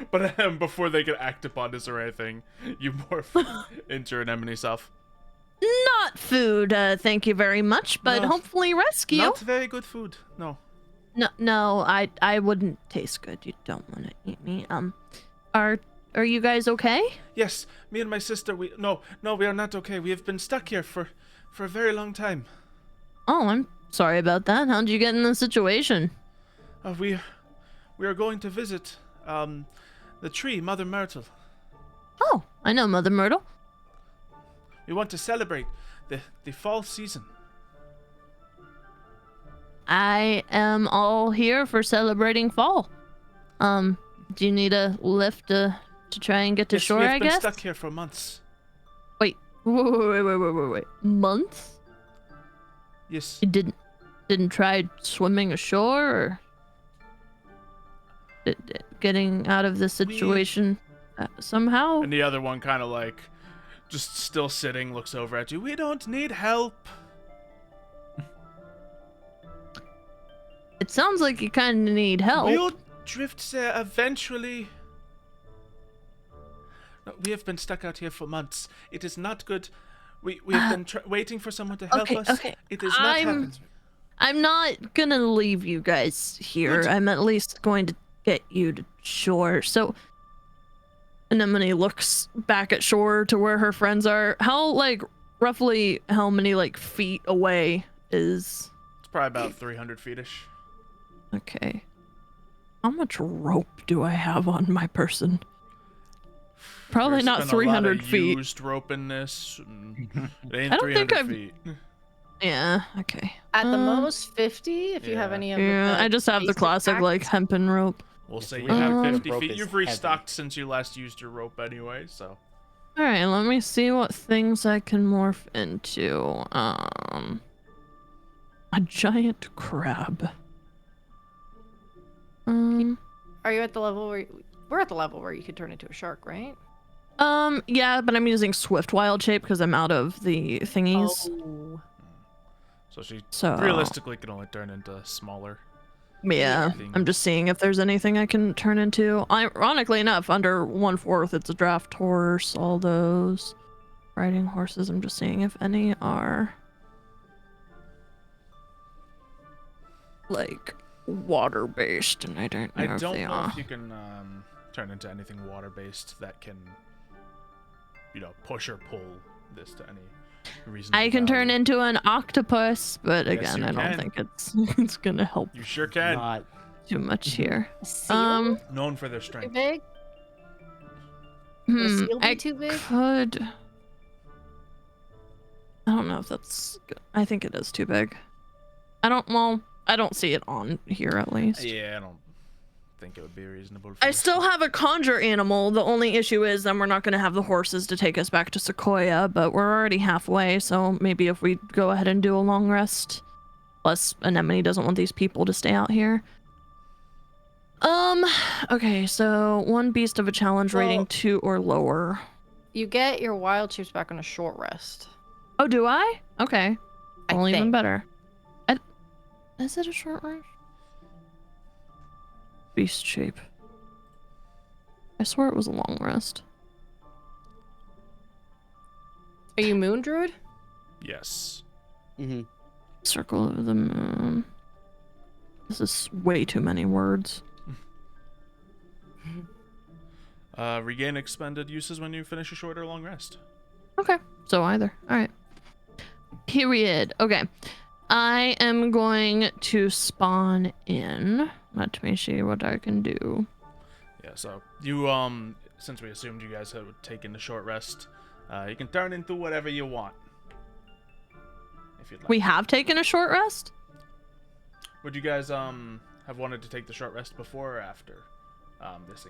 But before they can act upon this or anything, you morph into your Anemone self. Not food, thank you very much, but hopefully rescue. Not very good food, no. No, I wouldn't taste good. You don't want to eat me. Are you guys okay? Yes, me and my sister, we are not okay. We have been stuck here for a very long time. Oh, I'm sorry about that. How'd you get in this situation? We are going to visit the tree, Mother Myrtle. Oh, I know Mother Myrtle. We want to celebrate the fall season. I am all here for celebrating fall. Do you need a lift to try and get to shore, I guess? We have been stuck here for months. Wait. Months? Yes. You didn't try swimming ashore, or getting out of this situation somehow? And the other one kind of like, just still sitting, looks over at you. We don't need help. It sounds like you kind of need help. We'll drift there eventually. No, we have been stuck out here for months. It is not good. We have been waiting for someone to help us. Okay. It is not happening. I'm not gonna leave you guys here. Good. I'm at least going to get you to shore. So Anemone looks back at shore to where her friends are. Roughly how many feet away is... It's probably about 300 feet-ish. Okay. How much rope do I have on my person? Probably There's not been 300 a lot of feet. Used rope in this. It ain't I don't think 300 I've... feet. Yeah, okay. At the most 50, if you have Yeah. any of Yeah, the I just have the basic classic like packs. hempen rope. We'll say you really have good. 50 Rope feet. is You've heavy. restocked since you last used your rope anyway, so. All right, let me see what things I can morph into. A giant crab. Are you at the level where we're at the level where you could turn into a shark, right? Yeah, but I'm using Swift Wild Shape because I'm out of the thingies. Oh. So she So realistically can only turn into smaller. yeah, I'm just seeing if there's anything I can turn into. Ironically enough, under 1/4, it's a draft horse. All those riding horses. I'm just seeing if any are like water based, and I don't know if they know are. if you can turn into anything water based that can, you know, push or pull this to any reason. I can turn into an octopus, but Yes, again, you I don't can. think it's gonna help You sure can. Not too much here. A seal? Known for their Too strength. big? Would a seal be I too big? could. I don't know if that's good. I think it is too big. I don't see it on here at least. Yeah, I don't think it would be reasonable. I still have a conjure animal. The only issue is then we're not going to have the horses to take us back to Sequoia, but we're already halfway, so maybe if we go ahead and do a long rest. Plus, Anemone doesn't want these people to stay out here. Okay, so one beast of a challenge rating 2 or lower. You get your wild shapes back on a short rest. Oh, do I? Okay. I Well, even think. better. Is it a short rest? Beast shape. I swear it was a long rest. Are you moon druid? Yes. Mm-hmm. Circle of the moon. This is way too many words. Regain expended uses when you finish a short or long rest. Okay, so either. All right. Period. Okay. I am going to spawn in. Let me see what I can do. Yeah, so you since we assumed you guys had taken a short rest, you can turn into whatever you want. If you'd like. We have taken a short rest? Would you guys have wanted to take the short rest before or after this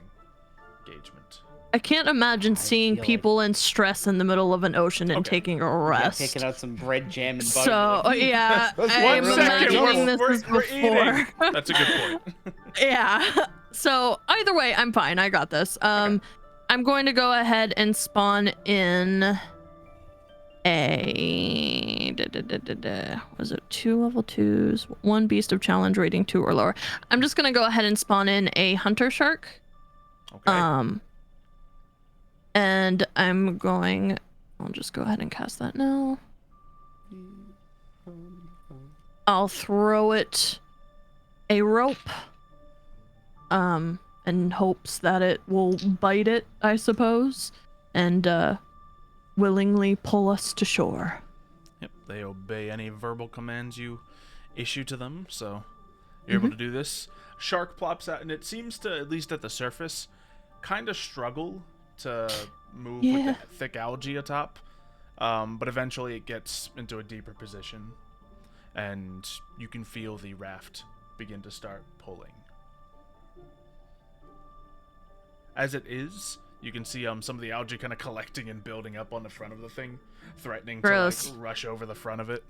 engagement? I can't imagine seeing feel people in stress in the middle of an ocean and Okay. taking a rest. Taking out some bread, jam, and butter. So like, yeah, One I'm second, imagining this we're is before. eating. That's a good point. Yeah. So either way, I'm fine. I got this. I'm going to go ahead and spawn in a was it 2 level 2s, 1 beast of challenge rating 2 or lower. I'm just gonna go ahead and spawn in a hunter shark. Okay. And I'll just go ahead and cast that now. I'll throw it a rope in hopes that it will bite it, I suppose, and willingly pull us to shore. Yep, they obey any verbal commands you issue to them, so you're able to do this. Shark plops out, and it seems to, at least at the surface, kind of struggle to move with the thick algae atop, but eventually it gets into a deeper position, and you can feel the raft begin to start pulling. As it is, you can see some of the algae kind of collecting and building up on the front of the thing, threatening to like, rush over the front of it.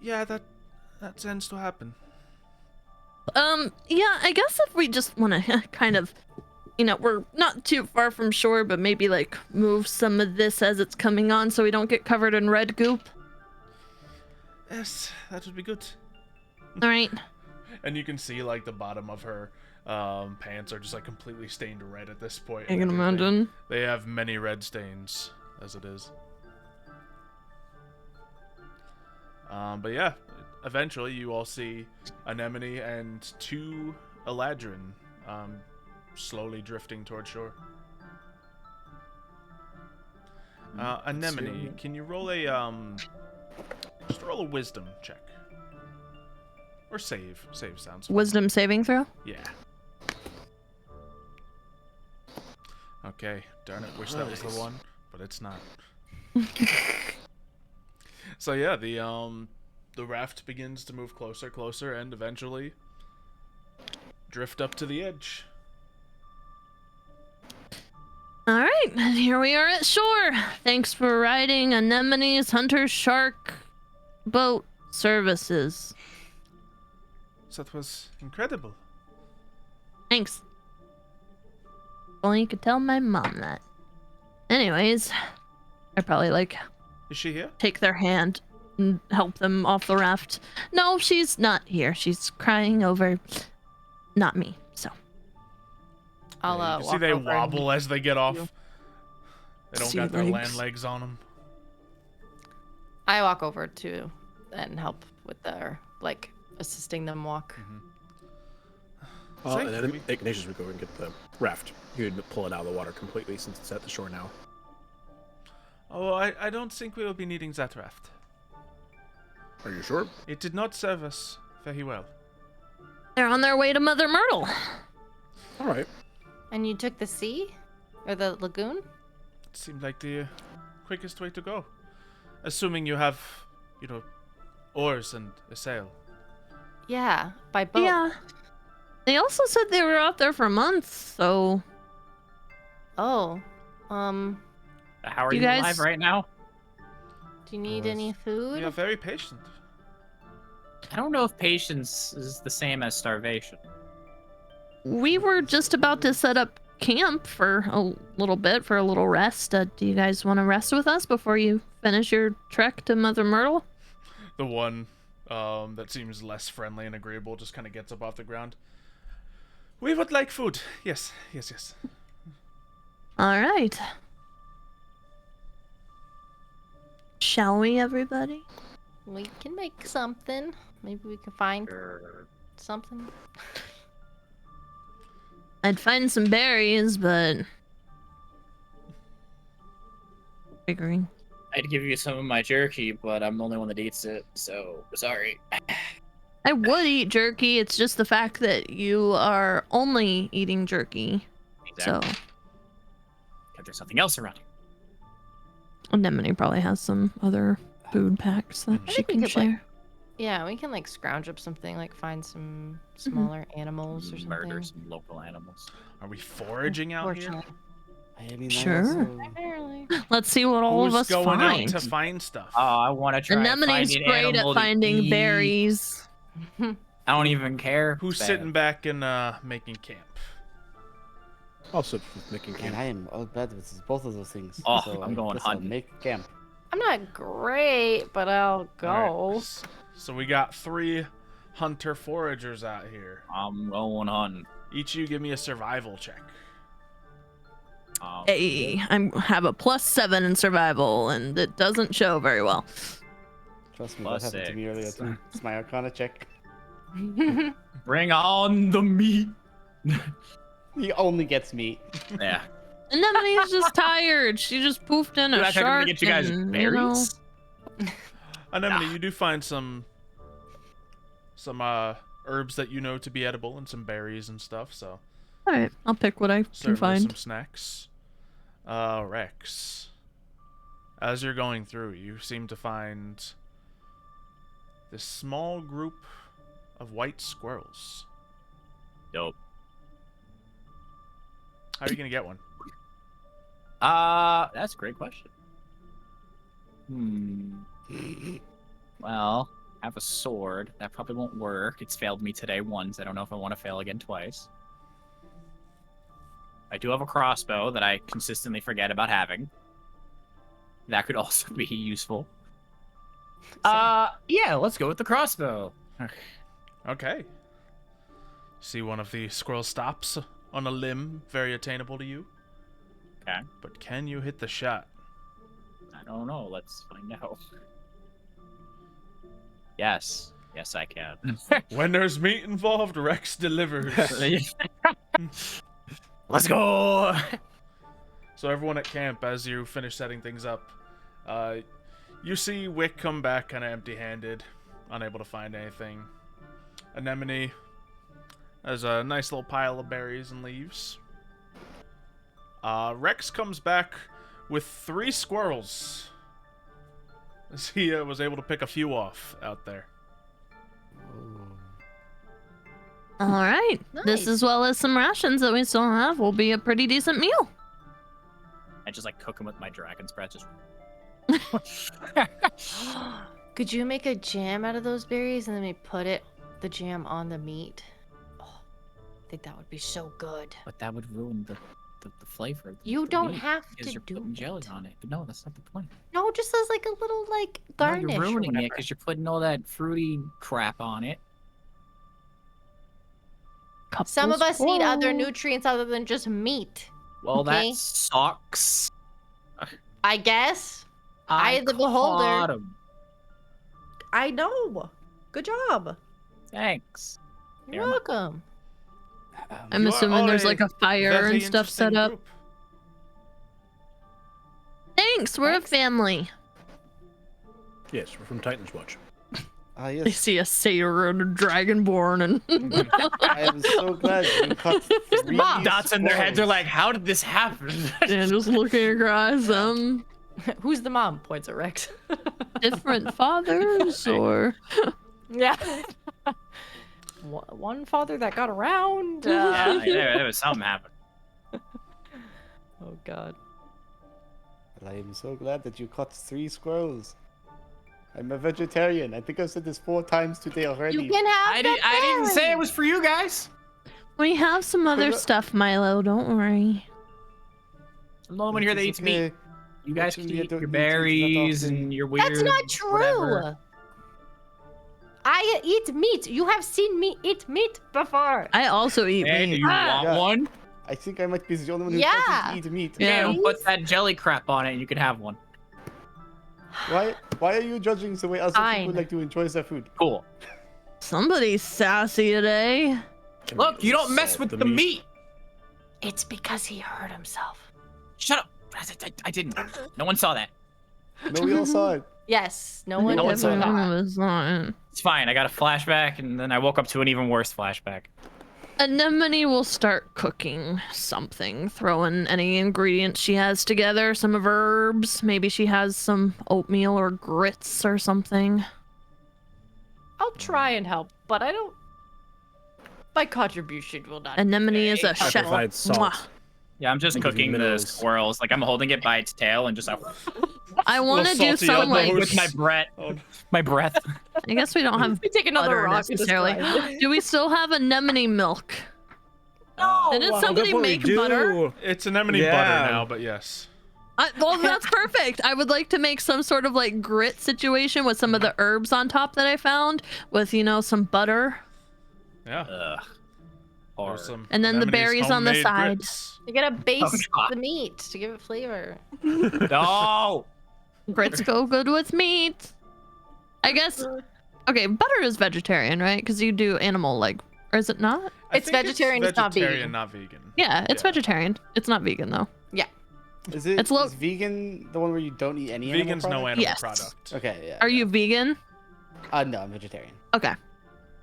Yeah, that tends to happen. Yeah, I guess if we just want to kind of, we're not too far from shore, but maybe like move some of this as it's coming on so we don't get covered in red goop. Yes, that would be good. All right. And you can see like the bottom of her pants are just like completely stained red at this point. I and can everything. imagine. They have many red stains as it is. But yeah, eventually you all see Anemone and 2 Eladrin slowly drifting toward shore. Anemone, can you roll a just roll a wisdom check? Or save. Save sounds fun. Wisdom saving throw? Yeah. Okay, darn it, wish that was the one, but it's not. So yeah, the raft begins to move closer, and eventually drift up to the edge. All right, and here we are at shore. Thanks for riding Anemone's Hunter Shark boat services. That was incredible. Thanks. Only you could tell my mom that. Anyways, I probably like Is she here? take their hand and help them off the raft. No, she's not here. She's crying over not me. So I'll Yeah, you can see walk they over wobble and as they get off. They don't Sea got their legs. land legs on them. I walk over to and help with their assisting them walk. Say, And then Ignatius would go and get the raft. He would pull it out of the water completely since it's at the shore now. Oh, I don't think we will be needing that raft. Are you sure? It did not serve us very well. they're on their way to Mother Myrtle. All right. And you took the sea? Or the lagoon? It seemed like the quickest way to go. Assuming you have, oars and a sail. Yeah, by boat. Yeah. They also said they were out there for months, so Oh. How are You you guys- alive right now? Do you need any food? We are very patient. I don't know if patience is the same as starvation. we were just about to set up camp for a little bit for a little rest. Do you guys want to rest with us before you finish your trek to Mother Myrtle? The one that seems less friendly and agreeable just kind of gets up off the ground. We would like food. Yes. All right. Shall we, everybody? We can make something. Maybe we can find Sure. something. I'd find some berries, but figuring. I'd give you some of my jerky, but I'm the only one that eats it, so sorry. I would eat jerky. It's just the fact that you are only eating jerky. Exactly. So If there's something else around here. Anemone probably has some other food packs that she think we can could, share. Yeah, we can scrounge up something, find some smaller animals or something. Murder some local animals. Are we foraging out here? Fortunately. I mean, Sure. Apparently. Let's see what all Who's of us going find. out to find stuff? Oh, I want to try. Anemone's find an great at animal to finding eat. berries. I don't even care. Who's Bad. sitting back and making camp? Also making And camp. I am all bad with both of those things. Oh, so I'm I going guess I'll hunting. Make camp. I'm not great, but I'll go. All right, So we got 3 hunter foragers out here. I'm going hunting. Each of you give me a survival check. Hey, I have a +7 in survival, and it doesn't show very well. Trust me, Plus that happened to me earlier too. It's my Arcana check. Bring on the meat. He only gets meat. Yeah. Anemone's just tired. She just poofed in Dude, a I think I'm gonna shark. get you guys and, berries. Anemone, you do find some herbs that you know to be edible and some berries and stuff. So All right, I'll pick what I can certainly find. some snacks. Rex, as you're going through, you seem to find this small group of white squirrels. Dope. How are you gonna get one? That's a great question. Well, I have a sword. That probably won't work. It's failed me today once. I don't know if I want to fail again twice. I do have a crossbow that I consistently forget about having. That could also be useful. Yeah, let's go with the crossbow. Okay. See, one of the squirrels stops on a limb, very attainable to you. Okay. But can you hit the shot? I don't know. Let's find out. Yes. Yes, I can. When there's meat involved, Rex delivers. Let's go. So everyone at camp, as you finish setting things up, you see Wick come back kind of empty-handed, unable to find anything. Anemone has a nice little pile of berries and leaves. Rex comes back with 3 squirrels. he was able to pick a few off out there. All right. This, Nice. as well as some rations that we still have, will be a pretty decent meal. I just like cook them with my dragon's breath. Just Could you make a jam out of those berries and then we put the jam on the meat? Oh, I think that would be so good. but that would ruin the flavor. of You the don't meat, have because to you're do putting jelly it. on it. But no, that's not the point. No, just as like a little like garnish. No, you're or ruining it whatever. because you're putting all that fruity crap on it. Some of us need other Couples. nutrients other than just meat. Well, Okay. that sucks. I guess. Eye of the beholder. caught 'em. I know. Good job. Thanks. You're Never mind. welcome. I'm You are assuming all there's a like a fire very and stuff set interesting up. group. Thanks, we're Thanks. a family. Yes, we're from Titan's Watch. Ah, They yes. see a satyr and a dragonborn and I am so glad you caught 3 Dots in their heads are squirrels. like, how did this happen? and just looking across them. Who's the mom? Points at Rex. Different fathers or Yeah. One father that got around. Yeah, there was something happened. Oh God. Well, I am so glad that you caught 3 squirrels. I'm a vegetarian. I think I've said this 4 times today already. You can have I that didn't say berry. it was for you guys. we have some other stuff, Milo, don't worry. I'm the only one here that eats meat. You guys can Actually, I eat don't your eat meat that berries often. and your weird. That's not true. whatever. I eat meat. You have seen me eat meat before. I also eat Hey, do meat. you want Yeah. one? I think I might be the only one who Yeah. doesn't eat meat. Yeah. Yeah, put that jelly crap on it and you can have one. Why are you judging the way other Fine. people like to enjoy their food? Cool. Somebody's sassy today. Can we Look, you don't mess salt with the meat. It's because he hurt himself. Shut up. I didn't. No one saw that. No, we all saw it. Yes. No one. No one saw that. Everyone was on. It's fine. I got a flashback and then I woke up to an even worse flashback. Anemone will start cooking something, throwing any ingredients she has together, some of her herbs. Maybe she has some oatmeal or grits or something. I'll try and help, but I don't. My contribution will not. Anemone is a I chef. provide salt. Mwah. Yeah, I'm just I'll give you cooking the minerals. squirrels. Like I'm holding it by its tail and just like I want to do salty some elbows. like. with my breath. My breath. I guess we don't have We take another butter rock necessarily. necessarily. Do we still have anemone milk? Didn't somebody make butter? It's anemone Yeah. butter now, but yes. Well, that's perfect. I would like to make some sort of like grit situation with some of the herbs on top that I found, with some butter, Yeah. Ugh. There's Hard. some and then the Anemone's berries on the homemade side. grits. You gotta baste God. the meat to give it flavor. No. Grits go good with meat. I guess. Okay, butter is vegetarian, right? Because you do animal leg, or is it not? I It's think vegetarian, it's not vegetarian, vegan. not vegan. Yeah, it's Yeah. vegetarian. It's not vegan though. Is it It's low- is vegan the one where you don't eat any Vegan's no animal animal Yes. product. Okay, yeah. Are you vegan? No, I'm vegetarian. Okay.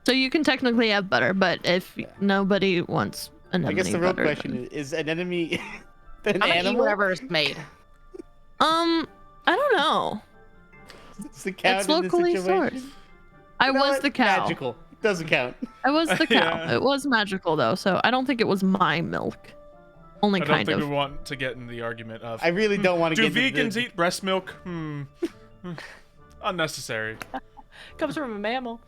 So you can technically have butter, but if Yeah. nobody wants anemone I guess the real butter, question then- is an enemy an I'm gonna eat animal? whatever is made. I don't know. Does it count It's in locally this sourced. situation? I You know was what? the cow. Magical. Doesn't count. I was the cow. Yeah. It was magical though, so I don't think it was my milk. Only I don't kind think of. we want to get in the argument of I really don't want to do get into vegans the... eat breast milk? Unnecessary. Comes from a mammal.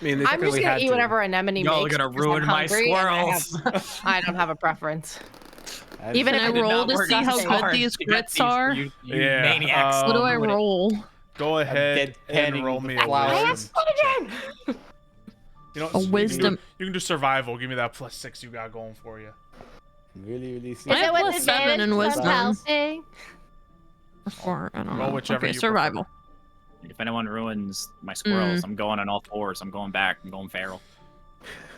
I mean, they I'm just technically gonna had eat to. whatever anemone Y'all are makes. gonna because I'm ruin my hungry and squirrels. I don't have a preference. I'm Even sorry. if Can I I roll did to not see work how this good hard these to get grits these, are? You Yeah, maniacs. What do I ruin it. roll? Go ahead and deadpanning roll the me a flowers. I wisdom. have again. You know, A you can do- wisdom. You can do survival. Give me that +6 you got going for you. Really I have Is it with plus 7 in advantage wisdom. from helping? Or I don't Roll know. whichever Okay, you survival. If anyone ruins my squirrels, I'm going on all fours. I'm going back. I'm going feral.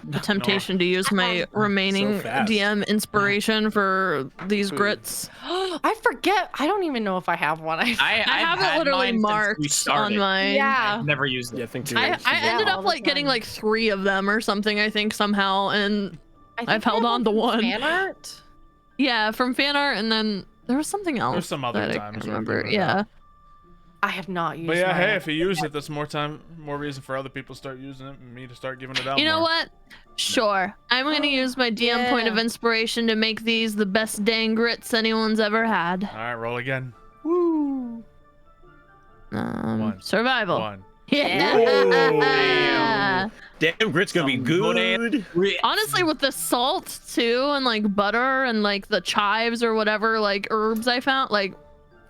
The temptation to use my remaining fast. DM inspiration for these Food. grits. I forget. I don't even know if I have one. I I have had it literally mine since we marked on started. my. Yeah. I've never used Yeah, I it. think I ended all up the like getting time. like 3 of them or something. I think somehow, and I think I've I held have on to from one. Fan art. yeah, from fan art, and then there was something else. There's some other that I times can't where I've remember. given it Yeah. out. I have not used. But yeah, mine. hey, if you use it, that's more reason for other people to start using it, and me to start giving it out. You know more. what? Sure. I'm gonna use my DM point of Yeah. inspiration to make these the best dang grits anyone's ever had. All right, roll again. Woo. One. Survival. One. Yeah. Damn, grit's gonna be good. Honestly, with the salt too, and like butter and like the chives or whatever like herbs I found, like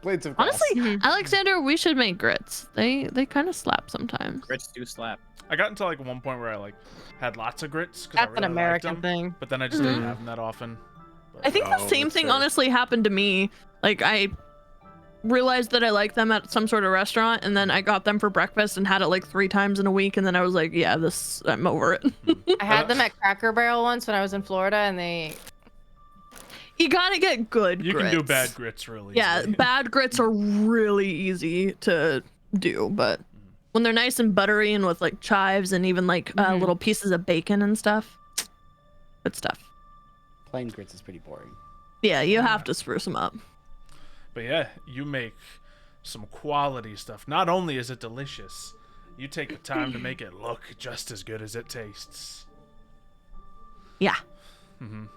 Blades of grass. honestly, Alexander, we should make grits. They kind of slap sometimes. Grits do slap. I got into like one point where I like had lots of grits because I That's really an American liked them, thing. but then I just didn't have them that often. But, I think the same that's thing fair. honestly happened to me. Like I realized that I liked them at some sort of restaurant, and then I got them for breakfast and had it like 3 times in a week, and then I was like, yeah, I'm over it. I had them at Cracker Barrel once when I was in Florida, and they. You gotta get good you grits. can do bad grits really. Yeah, easily. bad grits are really easy to do, but when they're nice and buttery and with like chives and even like little pieces of bacon and stuff, good stuff. Plain grits is pretty boring. Yeah, you have to spruce them up. But yeah, you make some quality stuff. Not only is it delicious, you take the time to make it look just as good as it tastes. Yeah. And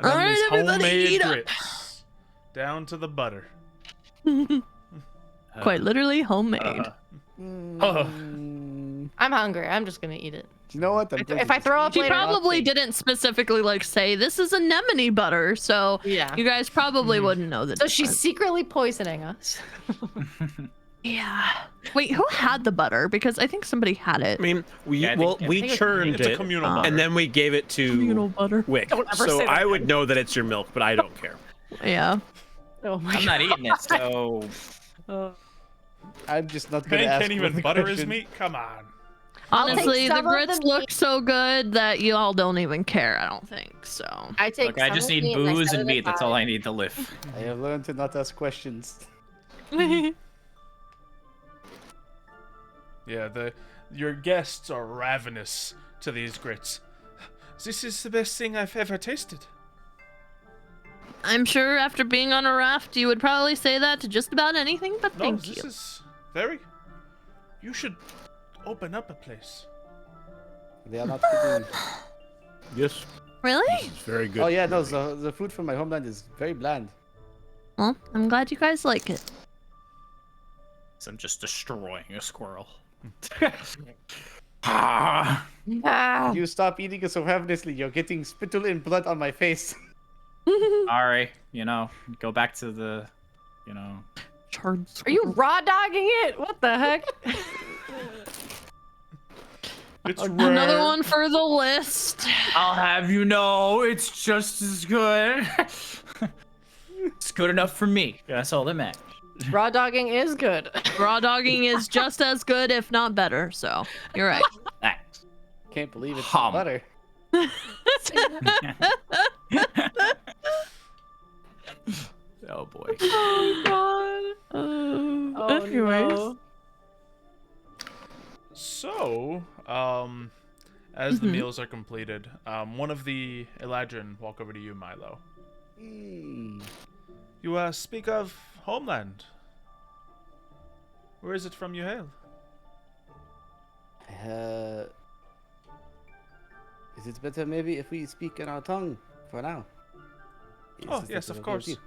All then right, these everybody, eat homemade up. grits, down to the butter. Quite literally homemade. I'm hungry. I'm just gonna eat it. You know what? If I throw up She later, probably didn't specifically like say this is anemone butter, so Yeah. you guys probably wouldn't know that. So she's secretly poisoning us. Yeah. Wait, who had the butter? Because I think somebody had it. I mean, we Yeah, I think- we think churned It's a it, communal butter. and then we gave it to Communal butter. Wick. Don't ever So say that I would know that it's your milk, but I don't care. Yeah. Oh my I'm not eating it, so I'm just not gonna Man ask can't even the butter his question. meat? Come on. Honestly, the some of grits the look meat. so good that you all don't even care, I don't think. So I take. look, I some just of need meat and I booze set and it meat. That's all aside. I need to live. I have learned to not ask questions. Yeah, your guests are ravenous to these grits. This is the best thing I've ever tasted. I'm sure after being on a raft, you would probably say that to just about anything, but No, thank this you. is very. You should open up a place. They are not kidding. Yes, Really? it's very good. Oh yeah, no, the food from my homeland is very bland. Well, I'm glad you guys like it. So I'm just destroying a squirrel. Ah. Ah. You stop eating it so ravenously, you're getting spittle and blood on my face. Sorry, go back to the, Charred Are you raw dogging it? What the heck? It's Another rare. one for the list. I'll have you know, it's just as good. It's good enough for me. That's all that matters. Raw dogging is good. Raw dogging is just as good, if not better. So you're right. Thanks. Can't believe it's Hum. butter. Oh boy. Oh god. Anyways. no. So, as the meals are completed, one of the Eladrin walk over to you, Milo. Mm. You speak of homeland. Where is it from you hail? Is it better maybe if we speak in our tongue for now? Oh, Is yes, that of okay with course. you?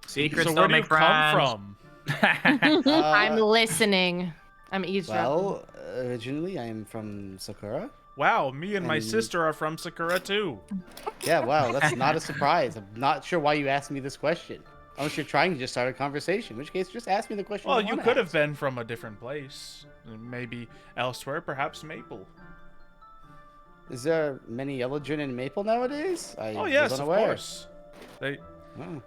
Secrets So where don't do you make come friends. from? I'm listening. I'm eavesdropping. Well, originally I'm from Sakura. Wow, me and my And- sister are from Sakura too. Yeah, wow, that's not a surprise. I'm not sure why you asked me this question. Unless you're trying to just start a conversation, in which case just ask me the question. Well, you you wanna could have ask. been from a different place. Maybe elsewhere, perhaps Maple. Is there many Eladrin and Maple nowadays? I Oh was yes, of unaware. course. A Oh.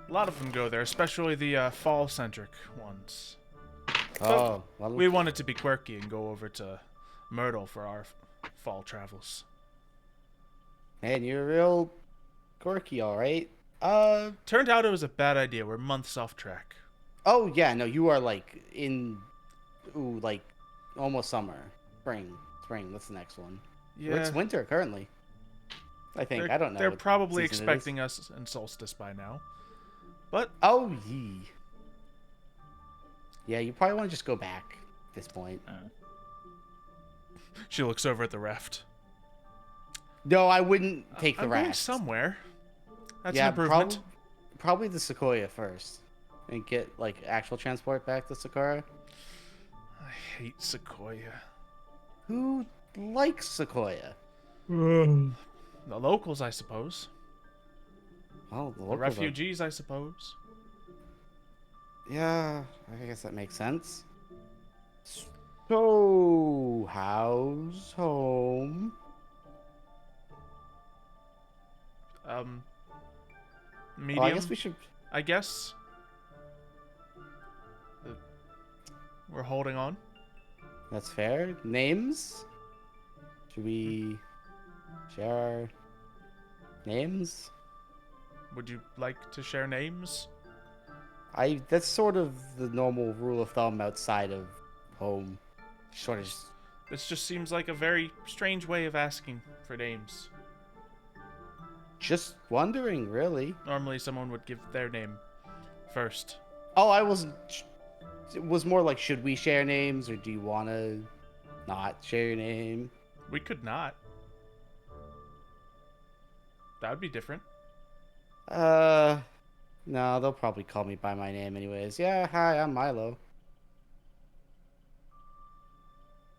lot of them go there, especially the fall-centric ones. Oh, well, We wanted to be quirky and go over to Myrtle for our fall travels. man, you're real quirky, all right. Turned out it was a bad idea. We're months off track. Oh yeah, no, you are like like almost summer, spring. What's the next one? Yeah, It's winter currently. I think they're, I don't know. They're what probably season it is. expecting us in solstice by now. But Oh yee. Yeah, you probably want to just go back at this point. She looks over at the raft. No, I wouldn't take the I'm going raft. somewhere. That's Yeah, an improvement. probably the Sequoia first. And get, like, actual transport back to Sequoia. I hate Sequoia. Who likes Sequoia? The locals, I suppose. Oh, the The locals refugees, I suppose. Yeah, I guess that makes sense. So, how's home? Medium. Oh, I guess we should... I guess. We're holding on. That's fair. Names? Should we share our names? Would you like to share names? That's sort of the normal rule of thumb outside of home. Sort of just... This just seems like a very strange way of asking for names. Just wondering, really. Normally someone would give their name first. Oh, I wasn't... It was more like, should we share names, or do you want to not share your name? We could not. That would be different. No, they'll probably call me by my name anyways. Yeah, hi, I'm Milo.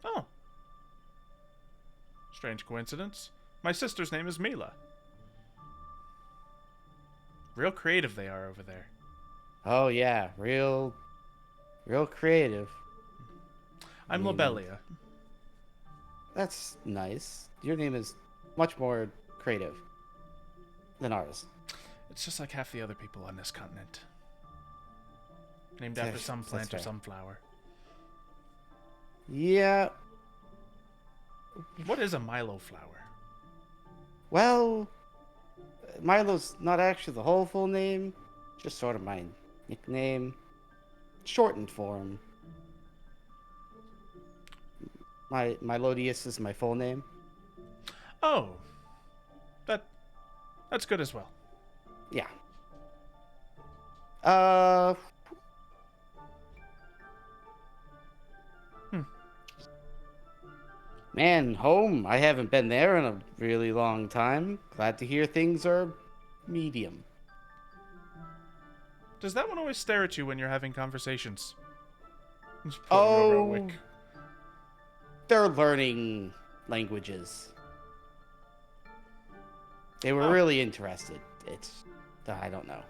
Oh. Strange coincidence. My sister's name is Mila. Real creative they are over there. Oh, yeah, real creative. I'm Lobelia. That's nice. Your name is much more creative than ours. It's just like half the other people on this continent. Named Yeah, after some that's plant or fair. some flower. Yeah, What is a Milo flower? well, Milo's not actually the whole full name, just sort of my nickname, shortened form. My Melodius is my full name. Oh. That's good as well. Yeah. Man, home. I haven't been there in a really long time. Glad to hear things are medium. Does that one always stare at you when you're having conversations? Just pointing over at Oh, Wick. they're learning languages. They were Oh. really interested. It's, I don't know.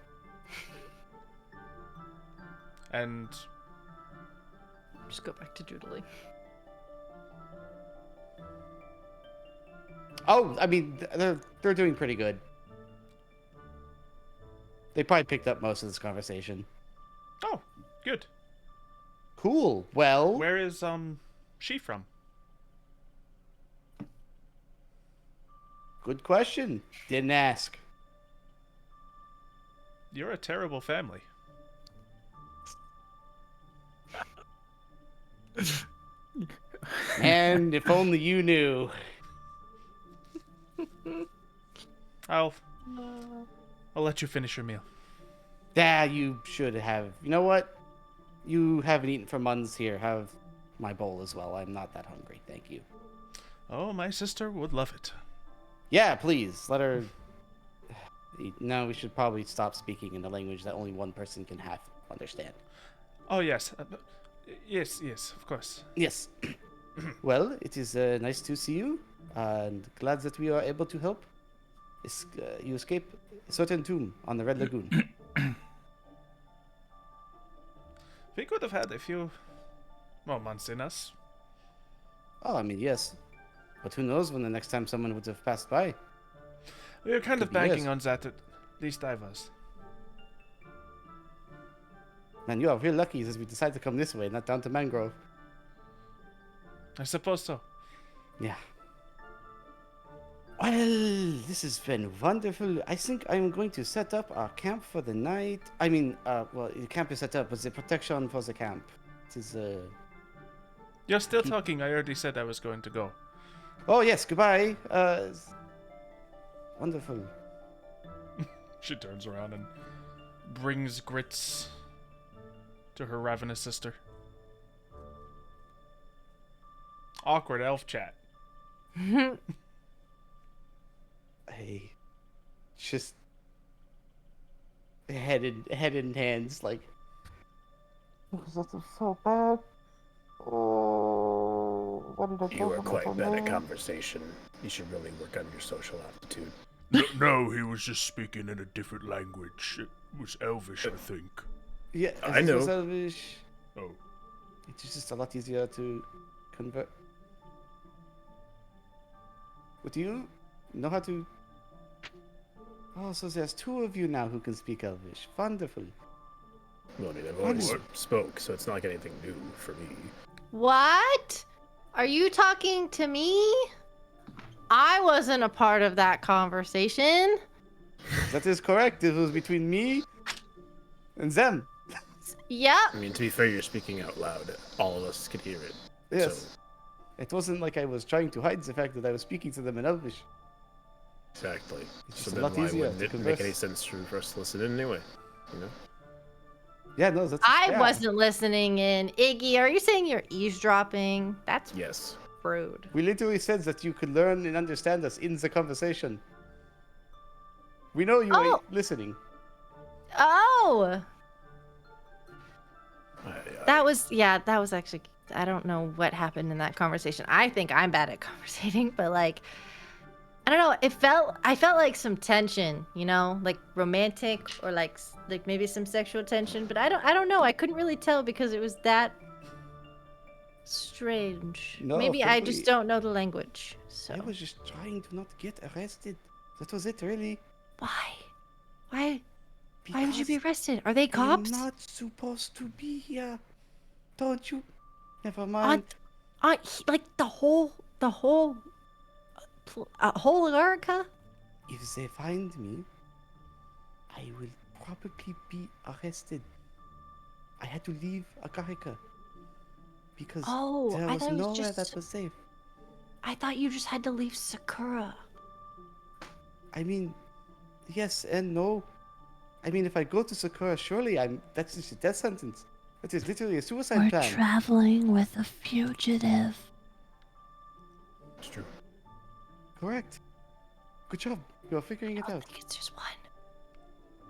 And Just go back to doodling. Oh, I mean, they're doing pretty good. They probably picked up most of this conversation. oh, good. Cool. Well, Where is she from? good question. Didn't ask. You're a terrible family. And if only you knew. I'll let you finish your meal. Yeah, you should have. You know what? You haven't eaten for months here. Have my bowl as well. I'm not that hungry. Thank you. Oh, my sister would love it. Yeah, please. Let her eat. No, we should probably stop speaking in a language that only one person can half understand. Oh, yes. Yes, of course. Yes. Well, it is nice to see you, and glad that we are able to help. You escape a certain tomb on the Red Lagoon. We could have had a few more months in us. Oh, I mean, yes. But who knows when the next time someone would have passed by. We were kind of Could be banking years. on that, at least I was. Man, you are real lucky that we decided to come this way, not down to Mangrove. I suppose so. Yeah. Well, this has been wonderful. I think I'm going to set up our camp for the night. I mean, well, the camp is set up, but the protection for the camp. It is, You're still talking. I already said I was going to go. Oh, yes, goodbye. Wonderful. She turns around and brings grits to her ravenous sister. awkward elf chat. I just head in hands, like. That is so bad. Oh, what did I You are quite bad at conversation. You should really work on your social aptitude. No, he was just speaking in a different language. It was Elvish, I think. Yeah, I know. Elvish. Oh. It's just a lot easier to convert. But do you know how to... Oh, so there's 2 of you now who can speak Elvish. Wonderful. Well, I mean, I've always spoke, so it's not like anything new for me. What? Are you talking to me? I wasn't a part of that conversation. That is correct. It was between me and them. Yep. I mean, to be fair, you're speaking out loud. All of us could hear it. Yes. So, It wasn't like I was trying to hide the fact that I was speaking to them in Elvish. exactly. It's So just a then lot why easier wouldn't to it make converse. any sense for us to listen in anyway? You know? Yeah, no, that's... I yeah. wasn't listening in. Iggy, are you saying you're eavesdropping? That's Yes. rude. We literally said that you could learn and understand us in the conversation. We know you Oh. ain't listening. Oh, that was actually, I don't know what happened in that conversation. I think I'm bad at conversating, but like, I don't know. I felt like some tension, you know, like romantic or like maybe some sexual tension, but I don't know. I couldn't really tell because it was that strange. No, Maybe I frankly, just don't know the language. So I was just trying to not get arrested. That was it, really. why would you be Because arrested? Are they cops? I'm not supposed to be here. Don't you? Never mind. Like the whole whole Agarica? If they find me, I will probably be arrested. I had to leave Agarica because Oh, there I was thought it was nowhere just- that was safe. I thought you just had to leave Sakura. I mean, yes and no. I mean, if I go to Sequoia, surely that's just a death sentence. That is literally a suicide plan. traveling with a fugitive. It's true. Correct. Good job. You're figuring it I out. think it's just one.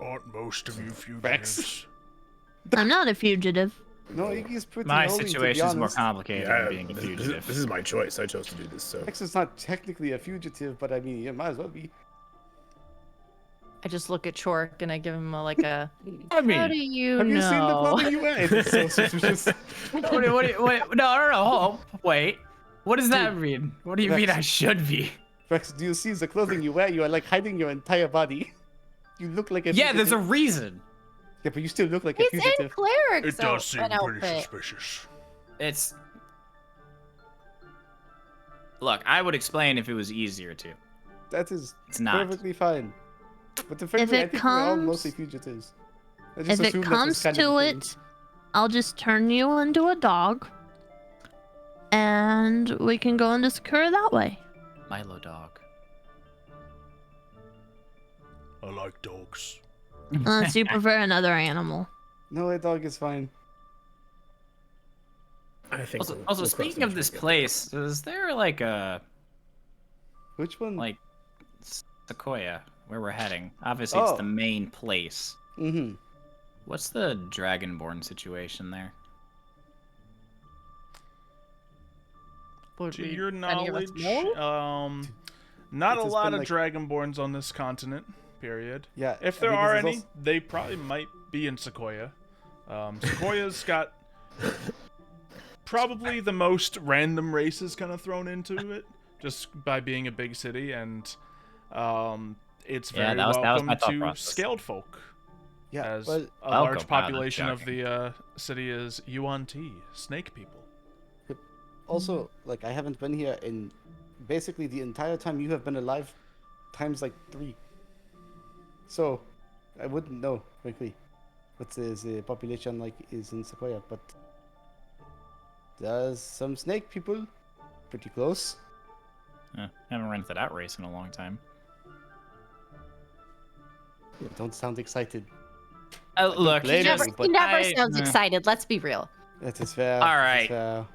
Aren't most of you fugitives? Rex. I'm not a fugitive. No, Iggy's pretty My holy, to be situation is more honest. complicated than being a this fugitive. is my choice. I chose to do this, so. Rex is not technically a fugitive, but I mean, you might as well be. I just look at Chork and I give him I how mean, do you Have know? you seen the clothing you wear? It's so suspicious. no. Wait. What does that mean? What do you Rex. mean I should be? Rex, do you see the clothing you wear? You are like hiding your entire body. You look like a Yeah, there's a fugitive. reason. Yeah, but you still look like He's a in fugitive. cleric's It does seem outfit. pretty suspicious. It's. Look, I would explain if it was easier to. That is It's not. perfectly fine. But the fact If that I it think we're all comes- mostly fugitives. I just If it assumed that was comes kind of to the thing. it, I'll just turn you into a dog. And we can go into Sakura that way. Milo dog. I like dogs. Unless you prefer another animal. No, a dog is fine. I think. Also, we'll cross speaking that of this bridge when we get place, is there like a Which one? like Sequoia where we're heading? Obviously, Oh. it's the main place. Mm-hmm. What's the Dragonborn situation there? Would To we- your any of us knowledge, know? not It a has lot been, of like- Dragonborns on this continent. Period. Yeah. If there I mean, are there's any, also- they probably might be in Sequoia. Sequoia's got probably the most random races kind of thrown into it, just by being a big city, and it's Yeah, very that was my welcome thought to process. scaled folk, Yeah, as but a Welcome, large I'm population of joking. the city is Yuan Ti, snake people. also, like, I haven't been here in basically the entire time you have been alive, times like 3. So, I wouldn't know, frankly, what the population like is in Sequoia, but there's some snake people pretty close. Haven't run into that race in a long time. Don't sound excited. Look, blame he you, just, He but never I- sounds eh. excited. Let's be real. That is fair. All that is right. fair.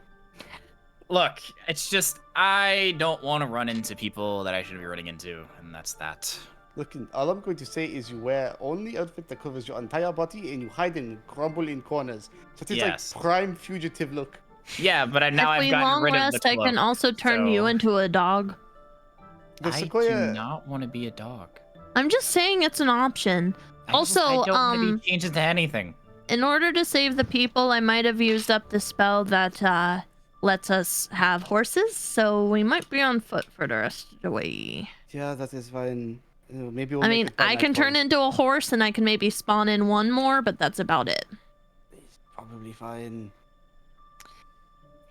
Look, it's just I don't want to run into people that I shouldn't be running into, and that's that. Look, all I'm going to say is you wear only outfit that covers your entire body and you hide and crumble in corners. So it's like prime fugitive look. Yeah, but now I've gotten long rid rest, of the cloak, I can also turn you into a dog. The I Sequoia... do not want to be a dog. I'm just saying it's an option. I also, don't want to be changed into anything. In order to save the people, I might have used up the spell that lets us have horses, so we might be on foot for the rest of the way. Yeah, that is fine. Maybe we'll I mean, I can turn into a horse and I can maybe spawn in one more, but that's about it. It's probably fine.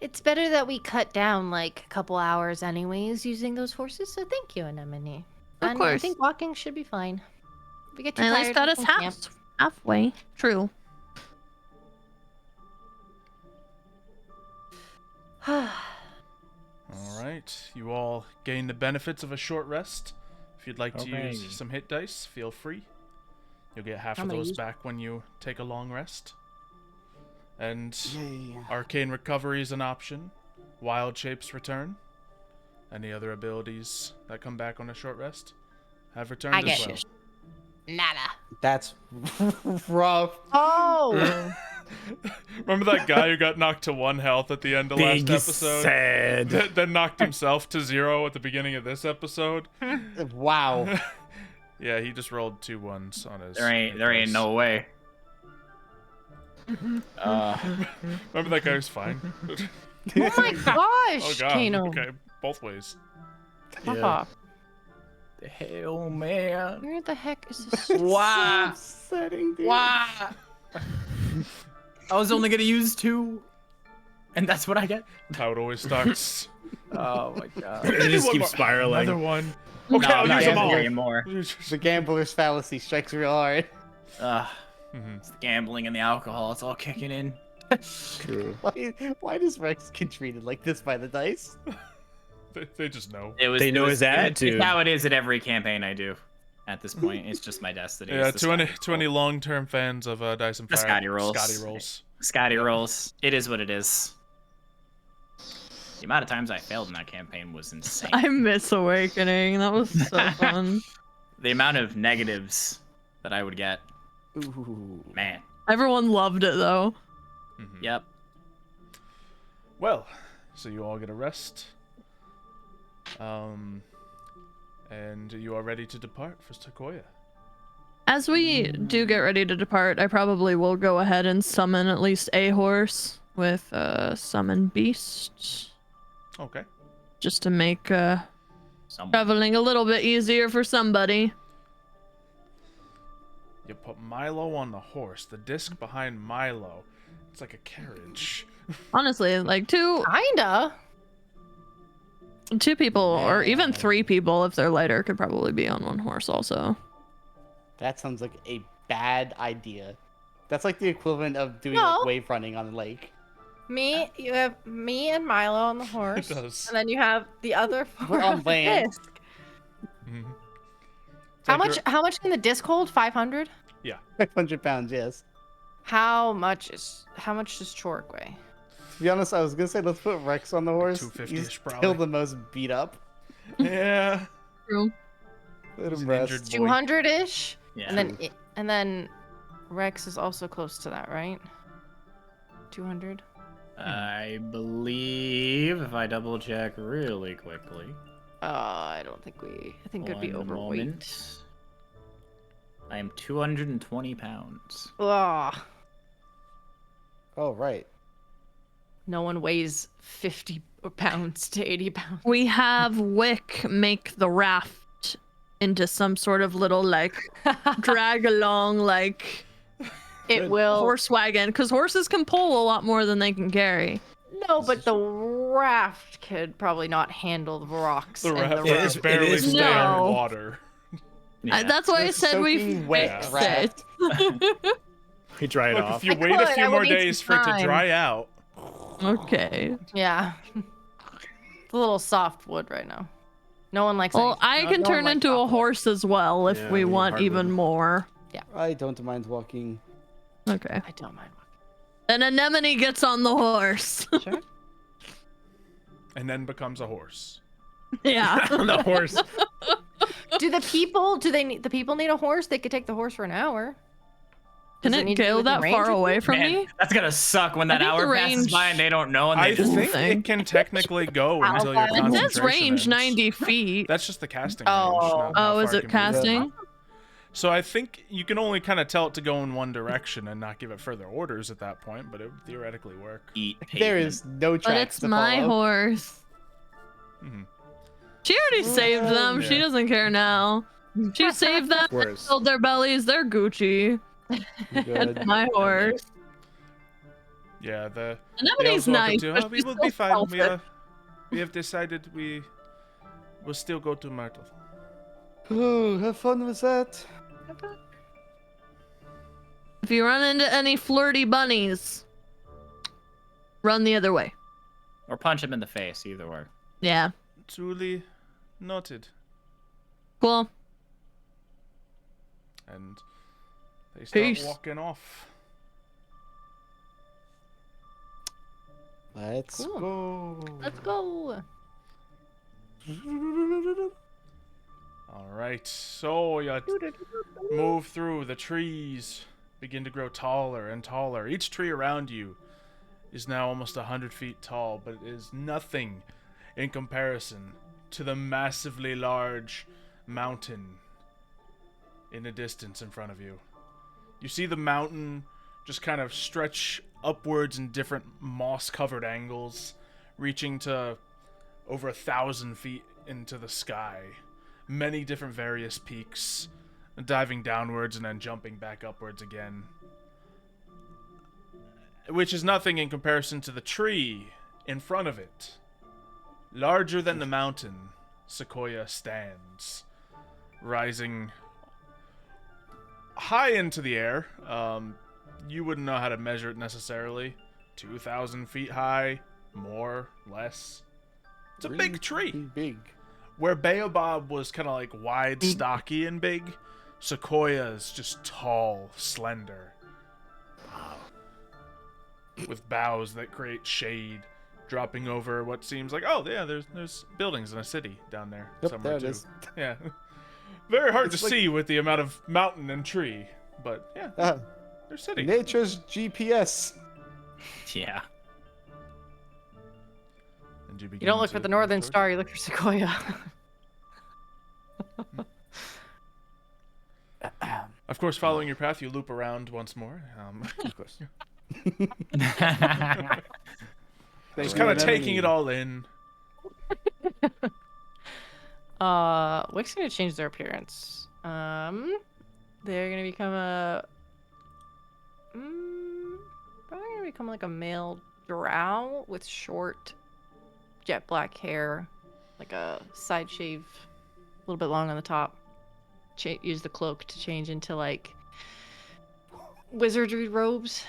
It's better that we cut down like a couple hours anyways using those horses, so thank you, Anemone. Of course. I think walking should be fine. If we get too At tired, least got we us can camp. halfway. True. All right, you all gain the benefits of a short rest. If you'd like to use some hit dice, feel free. You'll get half of those back when you take a long rest. And arcane recovery is an option. Wild shapes return. Any other abilities that come back on a short rest have returned as well. Nada. That's rough. Oh! Remember that guy who got knocked to 1 health at the end of last episode? Sad. Then knocked himself to 0 at the beginning of this episode? Wow. Yeah, he just rolled 2 1s on his... There ain't no way. Remember that guy was fine? Oh my gosh, Oh god, Kano. okay, both ways. Papa. The hell, man. Where the heck is this? Why? Upsetting, dude. Why? I was only gonna use 2, and that's what I get. That's how it always starts. Oh my god. It just keeps spiraling. Another one. Okay, I'll use them all. Anymore. The gambler's fallacy strikes real hard. It's the gambling and the alcohol. It's all kicking in. True. Why does Rex get treated like this by the dice? They just know. They know his attitude. It's how it is at every campaign I do. At this point, it's just my destiny. Yeah, to any long-term fans of Dice and Fire. Scotty rolls. Scotty rolls. It is what it is. The amount of times I failed in that campaign was insane. I miss Awakening. That was so fun. The amount of negatives that I would get. Ooh. Man. Everyone loved it though. Yep. Well, so you all get a rest. And you are ready to depart for Sequoia. As we do get ready to depart, I probably will go ahead and summon at least a horse with summon beasts. Okay. Just to make traveling a little bit easier for somebody. You put Milo on the horse. The disc behind Milo. It's like a carriage. Honestly, like two people, or even 3 people if they're lighter, could probably be on one horse also. That sounds like a bad idea. That's like the equivalent of doing like wave running on the lake. You have me and Milo on the horse. It does. And then you have the other We're on land. disc. How much can the disc hold? 500? Yeah. 500 pounds, yes. How much does Chork weigh? To be honest, I was gonna say let's put Rex on the horse. 250-ish He's probably. still the most beat up. Yeah. True. Let He's him an rest. injured boy. 200-ish? Yeah. And then Rex is also close to that, right? 200? I believe, if I double check really quickly. I don't think I think it'd be One overweight. moment. I am 220 pounds. Ugh. Oh right. No one weighs 50 pounds to 80 pounds. We have Wick make the raft into some sort of little like drag along like It will. horse wagon, because horses can pull a lot more than they can carry. No, but the raft could probably not handle the rocks. The and raft the is barely is stay no. on water. Yeah. That's why I The said we soaking wet fix raft. it. We dry it Look, off. if you I wait a could, few I more would need days for some it to time. dry out. Okay. Yeah. It's a little soft wood right now. No one likes Well, I can no one turn likes into a soft wood. horse as well if Yeah, we we need want hardwood. even more. I don't mind walking. Okay. I don't mind. Then Anemone gets on the horse. Sure. and then becomes a horse. Yeah. The horse. Do the people need a horse? They could take the horse for an hour. Can Does it need to be go within that range far of away me? from Man, me? that's gonna suck when that think the hour passes range- by and they don't know and I they just think thing. it can technically go until your It concentration says range ends. 90 feet. That's just the casting Oh. range. not how Oh, is far it can be. casting? So I think you can only kind of tell it to go in one direction and not give it further orders at that point, but it would theoretically work. eat There pavement. is no But tracks it's to my follow. horse. Mhm. She already saved them. She Yeah. doesn't care now. She saved them. Whereas Filled their bellies. They're Gucci. Good. My horse. Yeah, the Anemone's elves walk up nice. to, but "Oh, we she's will so be fine. selfish. We have decided we will still go to Myrtle." Oh, have fun with that. If you run into any flirty bunnies, run the other way. Or punch him in the face, either way. Yeah. Truly noted. Cool. And they start Peace. walking off. Let's Cool. go. Let's go. All right, so you move through the trees, begin to grow taller and taller. Each tree around you is now almost 100 feet tall, but it is nothing in comparison to the massively large mountain in the distance in front of you. You see the mountain just kind of stretch upwards in different moss-covered angles, reaching to over 1,000 feet into the sky. Many different various peaks, diving downwards and then jumping back upwards again. Which is nothing in comparison to the tree in front of it. Larger than the mountain, Sequoia stands, rising high into the air. You wouldn't know how to measure it necessarily. 2,000 feet high, more, less. It's a big tree. Big. Where Baobab was kind of like wide, stocky, and big, Sequoia is just tall, slender. With boughs that create shade, dropping over what seems like, oh yeah, there's buildings in a city down there Yep, somewhere there too. it is. Yeah, very hard It's to like- see with the amount of mountain and tree, but yeah, there's city. Nature's GPS. Yeah. And You begin don't look to for the move Northern towards Star, you look for Sequoia. it. Of course, following your path, you loop around once more. Of course. Just kind of taking it all in. Wick's gonna change their appearance. They're gonna become probably gonna become like a male drow with short, jet black hair, like a side shave, a little bit long on the top. Use the cloak to change into like wizardry robes.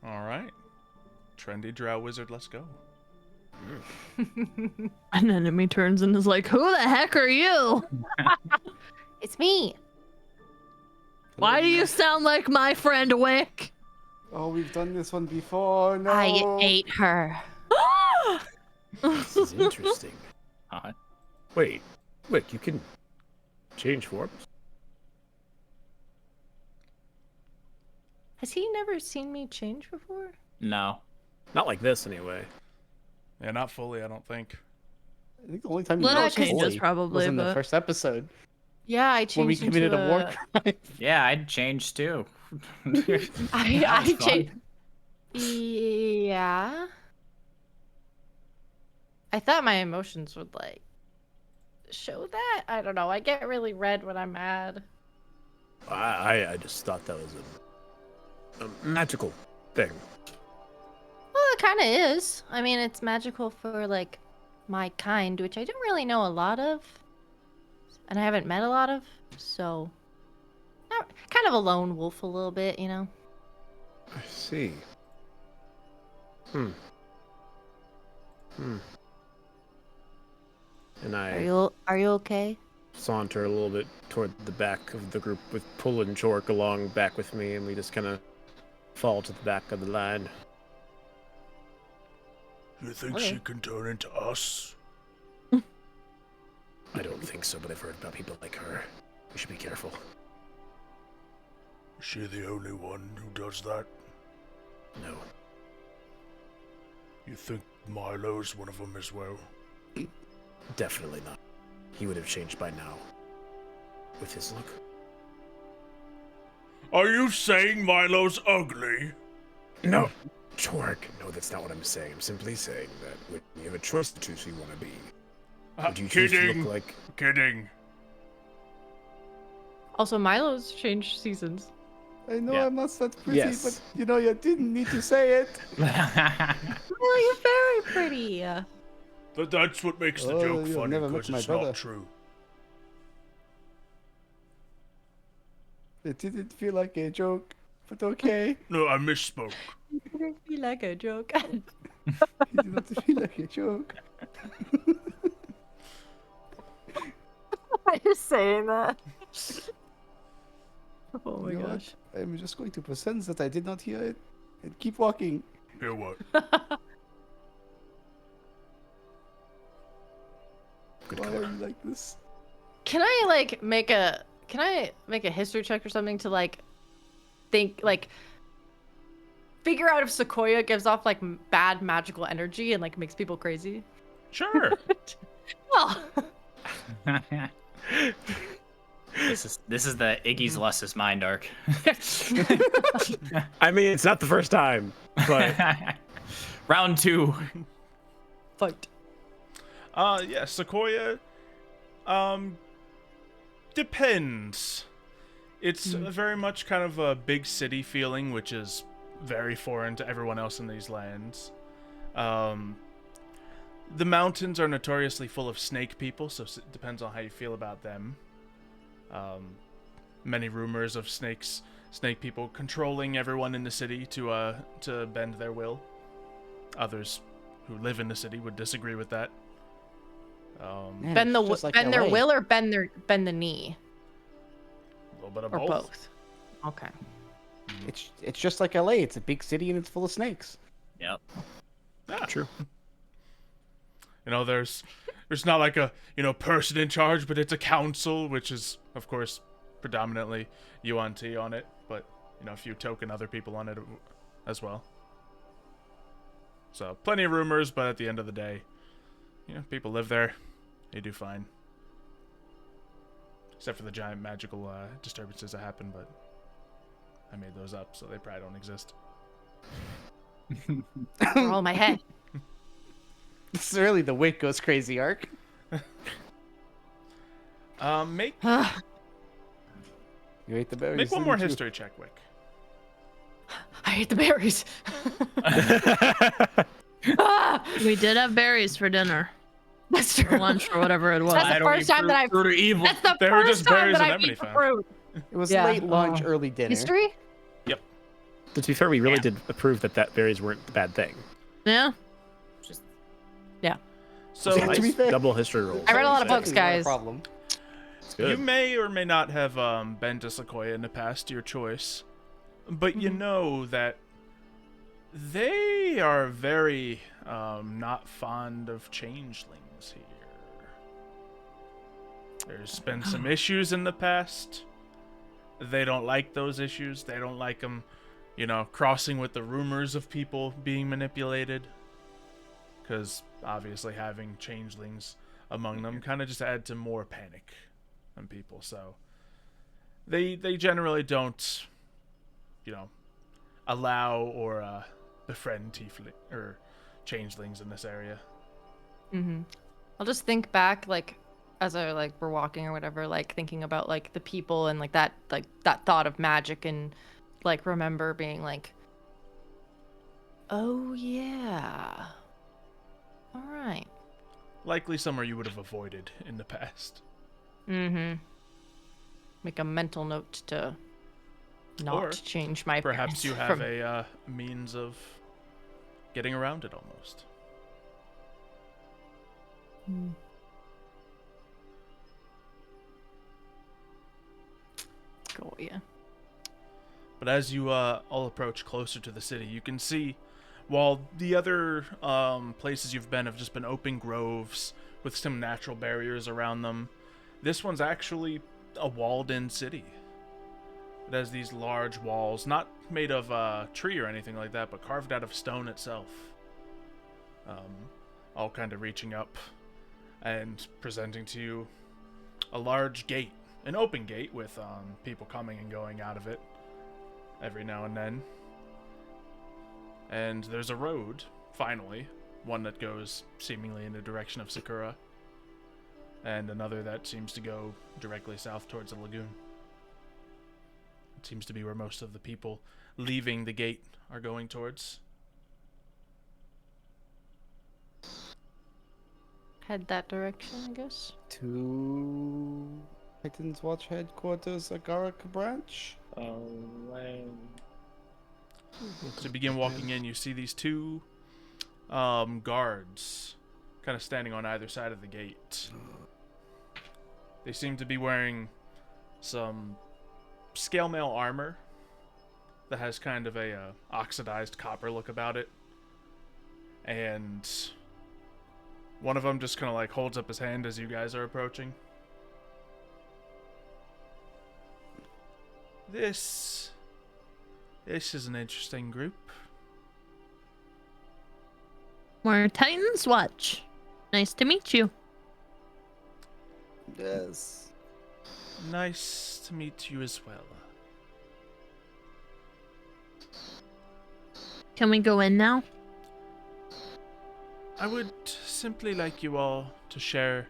All right, trendy drow wizard, let's go. An enemy turns and is like, "Who the heck are you? It's me. Why do you sound like my friend Wick?" Oh, we've done this one before. No. I ate her. this is interesting. Uh-huh. Wait, Wick, you can change forms? Has he never seen me change before? No. Not like this, anyway. Yeah, not fully, I don't think. I think the only time you Little noticed changes fully probably, was in the but first episode Yeah, I changed when we into committed a war crime. Yeah, I'd change too. I That was changed. fun. Yeah. I thought my emotions would like show that. I don't know. I get really red when I'm mad. I just thought that was a magical thing. Well, it kind of is. I mean, it's magical for like my kind, which I don't really know a lot of, and I haven't met a lot of. So, kind of a lone wolf a little bit, you know. I see. And Are you okay? saunter a little bit toward the back of the group with Pull and Chork along back with me, and we just kind of fall to the back of the line. You think Okay. she can turn into us? I don't think so, but I've heard about people like her. We should be careful. Is she the only one who does that? No. You think Milo's one of them as well? Definitely not. He would have changed by now. With his look. Are you saying Milo's ugly? No, Torg. No, that's not what I'm saying. I'm simply saying that when you have a choice to choose who you want to be, would you choose to Kidding. look like... Kidding. Also, Milo's changed seasons. I know Yeah. I'm not that pretty, Yes. but you know, you didn't need to say it. Well, you're very pretty. But that's what makes the Oh, joke you've funny, never met because my it's brother. not true. It didn't feel like a joke, but okay. No, I misspoke. It didn't feel like a joke. It did not feel like a joke. I'm just saying that. Oh my You know what? gosh. I'm just going to pretend that I did not hear it and keep walking. Hear what? Good Why color. are you like this? Can I make a history check or something to figure out if Sequoia gives off like bad magical energy and like makes people crazy? Sure. Well, This is the Iggy's Lust is Mind arc. I mean, it's not the first time, but Round 2. fight. Yeah, Sequoia, depends. It's very much kind of a big city feeling, which is very foreign to everyone else in these lands. The mountains are notoriously full of snake people, so it depends on how you feel about them. Many rumors of snake people controlling everyone in the city to bend their will. Others who live in the city would disagree with that. Man, Bend it's just like bend their LA. will or bend the knee A little bit of or both. both. Okay. It's just like LA. It's a big city and it's full of snakes. Yep. Yeah. true. You know, there's not like a person in charge, but it's a council, which is of course predominantly UNT on it, but a few token other people on it as well. So plenty of rumors, but at the end of the day, people live there. They do fine. Except for the giant magical disturbances that happen, but I made those up, so they probably don't exist. They're all in my head. This is really the Wick goes crazy arc. Make You ate the berries. one more didn't you? history check, Wick. I hate the berries. Ah, We did have berries for dinner, that's or true. lunch, or whatever it was. That's the I don't first eat time that I've. fruit or evil. That's the They were first just time berries that and I've Emily eaten found. fruit. It was Yeah. late lunch, Oh. early dinner. History? But to be fair, we really did approve that berries weren't a bad thing. Yeah. So To be fair- Double history rolls. I read a lot of Exactly, books, not a guys. problem. It's you good. may or may not have been to Sequoia in the past, your choice, but you know that they are very not fond of changelings here. There's been some issues in the past. They don't like those issues. They don't like them, crossing with the rumors of people being manipulated. Because obviously having changelings among them kind of just add to more panic on people. So they generally don't, allow or befriend tiefling or changelings in this area. Mm-hmm. I'll just think back, as I we're walking or whatever, thinking about the people and that thought of magic, and remember being oh yeah, all right. Likely somewhere you would have avoided in the past. Mm-hmm. Make a mental note to not Or change my Perhaps you appearance have from- a means of getting around it almost. Hmm. Go, yeah. But as you all approach closer to the city, you can see While the other places you've been have just been open groves with some natural barriers around them, this one's actually a walled-in city. It has these large walls, not made of tree or anything like that, but carved out of stone itself. All kind of reaching up and presenting to you a large gate, an open gate with people coming and going out of it every now and then. And there's a road, finally, one that goes seemingly in the direction of Sakura, and another that seems to go directly south towards the lagoon. It seems to be where most of the people leaving the gate are going towards. Head that direction, I guess. To Titan's Watch headquarters, Agarica branch. To begin walking in, you see these two guards kind of standing on either side of the gate. They seem to be wearing some scale mail armor that has kind of a oxidized copper look about it. And one of them just kind of like holds up his hand as you guys are approaching. This is an interesting group. We're Titan's Watch. Nice to meet you. Yes. Nice to meet you as well. Can we go in now? I would simply like you all to share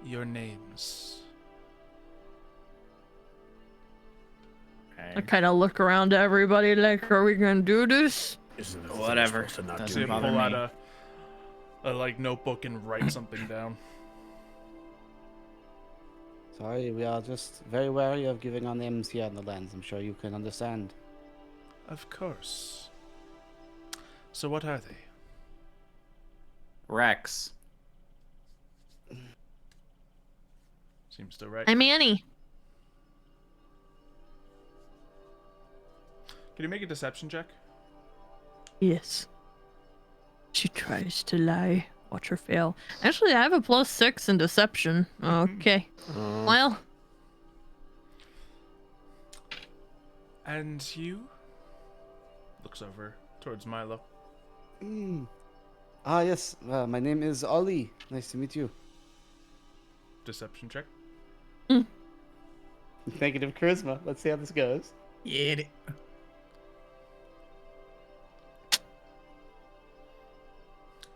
your names. I kind of look around to everybody like, are we gonna do this? Whatever. Doesn't pull out a like notebook and write something down. Sorry, we are just very wary of giving our names here on the lands. I'm sure you can understand. Of course. So what are they? Rex. Seems to right. I'm Annie. Can you make a deception check? Yes. She tries to lie. Watch her fail. Actually, I have a +6 in deception. Okay. Well. And you? Looks over towards Milo. Ah, yes. My name is Ollie. Nice to meet you. Deception check. Negative charisma. Let's see how this goes. Yeah.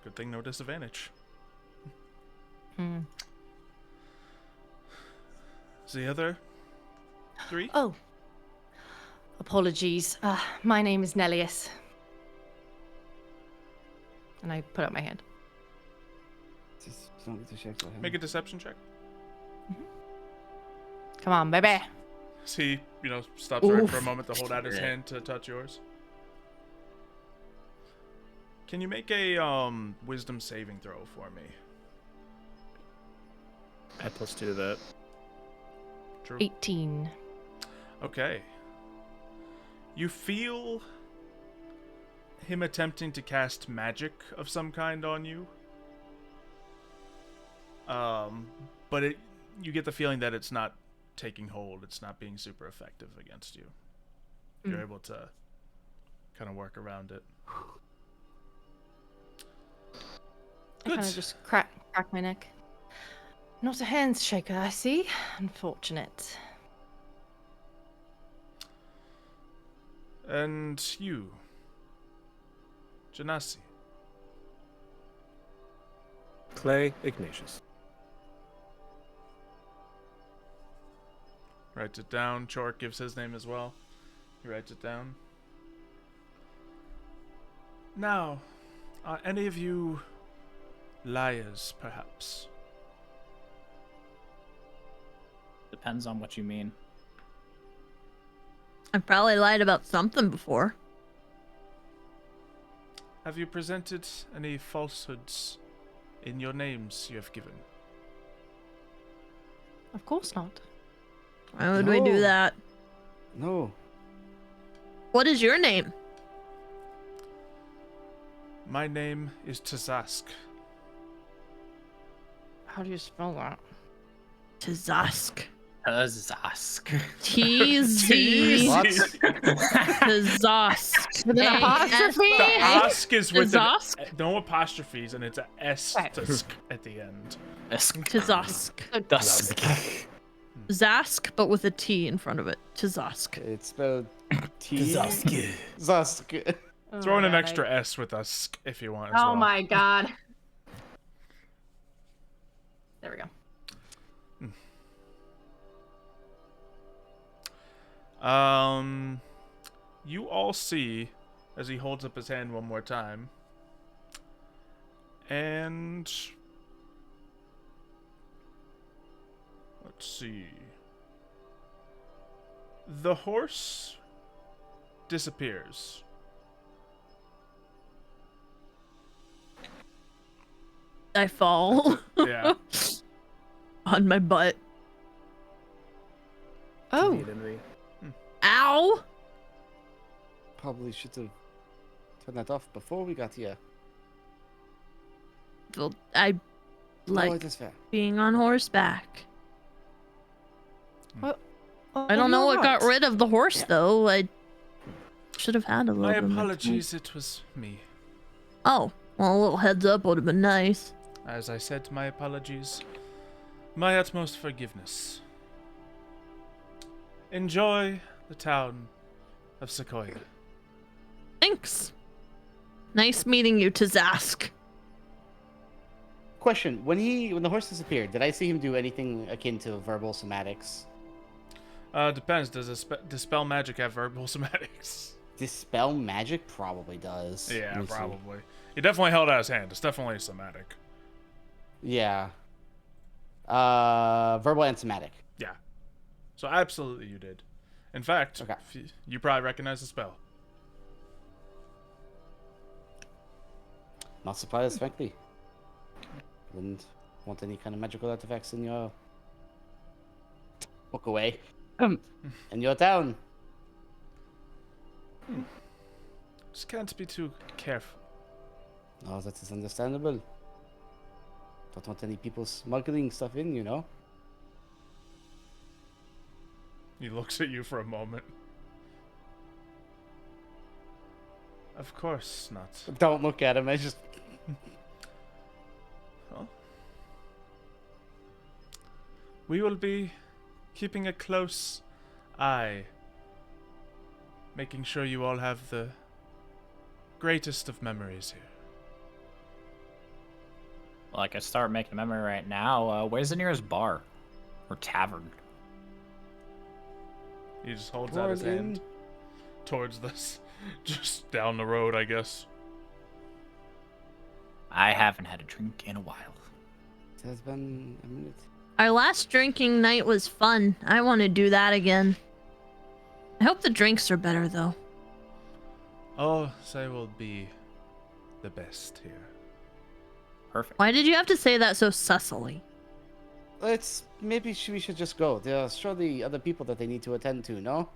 Good thing no disadvantage. The other three? Oh. Apologies. My name is Nellius. And I put up my hand. Just don't get to check that. Make a deception check. Come on, baby. See, stops right for a moment to hold out his hand to touch yours. Can you make a wisdom saving throw for me? Add +2 to that. True. 18. Okay. You feel him attempting to cast magic of some kind on you. But you get the feeling that it's not taking hold. It's not being super effective against you. You're able to kind of work around it. I kind of just crack my neck. Not a handshaker, I see. Unfortunate. And you, Janasi. Clay Ignatius. Writes it down. Chork gives his name as well. He writes it down. Now, are any of you liars, perhaps? Depends on what you mean. I've probably lied about something before. Have you presented any falsehoods in your names you have given? Of course not. Why would we do that? No. What is your name? My name is Tazask. How do you spell that? Tazask. Tazask. T-Z. Tazask. With an apostrophe? The ask is with Tazask? no apostrophes, and it's a S to sk at the end. Tazask. Dusk. Zask, but with a T in front of it. Tazask. It's spelled T. Zask. Zask. Throw in an extra S with a sk if you want as Oh well. my god. There we go. You all see as he holds up his hand one more time. And let's see. The horse disappears. I fall Yeah. on my butt. Oh. Ow! Probably should have turned that off before we got here. Well, I No, like it is fair. being on horseback. Oh, I don't know what got rid of the horse, though. I should have had a little My bit more time. apologies, it was me. Oh, well, a little heads up would have been nice. As I said, my apologies. My utmost forgiveness. Enjoy the town of Sequoia. Thanks. Nice meeting you, Tazask. Question: when the horse disappeared, did I see him do anything akin to verbal somatics? Depends. Does dispel magic have verbal somatics? Dispel magic probably does. Yeah, Let me see. probably. He definitely held out his hand. It's definitely somatic. Yeah. Verbal and somatic. Yeah. So absolutely you did. In fact, Okay. you probably recognize the spell. Not surprised, frankly. Wouldn't want any kind of magical artifacts in your walk away. In your town. Just can't be too careful. Oh, that is understandable. Don't want any people smuggling stuff in, you know? He looks at you for a moment. Of course not. Don't look at him, I just... Well, we will be keeping a close eye, making sure you all have the greatest of memories here. Well, I could start making a memory right now. Where's the nearest bar or tavern? He just holds out his hand towards this, just down the road, I guess. I haven't had a drink in a while. It has been a minute. Our last drinking night was fun. I want to do that again. I hope the drinks are better, though. Oh, they will be the best here. Perfect. Why did you have to say that so sussily? Maybe we should just go. There are surely other people that they need to attend to, no?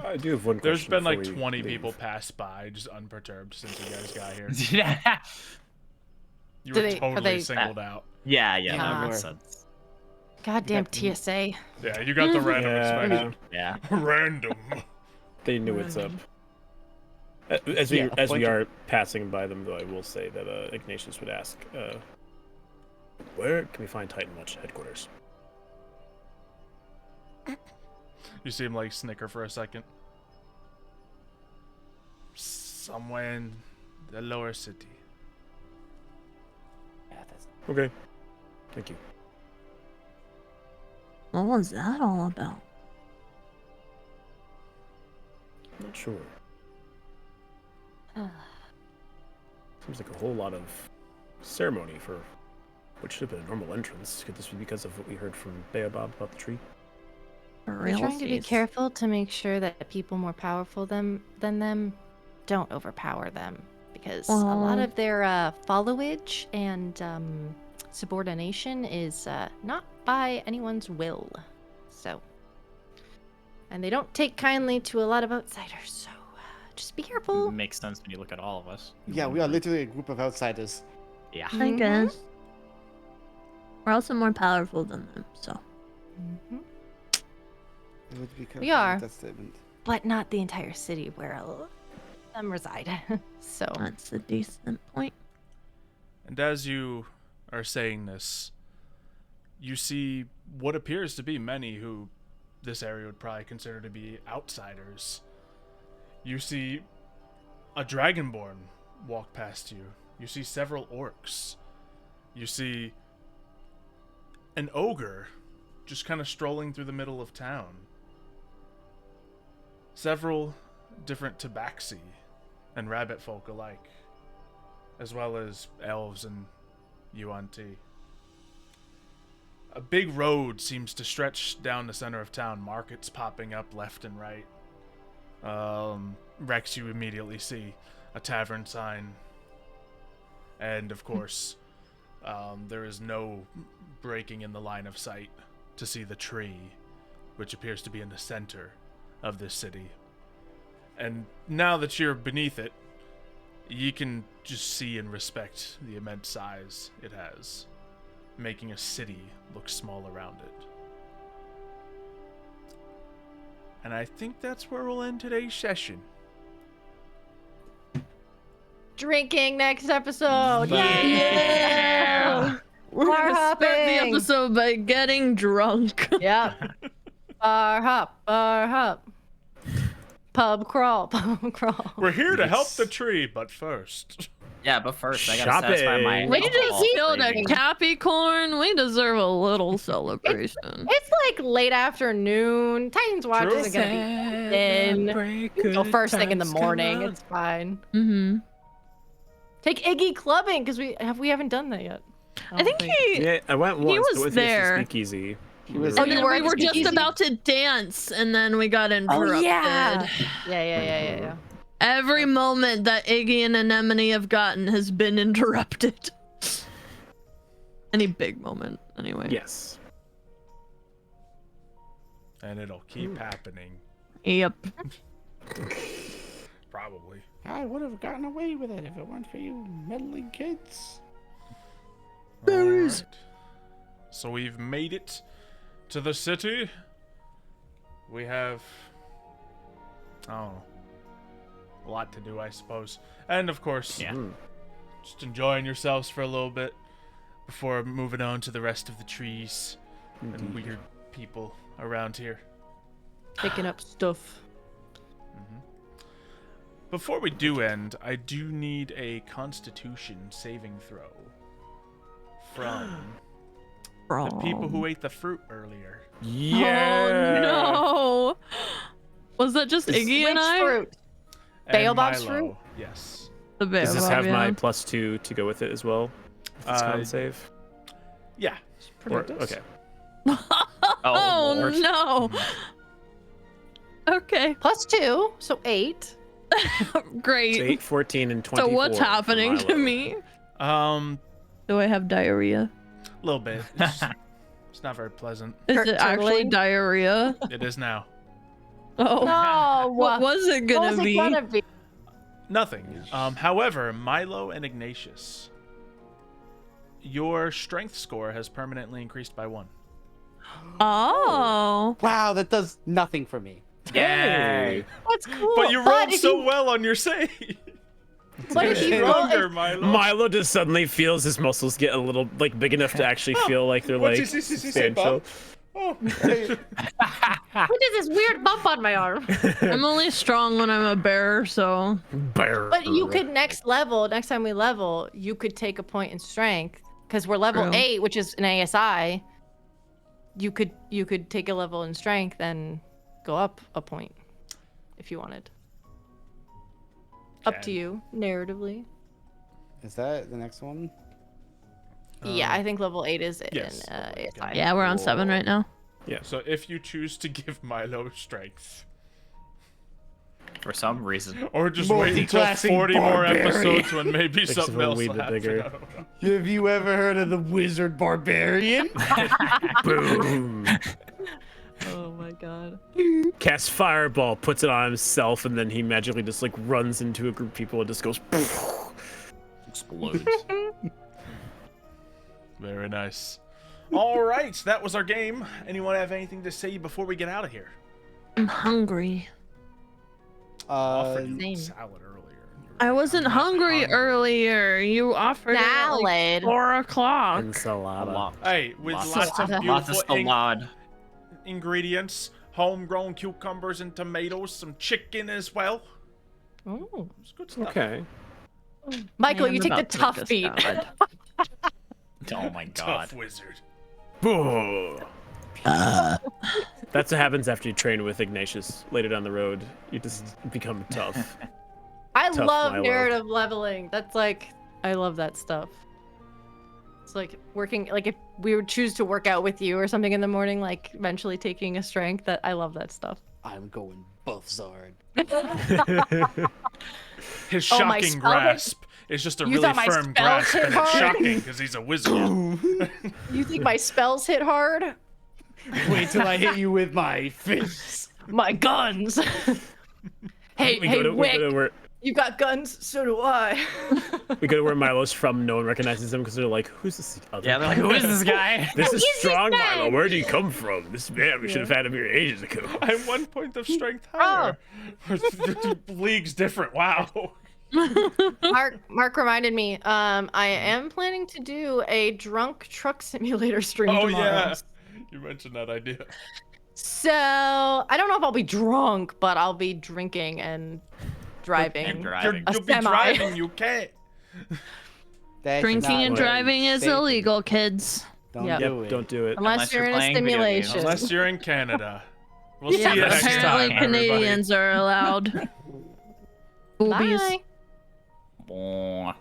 I do have one There's question. been like before we 20 leave. people pass by, just unperturbed since you guys got here. Yeah. You Do were they- are totally they- singled out. Yeah, Yeah. that makes sense. Goddamn TSA. Yeah, you got the random Yeah. inspection. Yeah. Random. They knew what's up. As Yeah, we a bunch are passing by them, though, I will say that Ignatius would ask, where can we find Titan Watch headquarters? You see him like snicker for a second. Somewhere in the lower city. Yeah, that's... Okay. Thank you. What was that all about? Not sure. Seems like a whole lot of ceremony for what should have been a normal entrance. Could this be because of what we heard from Baobab about the tree? We're trying to be Realsies. careful to make sure that people more powerful than them don't overpower them, because a lot Well- of their followage and subordination is not by anyone's will. So, and they don't take kindly to a lot of outsiders. So, Just be careful. Makes sense when you look at all of us. Yeah, we are literally a group of outsiders. Yeah. I guess. We're also more powerful than them, so. I would be careful We are. with that statement. But not the entire city where them reside. So That's a decent point. And as you are saying this, you see what appears to be many who this area would probably consider to be outsiders. You see a dragonborn walk past you. You see several orcs. You see an ogre just kind of strolling through the middle of town. Several different tabaxi and rabbit folk alike, as well as elves and yuan-ti. A big road seems to stretch down the center of town, markets popping up left and right. Rex, you immediately see a tavern sign. And of course, there is no breaking in the line of sight to see the tree, which appears to be in the center of this city. And now that you're beneath it, you can just see and respect the immense size it has, making a city look small around it. And I think that's where we'll end today's session. drinking next episode. Yeah. We're Bar gonna start the hopping. episode by getting drunk. Yep. Bar hop. Pub crawl. We're here to help the tree, but first. Yeah, but first I gotta Shopping. satisfy my. We just alcohol killed a craving. Capricorn. We deserve a little celebration. It's like late afternoon. Titans Watch True. isn't gonna be in. So first thing in the morning. It's fine. Mm-hmm. Take Iggy clubbing because we haven't done that yet. I think he. Yeah, I went once. was but with there. The speakeasy. was Oh, And you then were we at were just Speakeasy? about to dance, and then we got interrupted. Oh yeah. Every moment that Iggy and Anemone have gotten has been interrupted. Any big moment, anyway. Yes. And it'll keep happening. Yep. Probably. I would have gotten away with it if it weren't for you meddling kids. Alright. So we've made it to the city. We have, I don't know, a lot to do, I suppose. And of course, Yeah. just enjoying yourselves for a little bit before moving on to the rest of the trees and weird people around here. Picking up stuff. Before we do end, I do need a Constitution saving throw from the people who ate the fruit earlier. Yeah. Oh no! Was that just Iggy Which and I? fruit? And Baobab's Milo. fruit? Yes. The Does this Baobab, have my yeah. +2 to go with it as well? If it's con save? Yeah. Or, okay. Oh Lord. no! Okay, +2, so 8. great. So 8, 14, and 24. So what's for happening to Milo. me? A Do I have diarrhea? little bit. It's not very pleasant. Is it actually Turtling? diarrhea? It is now. Oh, No. what was it What gonna was it be? gonna be? Nothing. However, Milo and Ignatius, your strength score has permanently increased by 1. Oh, Wow, that does nothing for me. Yay! That's cool. But you rolled if so you- well on your save. But if you roll, Stronger, Milo. Milo just suddenly feels his muscles get a little like big enough to actually feel like they're What's like he say, substantial. Bob? Oh. what is this weird bump on my arm? I'm only strong when I'm a bear, so But you could next time we level, you could take a point in strength because we're level True. 8, which is an ASI. You could take a level in strength and go up a point if you wanted. Up to Okay. you, narratively. Is that the next one? Yeah, I think level 8 is yes, an level 8, ASI. yeah, we're on 7 right now. So if you choose to give Milo strength, For some reason. or just wait until Multi-classing 40 more barbarian. episodes when maybe Makes something it a else wee will bit happen. bigger. I don't know. Have you ever heard of the wizard barbarian? Boom. Oh my god. Casts fireball, puts it on himself, and then he magically just like runs into a group of people and just goes. Explodes. Very nice. All right, that was our game. Anyone have anything to say before we get out of here? I'm hungry. Offered you Same. salad earlier. I wasn't hungry earlier. You offered it at like Salad. 4 o'clock. Ensalada. Hey, with lots of Lots of beautiful salad. ingredients, homegrown cucumbers and tomatoes, some chicken as well. Ooh. It's good stuff. Okay. Michael, I am you take the about to make tough a beat. salad. Oh my god. Tough wizard. That's what happens after you train with Ignatius later down the road. You just become tough. I Tough love Milo. narrative leveling. That's like, I love that stuff. It's like working, like if we would choose to work out with you or something in the morning, like eventually taking a strength. That I love that stuff. I'm going buff Zard. His Oh, my shocking spell hit- grasp is just a You really thought my firm spells grasp, hit and it's hard? shocking because he's a wizard. You think my spells hit hard? Wait till I hit you with my fists. My guns. hey, Wick, you got guns? So do I. We go to where Milo's from. No one recognizes him because they're like, "Who's this other?" Yeah, they're like, who is this guy? This is strong Milo. Where did he come from? This man, we should have had him here ages ago. I'm 1 point of strength higher. League's different. Wow. Mark reminded me. I am planning to do a drunk truck simulator stream Oh tomorrow. yeah, you mentioned that idea. So I don't know if I'll be drunk, but I'll be drinking and driving. And driving. A You'll be semi. driving. You can't. That's Drinking not and very driving is safe. illegal, kids. Don't Yep. do it. Don't do it. Unless you're in a playing video games. simulation. Unless you're in Canada. We'll see Yeah, you next apparently time, everybody. Canadians are allowed. Boobies. Bye. Blah.